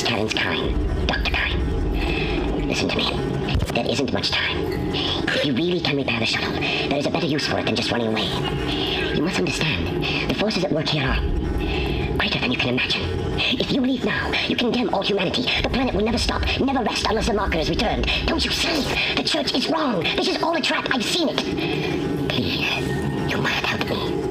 Terence Kyne, Dr. Kyne. Listen to me. There isn't much time. If you really can repair the shuttle, there is a better use for it than just running away. You must understand, the forces at work here are greater than you can imagine. If you leave now, you condemn all humanity. The planet will never stop, never rest unless the marker is returned. Don't you see? The church is wrong. This is all a trap. I've seen it. Please, you must help me.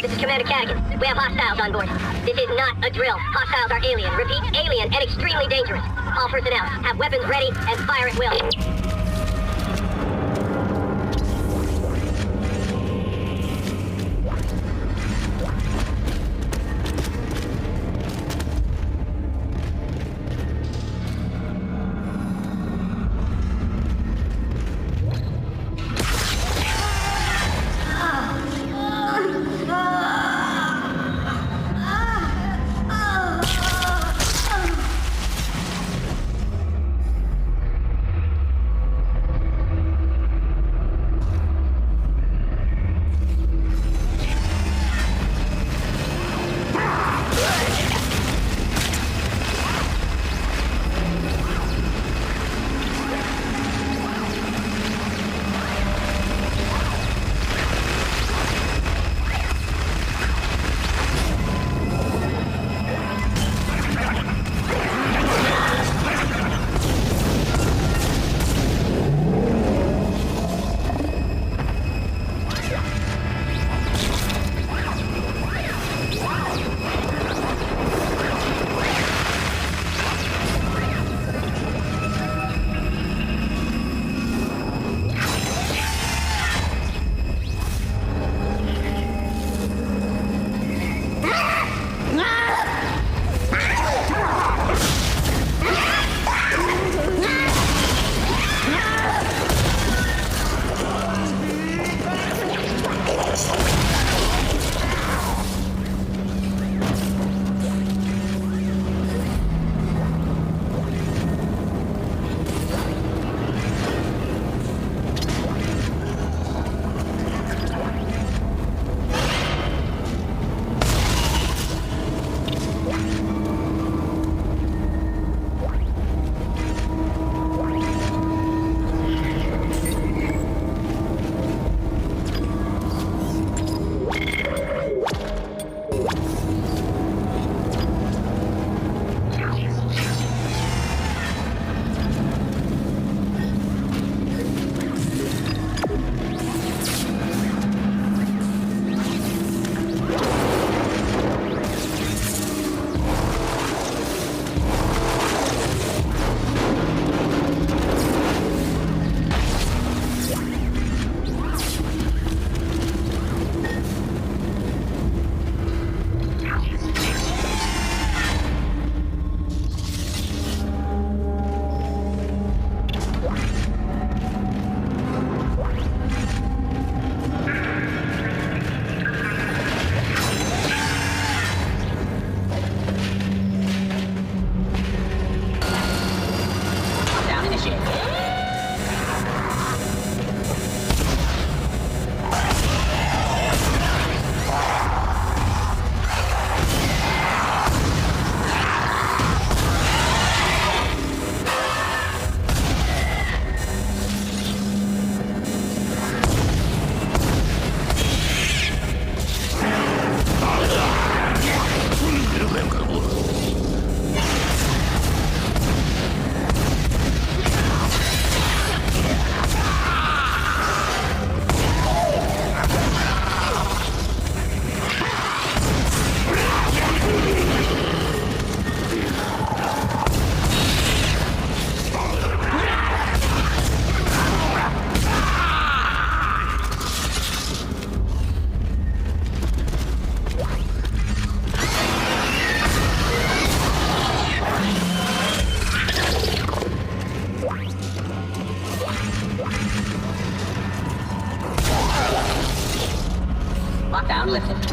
This is Commander Cadigan. We have hostiles on board. This is not a drill. Hostiles are alien. Repeat, alien and extremely dangerous. All personnel, have weapons ready and fire at will. Countdown lifted.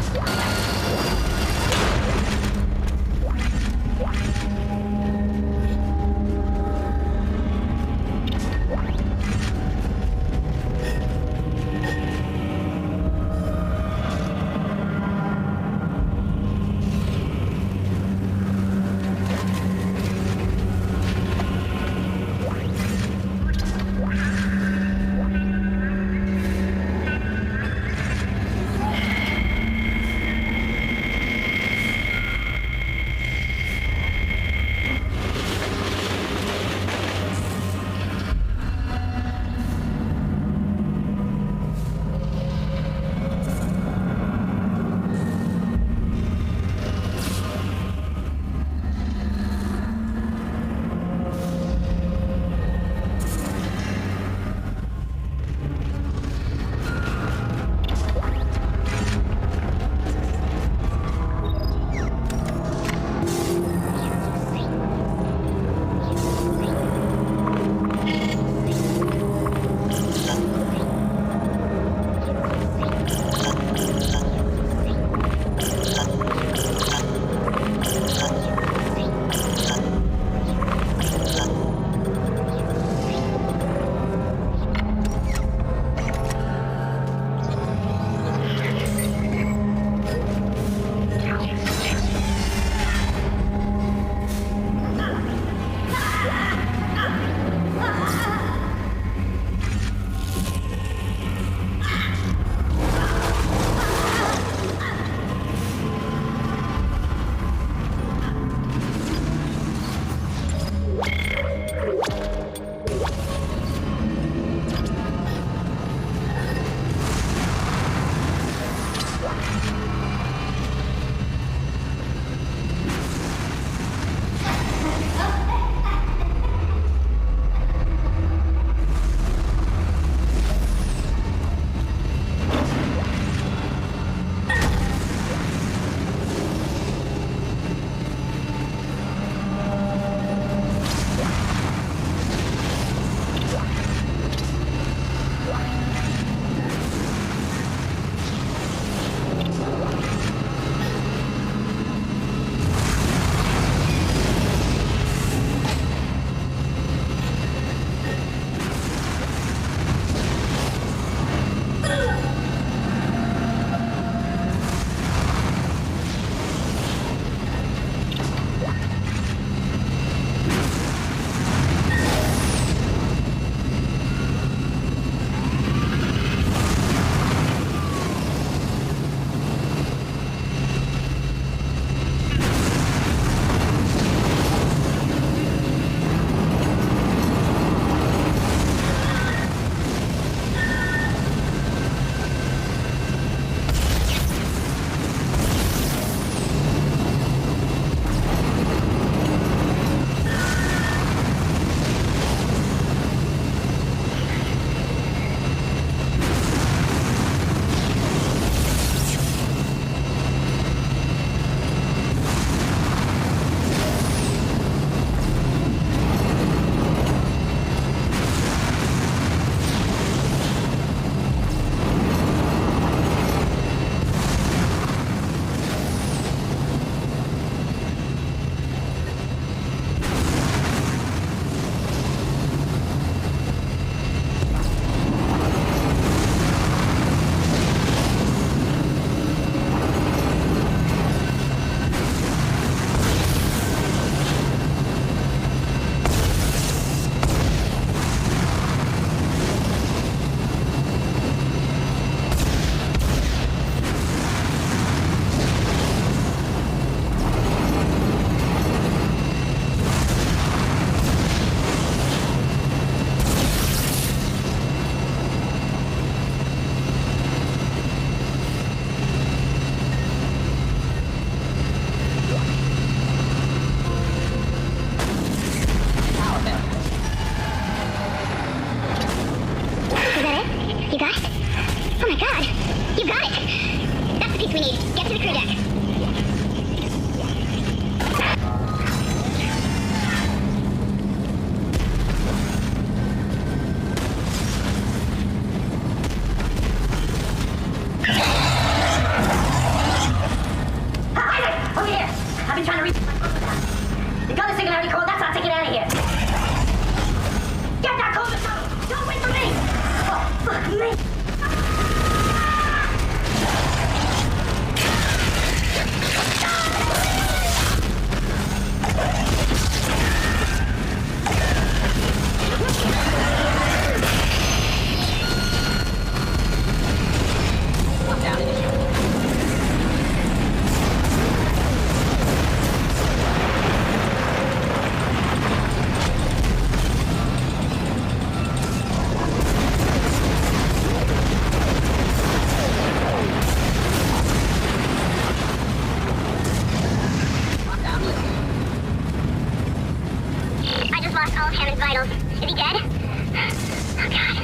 Is he dead? Oh, God.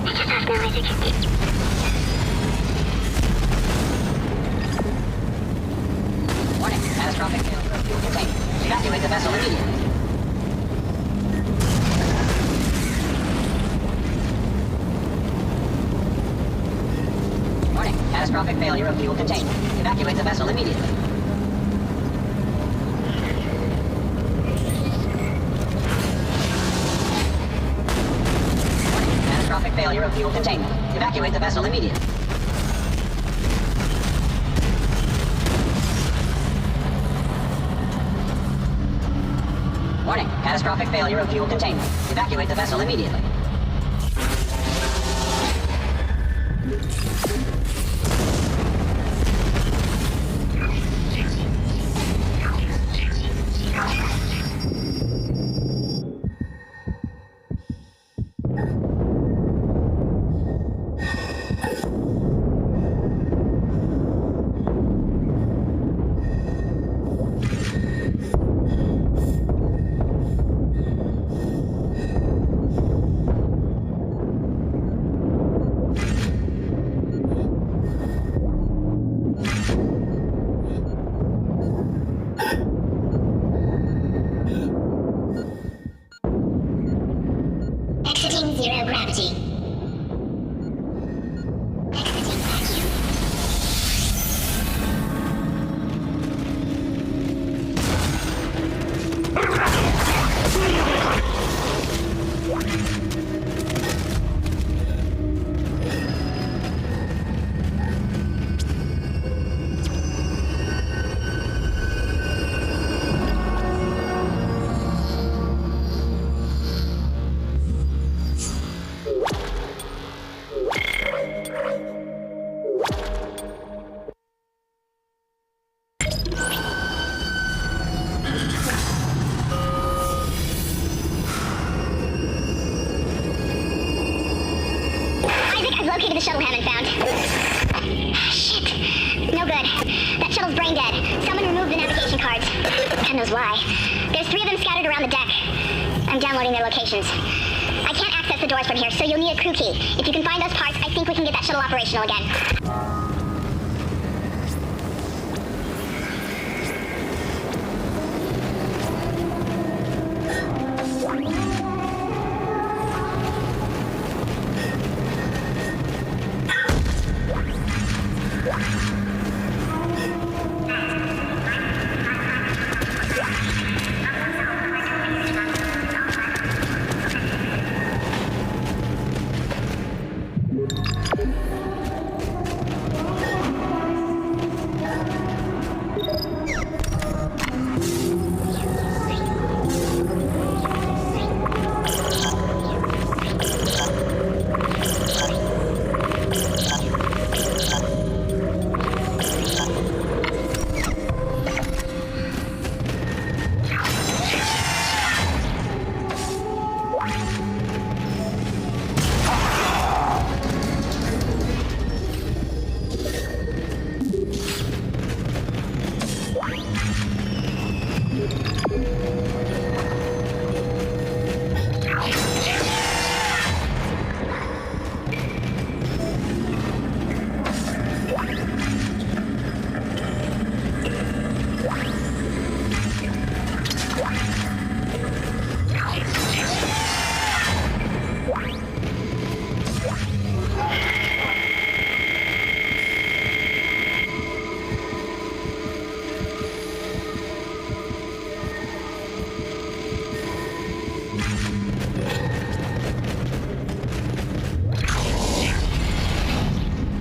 It's just us now, I think. Warning, catastrophic failure of fuel containment. Evacuate the vessel immediately. Warning, catastrophic failure of fuel containment. Evacuate the vessel immediately. Warning, catastrophic failure of fuel containment. Evacuate the vessel immediately. Warning, catastrophic failure of fuel containment. Evacuate the vessel immediately. Exiting zero gravity. Exiting vacuum. Isaac, I've located the shuttle Hammond found. Shit. No good. That shuttle's brain dead. Someone removed the navigation cards. God knows why. There's 3 of them scattered around the deck. I'm downloading their locations. I can't access the doors from here, so you'll need a crew key. If you can find those parts, I think we can get that shuttle operational again.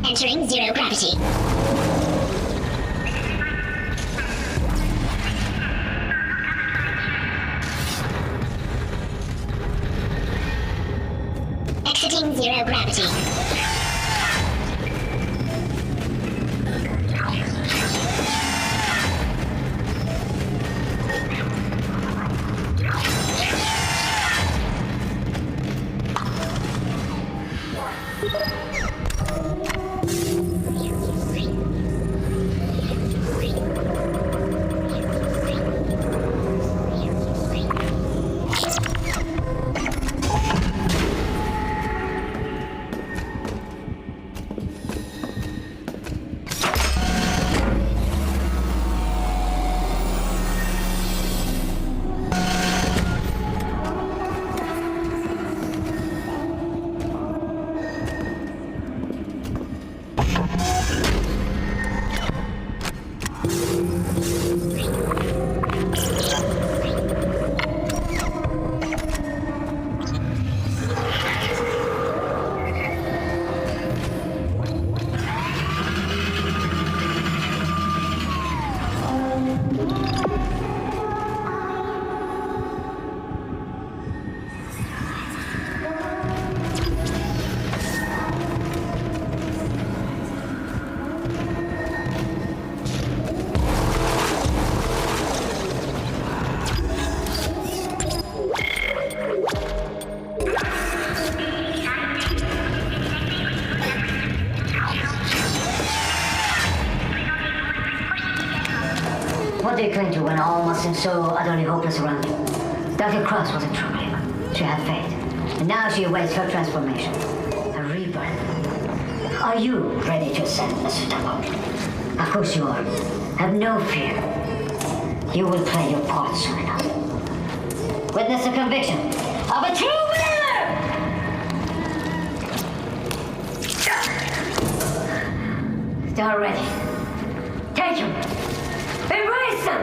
Entering zero gravity. Exiting zero gravity. What do you cling to when all must seem so utterly hopeless around you? Dr. Cross was a true believer. She had faith. And now she awaits her transformation. A rebirth. Are you ready to ascend, Mr. Temple? Of course you are. Have no fear. You will play your part soon enough. Witness the conviction of a true believer! They're ready. Take him! Embrace them!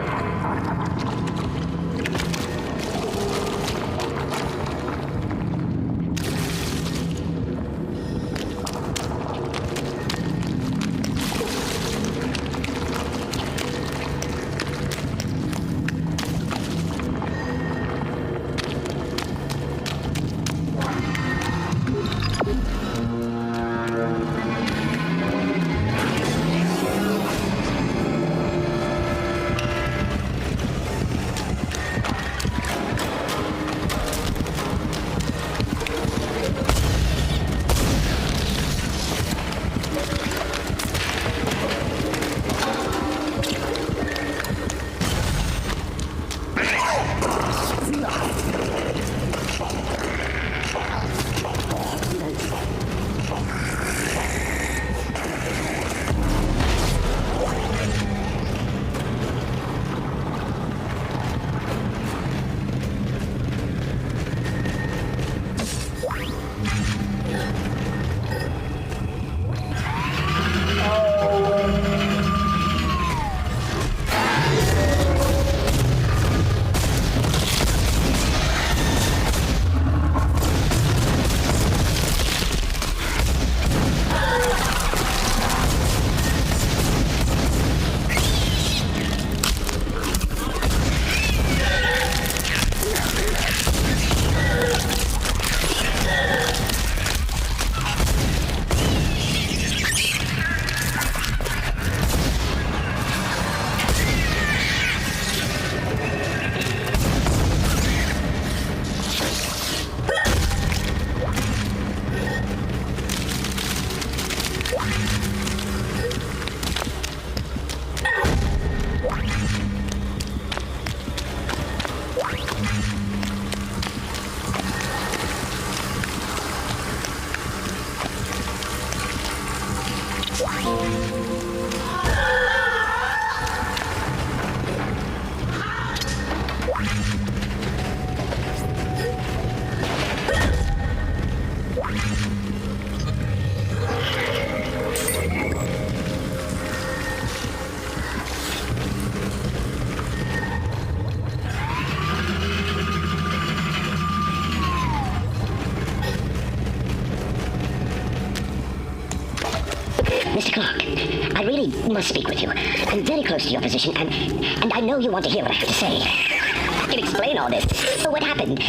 Mr. Clark, I really must speak with you. I'm very close to your position, and I know you want to hear what I have to say. I can explain all this. So what happened?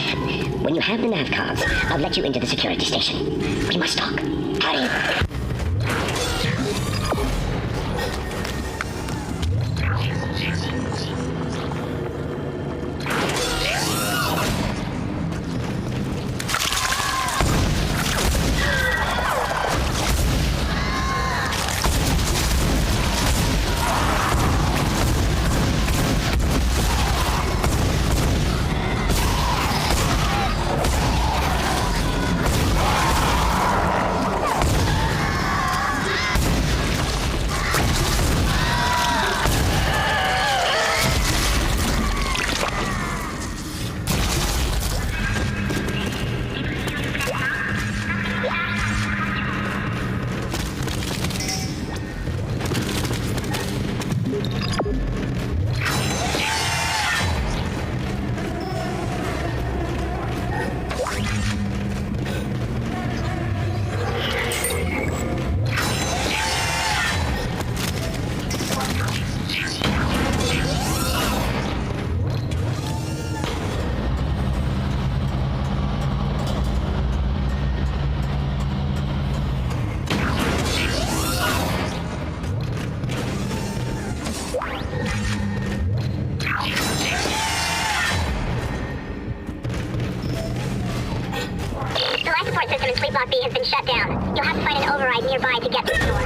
When you have the nav cards, I'll let you into the security station. We must talk. Hurry. Block B has been shut down. You'll have to find an override nearby to get to the door.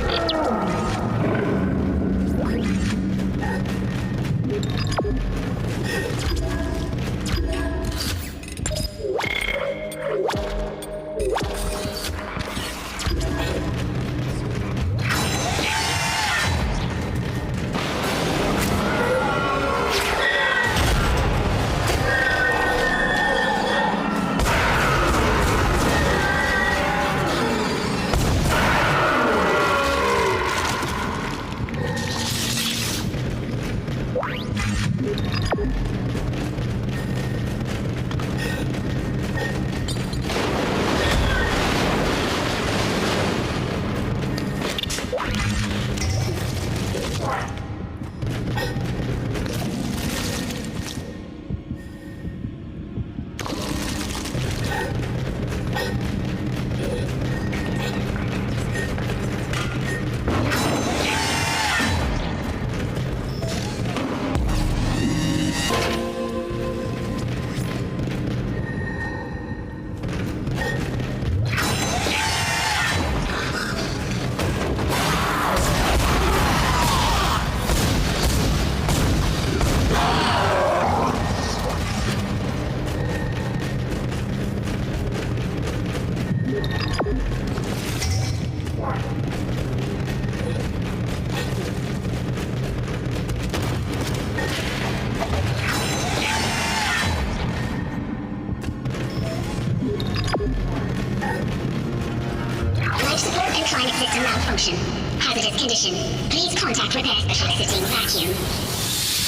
Exiting vacuum.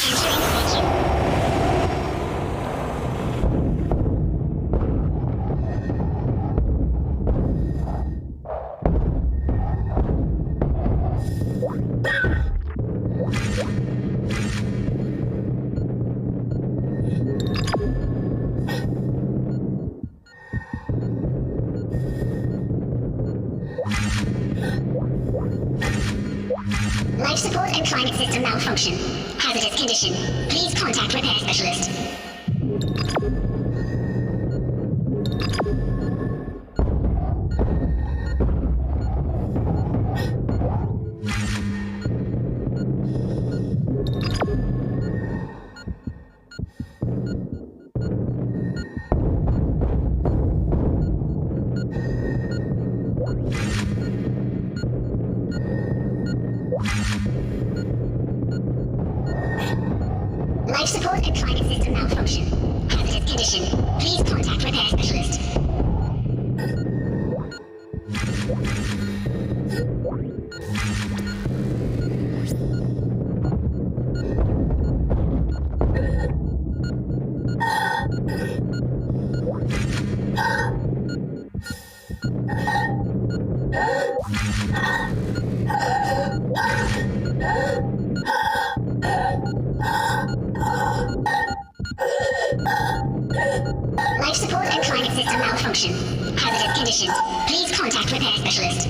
Entering vacuum. Life support and climate system malfunction. Hazardous condition. Please contact repair specialist. Life support and climate system malfunction. Hazardous condition. Please contact repair specialist. Life support and climate system malfunction. Hazardous condition. Please contact repair specialist.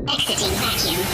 Exiting vacuum.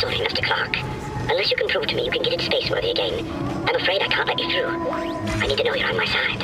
sorry, Mr. Clark. Unless you can prove to me you can get it spaceworthy again, I'm afraid I can't let you through. I need to know you're on my side.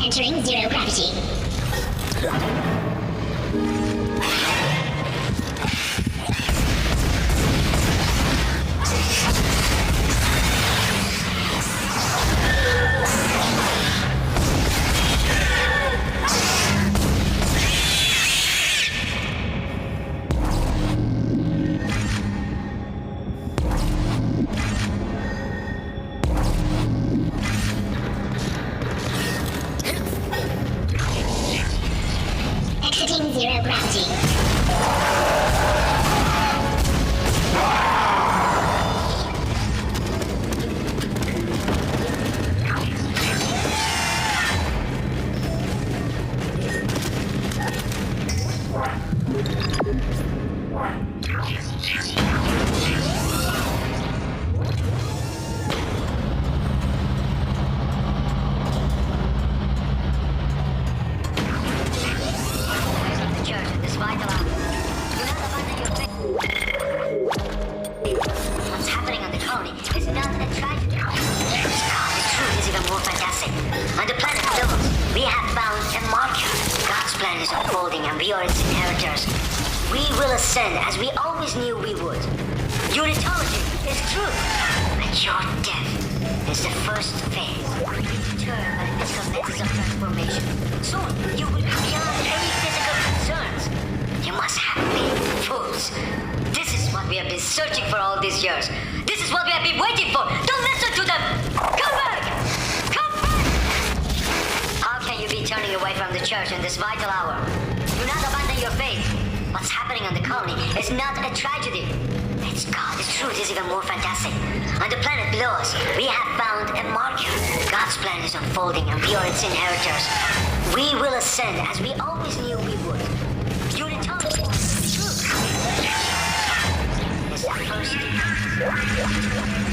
Entering zero gravity. Exiting zero gravity. The church, this vital hour. Do not abandon your faith. What's happening on the colony is not a tragedy. God, the truth is even more fantastic. On the planet Phillips, we have found a marker. God's plan is unfolding and we are its inheritors. We will ascend as we always knew we would. Unitology is truth. And your death is the first phase. Turn by the physical methods of transformation. Soon, you will be beyond any physical concerns. You must have been fools. This is what we have been searching for all these years. This is what we have been waiting for. Don't listen to them! Come back! Come back! How can you be turning away from the church in this vital hour? Do not abandon your faith. What's happening on the colony is not a tragedy. It's God. The truth is even more fantastic. On the planet below us, we have found a marker. God's plan is unfolding and we are its inheritors. We will ascend as we always knew we would. Unitology, truth. It's the first step.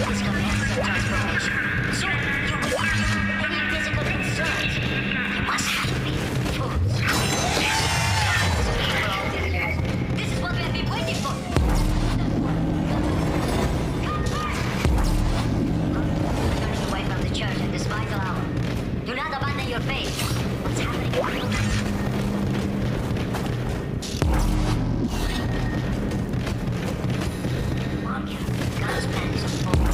It's commenced the transformation. Soon, you will be beyond any physical concerns. You must have been fools. This is what we have been waiting for. Turning away from the church in this vital hour. Do not abandon your faith. What's happening? Marker, God's plan is unfolding.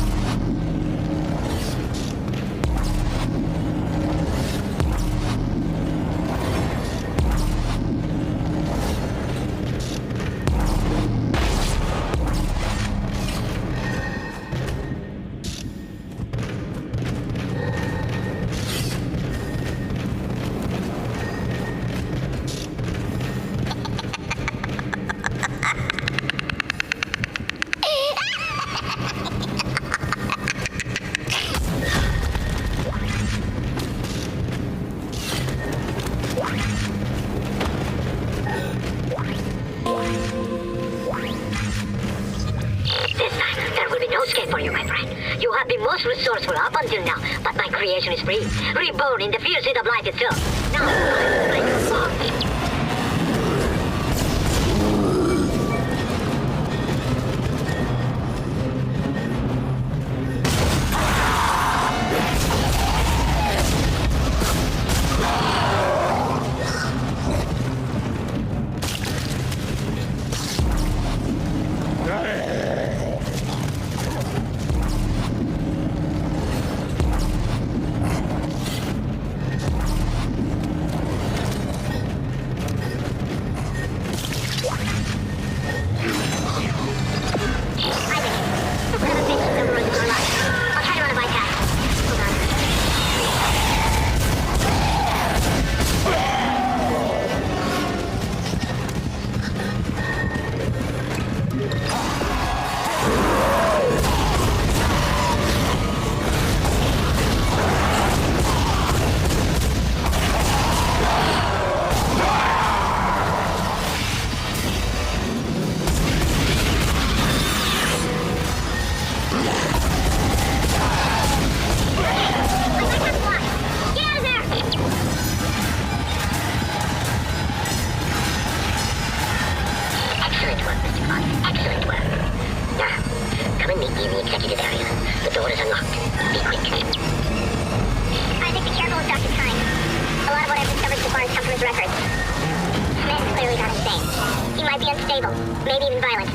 This time, there will be no escape for you, my friend. You have been most resourceful up until now, but my creation is free, reborn in the fierce heat of life itself. Now, break your fall. Excellent work, Mr. Clark. Excellent work. Now, come and meet me in the executive area. The door is unlocked. Be quick. I think be careful with Dr. Kine. A lot of what I've discovered so far has come from his records. Man's clearly not insane. He might be unstable, maybe even violent.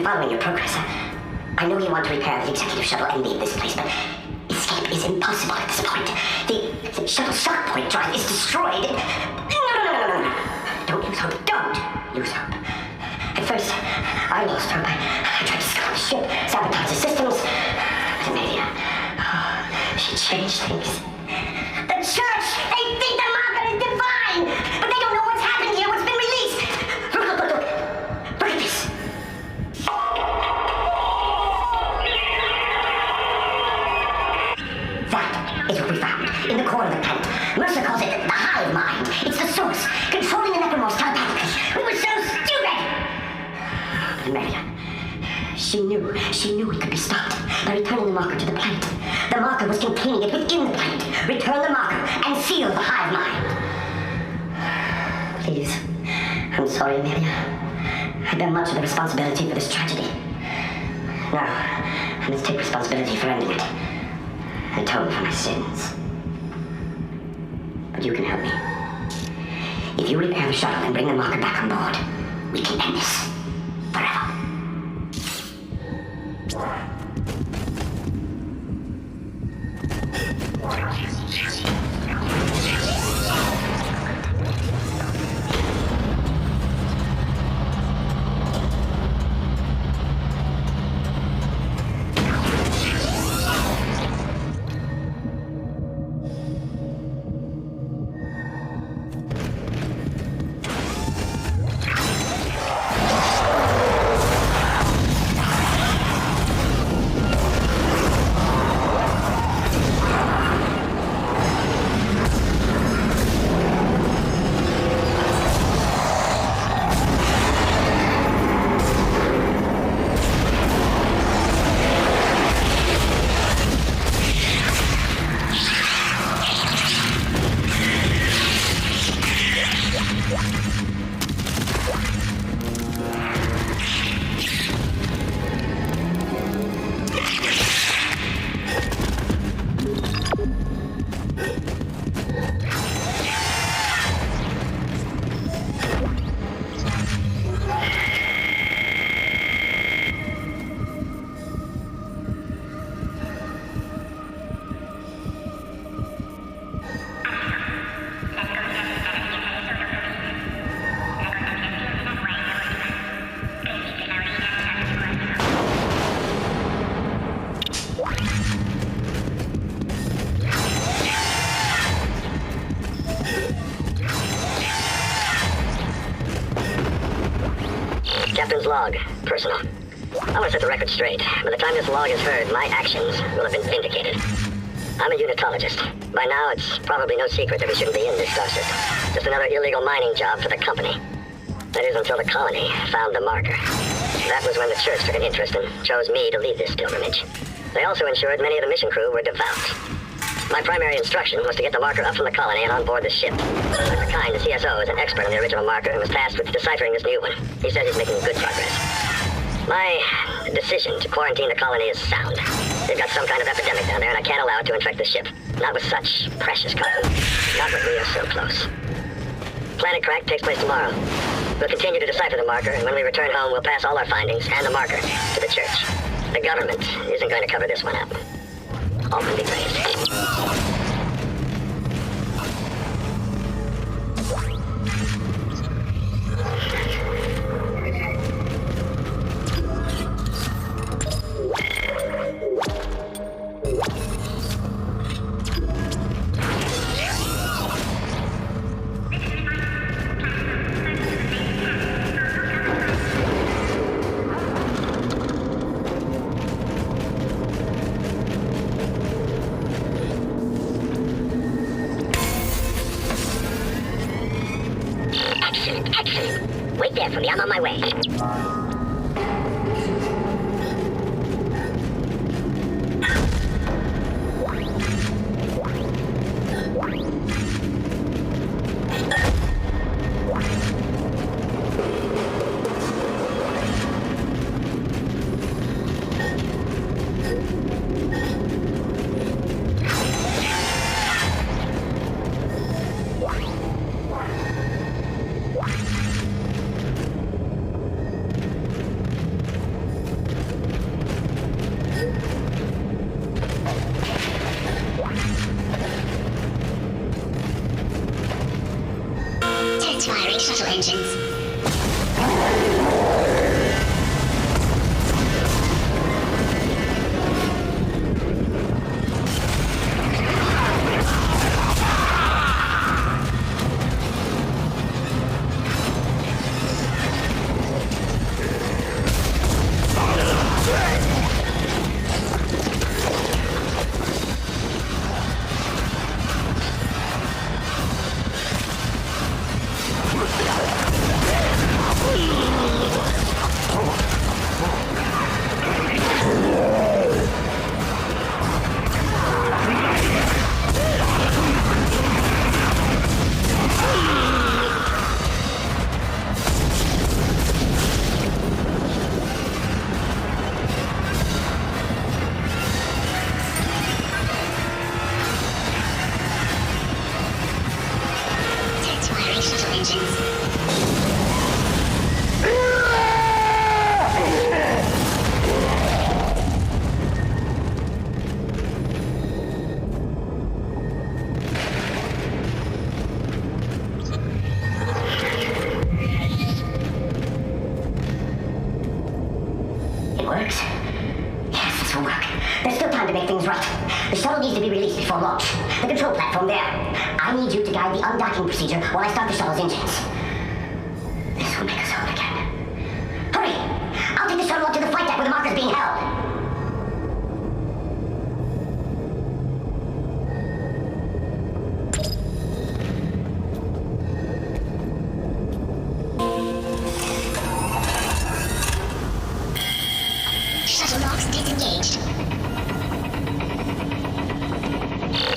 Following your progress, I know you want to repair the executive shuttle and leave this place, but escape is impossible at this point. The shuttle shock point drive is destroyed. No. Don't lose hope. Don't lose hope. At first, I lost hope. I tried to scout the ship, sabotage the systems. But Amelia, she changed things. The church, they think the marker is divine, but they don't know what's happened here, what's been released. Look at this. That is what we found in the core of the planet. Mercer calls it the hive mind. It's the source, controlling the necromorphs telepathically. We were so stupid! But Amelia, she knew it could be stopped by returning the marker to the planet. The marker was containing it within the planet. Return the marker and seal the hive mind. Please, I'm sorry, Amelia. I bear much of the responsibility for this tragedy. Now, I must take responsibility for ending it. Atone for my sins. But you can help me. If you repair the shuttle and bring the marker back on board, we can end this forever. captain's log. Personal. I want to set the record straight. By the time this log is heard, my actions will have been vindicated. I'm a unitologist. By now, it's probably no secret that we shouldn't be in this star system. Just another illegal mining job for the company. That is until the colony found the marker. That was when the church took an interest and chose me to lead this pilgrimage. They also ensured many of the mission crew were devout. My primary instruction was to get the marker up from the colony and on board the ship. Dr. Kine, the CSO, is an expert on the original marker and was tasked with deciphering this new one. He says he's making good progress. My decision to quarantine the colony is sound. They've got some kind of epidemic down there, and I can't allow it to infect the ship. Not with such precious cargo. Not when we are so close. Planet Crack takes place tomorrow. We'll continue to decipher the marker, and when we return home, we'll pass all our findings and the marker to the church. The government isn't going to cover this one up. All can be praised. Excellent. Wait there for me. I'm on my way. Firing shuttle engines. Works? Yes, this will work. There's still time to make things right. The shuttle needs to be released before launch. The control platform there. I need you to guide the undocking procedure while I start the shuttle's engines. This will make us whole again. Hurry! I'll take the shuttle up to the flight deck where the marker's being held. Shuttle locks disengaged.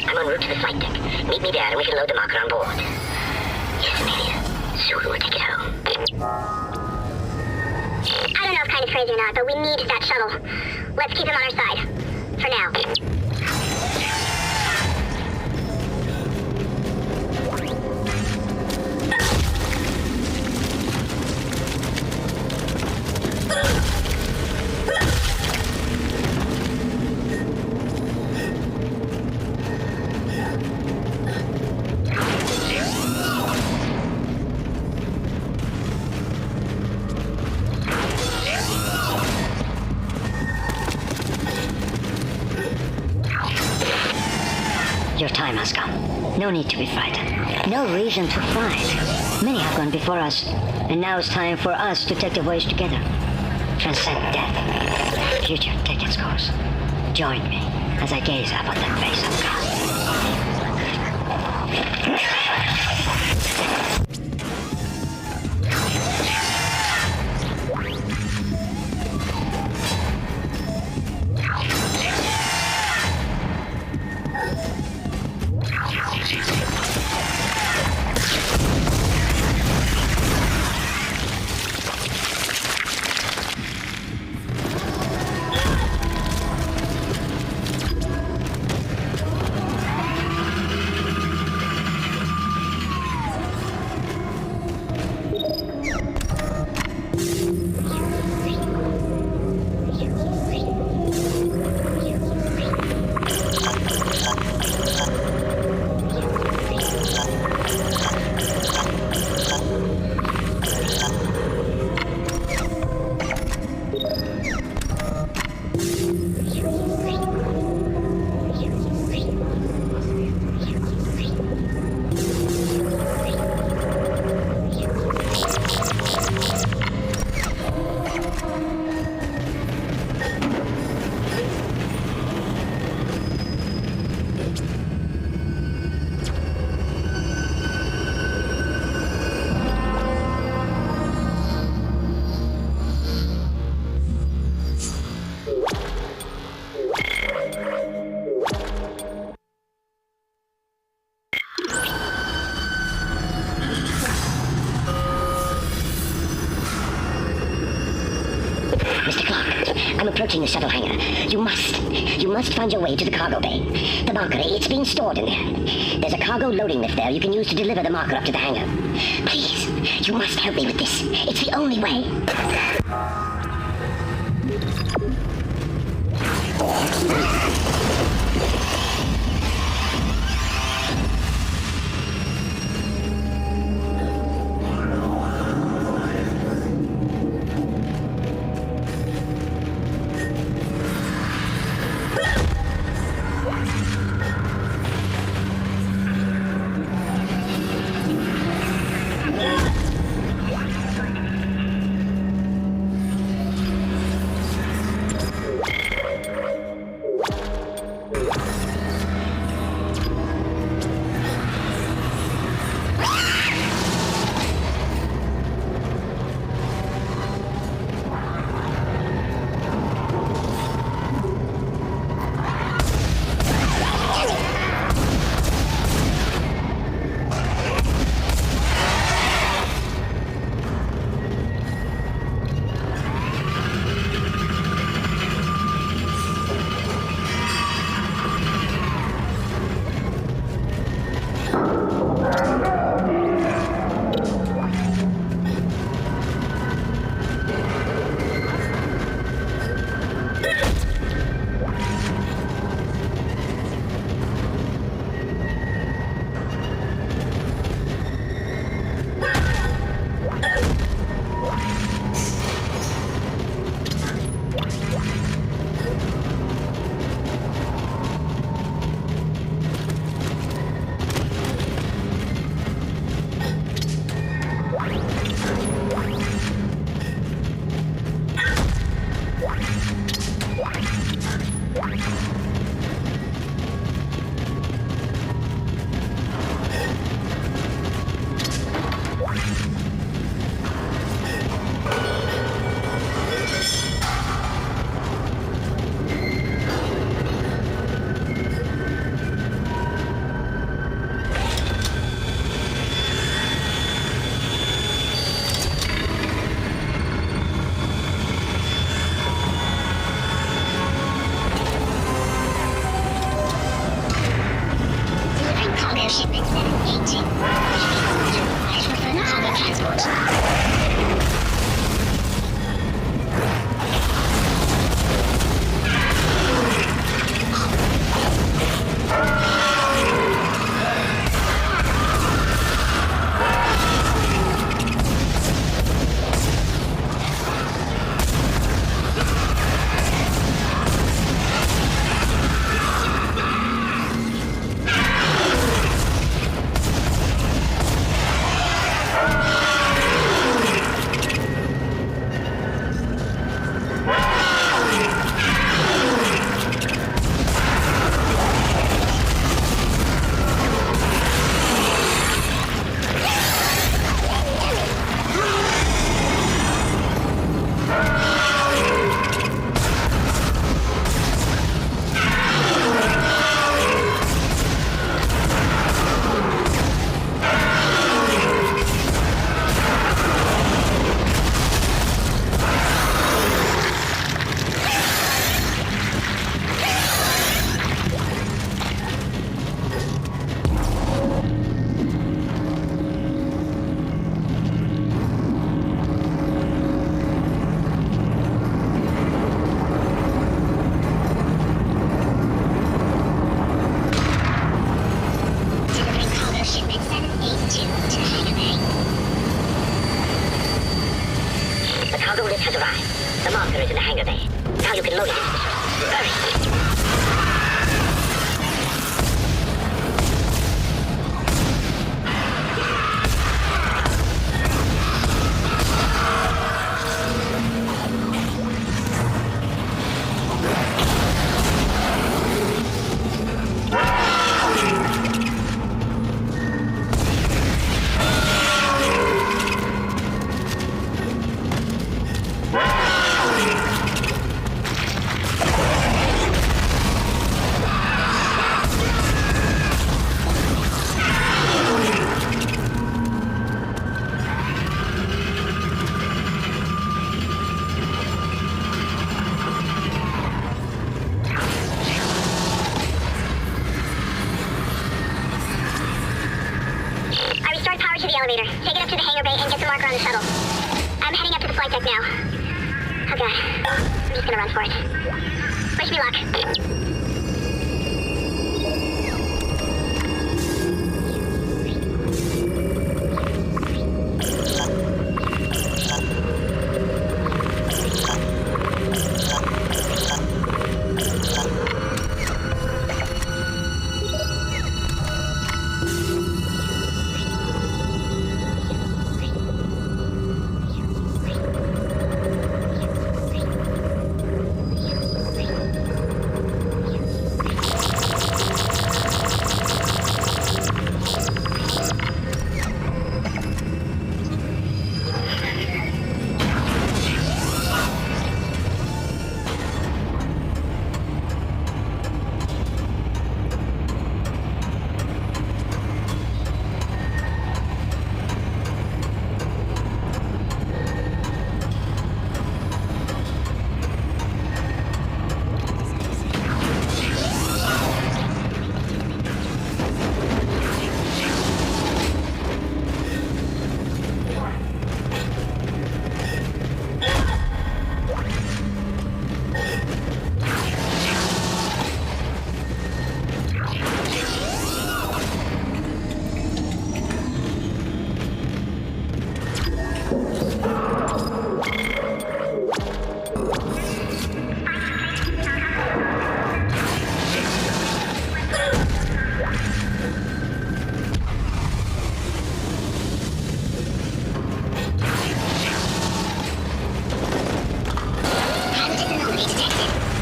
I'm en route to the flight deck. Meet me there and we can load the marker on board. Yes, Amelia. Soon we'll take it home. I don't know if Kine is crazy or not, but we need that shuttle. Let's keep him on our side. For now. Your time has come. No need to be frightened. No reason to fight. Many have gone before us, and now it's time for us to take the voyage together. Transcend death. Future take its course. Join me as I gaze upon the face of God. Mr. Clark, I'm approaching the shuttle hangar. You must find your way to the cargo bay. The marker, it's being stored in there. There's a cargo loading lift there you can use to deliver the marker up to the hangar. Please, you must help me with this. It's the only way. The cargo lift has arrived. The marker is in the hangar bay. Now you can load it into the shuttle. Hurry! Elevator. Take it up to the hangar bay and get the marker on the shuttle. I'm heading up to the flight deck now. Oh god. I'm just gonna run for it. Wish me luck.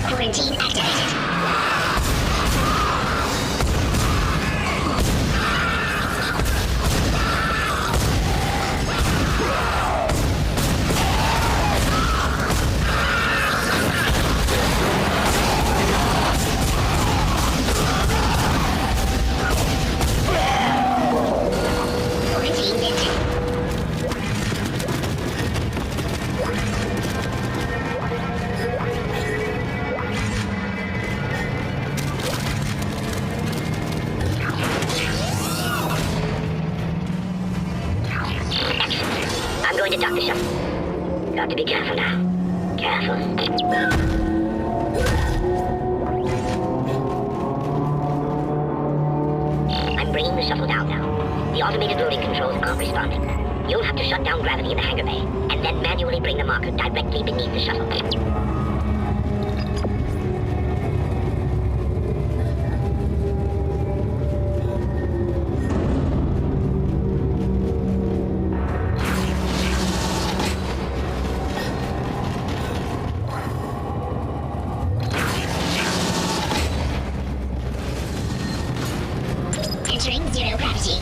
Quarantine activated. I'm going to dock the shuttle. Got to be careful now. Careful. I'm bringing the shuttle down now. The automated loading controls aren't responding. You'll have to shut down gravity in the hangar bay, and then manually bring the marker directly beneath the shuttle. Entering zero gravity.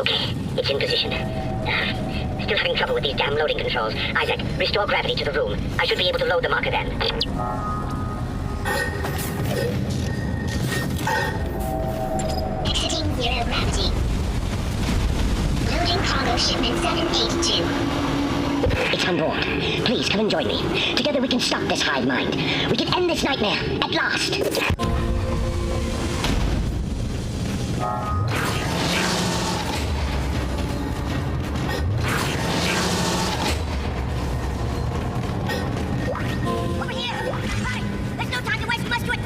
Okay, it's in position. Still having trouble with these damn loading controls. Isaac, restore gravity to the room. I should be able to load the marker then. Exiting zero gravity. Loading cargo shipment 782. It's on board. Please come and join me. Together we can stop this hive mind. We can end this nightmare at last. Over here! Right! There's no time to waste, we must do it!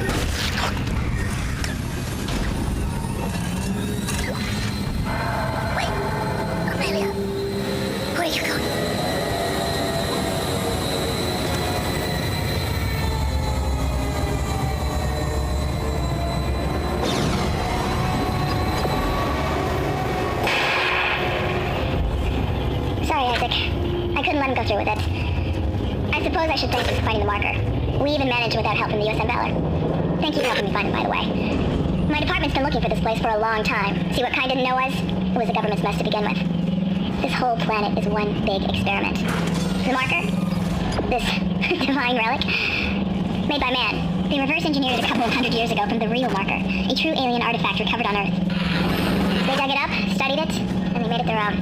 Wait! Amelia! Where are you going? Sorry, Isaac. I couldn't let him go through with it. I suppose I should thank you for finding the marker. We even managed without help from the USM Valor. Thank you for helping me find it, by the way. My department's been looking for this place for a long time. See what Kai didn't know was? It was the government's mess to begin with. This whole planet is one big experiment. The marker? This divine relic? Made by man. They reverse engineered it a couple of 100 years ago from the real marker, a true alien artifact recovered on Earth. They dug it up, studied it, and they made it their own.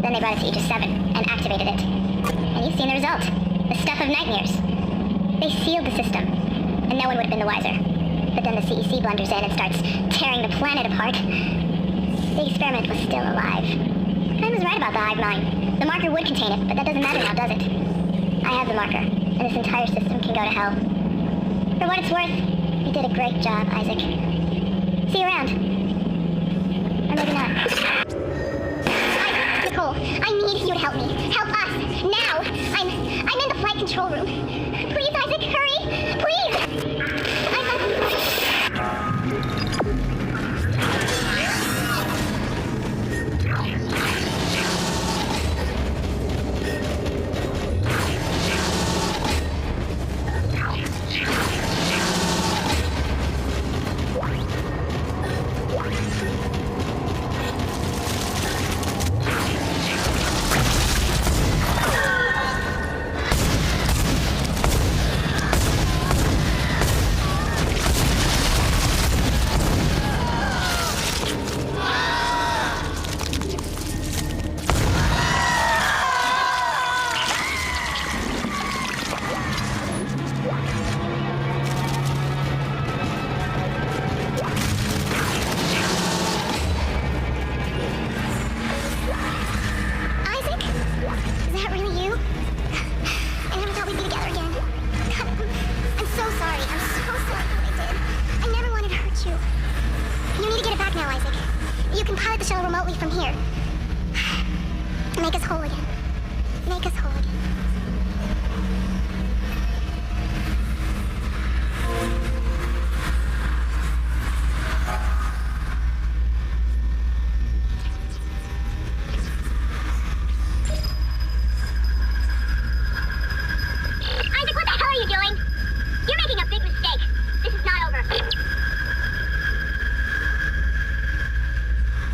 Then they brought it to Aegis 7 and activated it. And you've seen the result. The stuff of nightmares. They sealed the system, and no one would have been the wiser. But then the CEC blunders in and starts tearing the planet apart. The experiment was still alive. I was right about the hive mind. The marker would contain it, but that doesn't matter now, does it? I have the marker, and this entire system can go to hell. For what it's worth, you did a great job, Isaac. See you around. Or maybe not. Nicole, I need you to help me. Help us. Now. I'm in the flight control room. Please, Isaac, hurry. Please. Make us whole again. Make us whole again. Isaac, what the hell are you doing? You're making a big mistake. This is not over.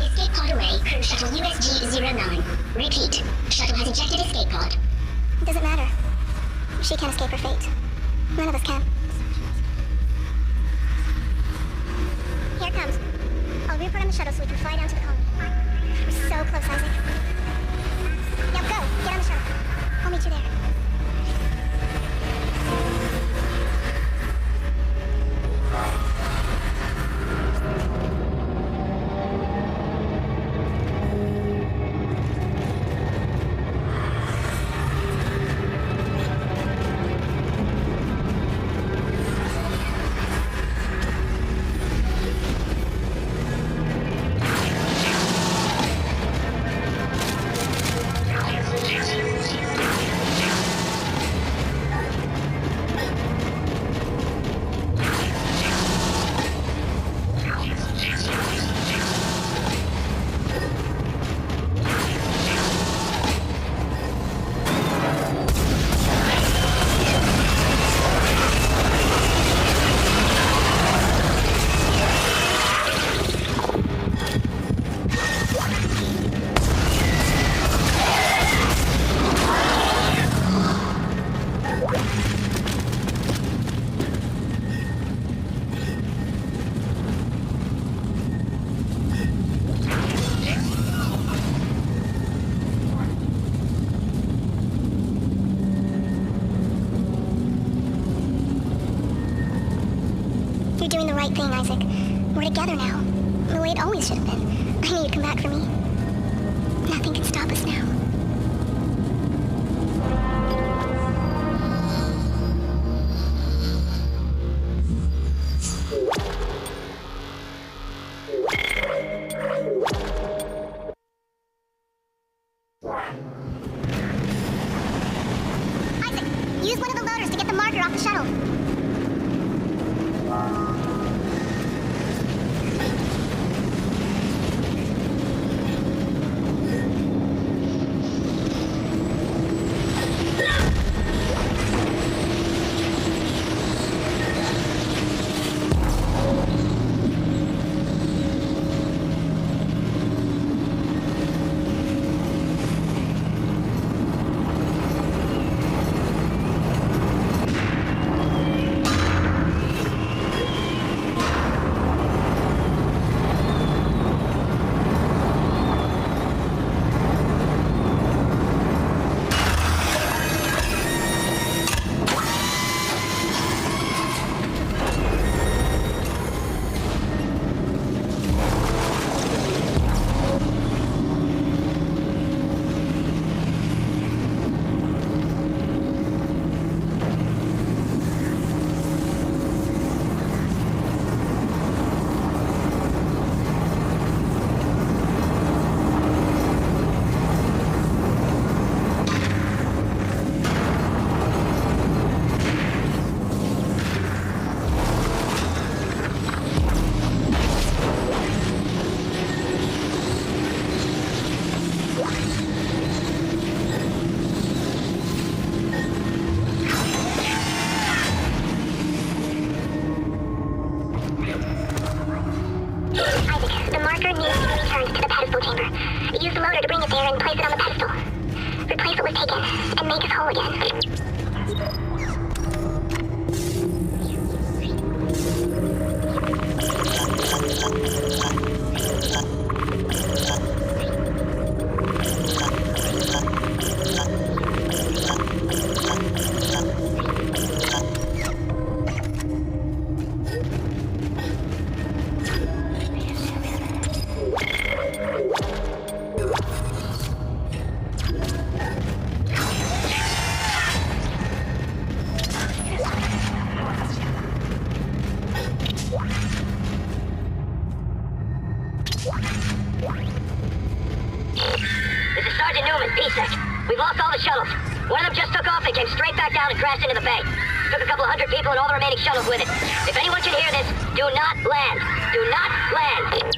Escape pod away, crew shuttle USG-09. Repeat, shuttle has ejected escape pod. It doesn't matter. She can't escape her fate. None of us can. Here it comes. I'll reprogram the shuttle so we can fly down to the colony. We're so close, Isaac. Now go, get on the shuttle. I'll meet you there. thing, Isaac. We're together now. The way it always should have been. I knew you'd come back for me. Nothing can stop us now. Isaac, use one of the loaders to get the marker off the shuttle. Isaac, the marker needs to be returned to the pedestal chamber. Use the loader to bring it there and place it on the pedestal. Replace what was taken, and make us whole again. This is Sergeant Newman, PSEC. We've lost all the shuttles. One of them just took off and came straight back down and crashed into the bay. Took a couple of hundred people and all the remaining shuttles with it. If anyone can hear this, do not land. Do not land.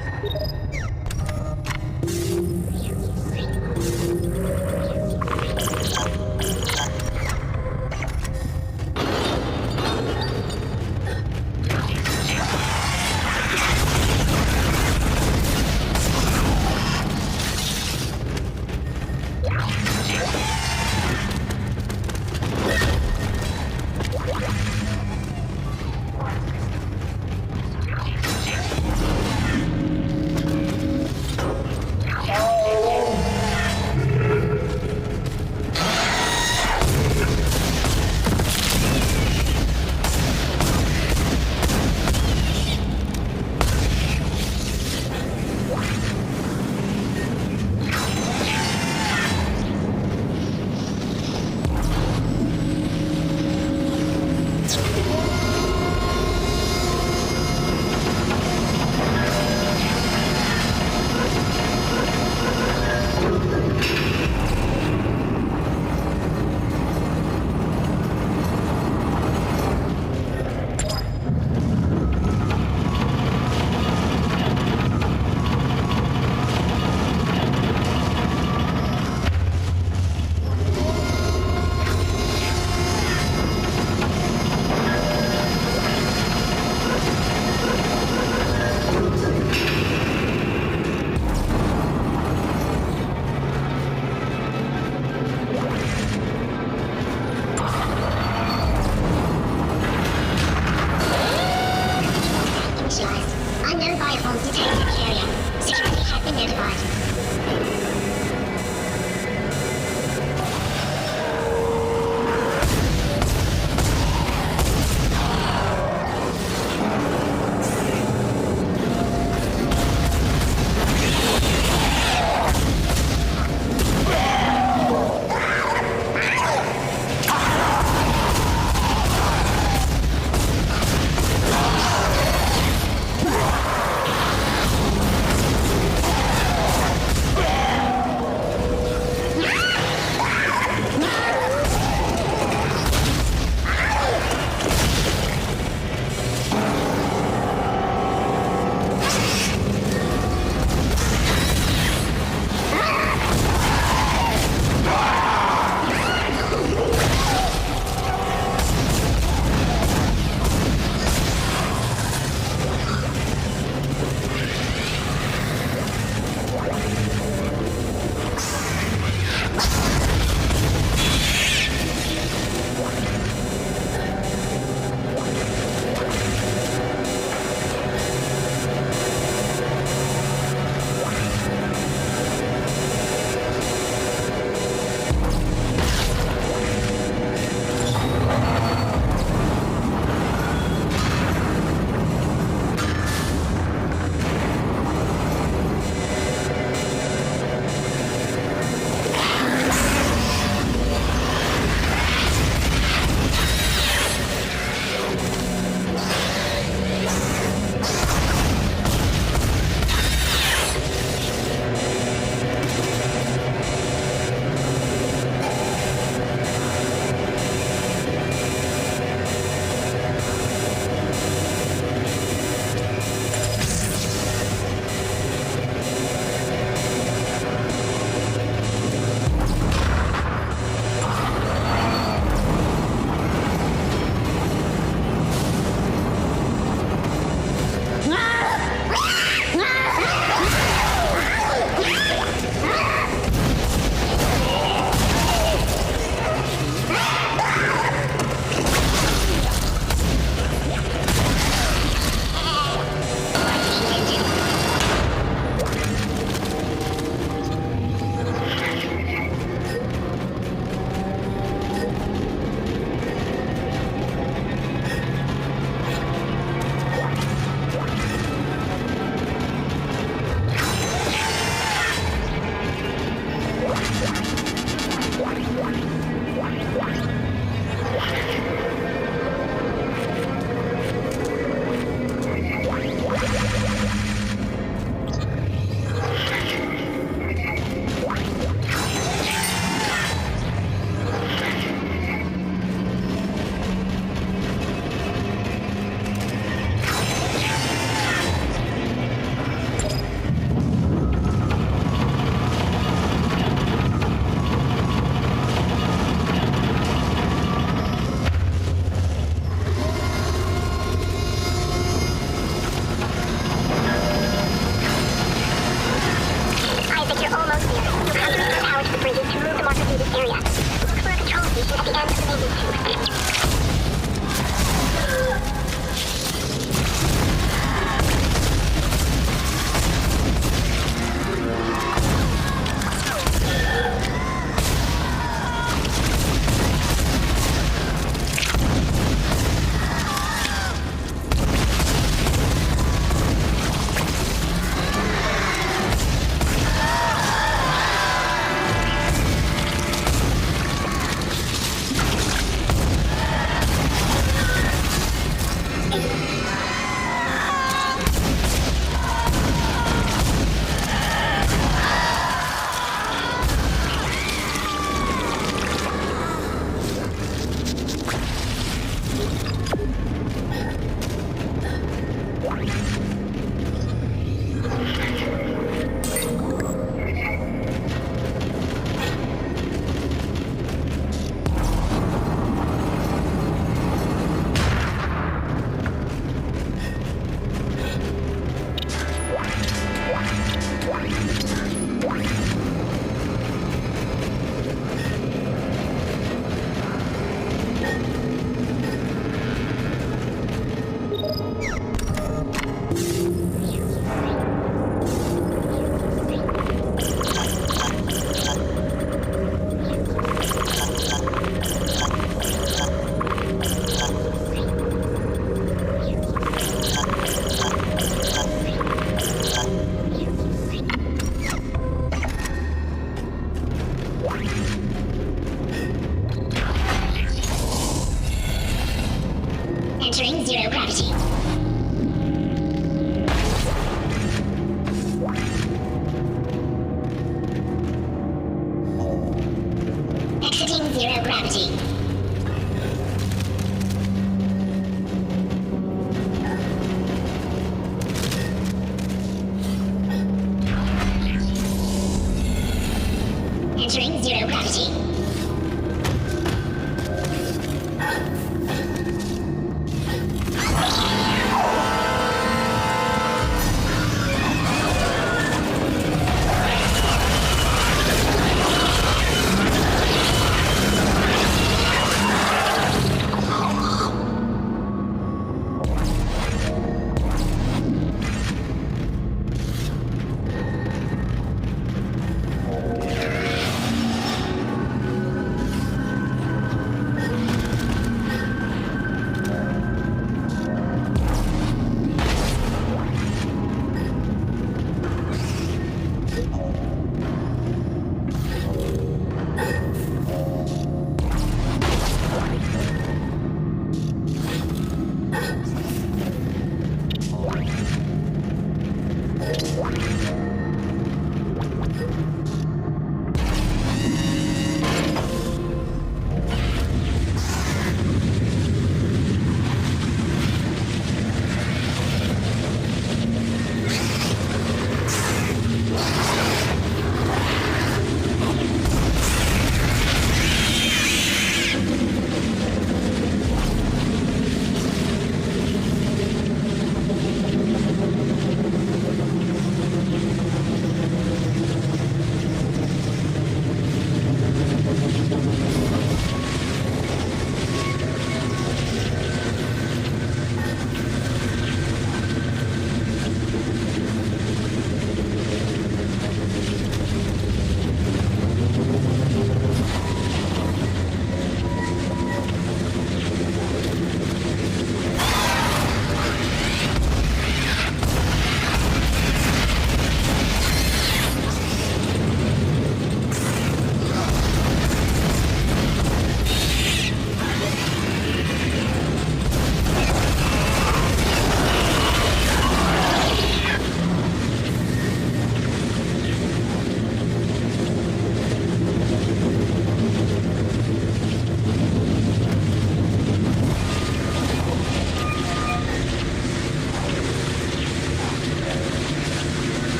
Unknown bioforms detected in the area. Security has been notified.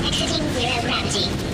Exiting zero gravity.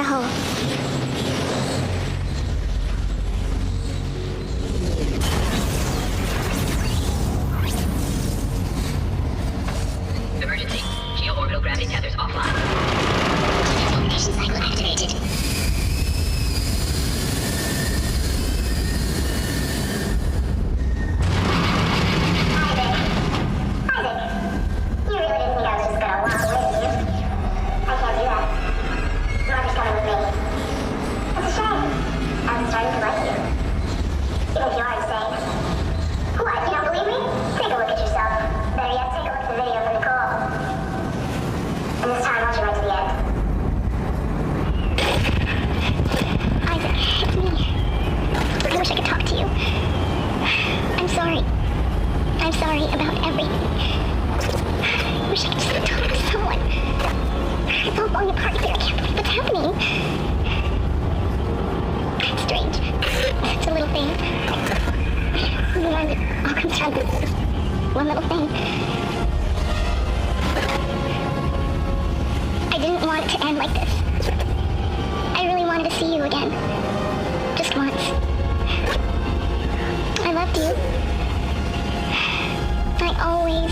Rahul. Emergency. Geo-orbital gravity tethers offline. Detonation cycle activated. Isaac, you really didn't think I was just gonna walk away, did you? I can't do that. Margaret's coming with me. That's a shame. I'm starting to like you. Even if you are insane. What, you don't believe me? Take a look at yourself. Better yet, take a look at the video from Nicole. And this time, watch it right to the end. Isaac, it's me. I wish I could talk to you. I'm sorry. I'm sorry about everything. I wish I could just talk to someone. It's all falling apart here. I can't believe what's happening. It's strange. It's a little thing. In the end, it all comes down to this one little thing. I didn't want it to end like this. I really wanted to see you again. Just once. I loved you. I always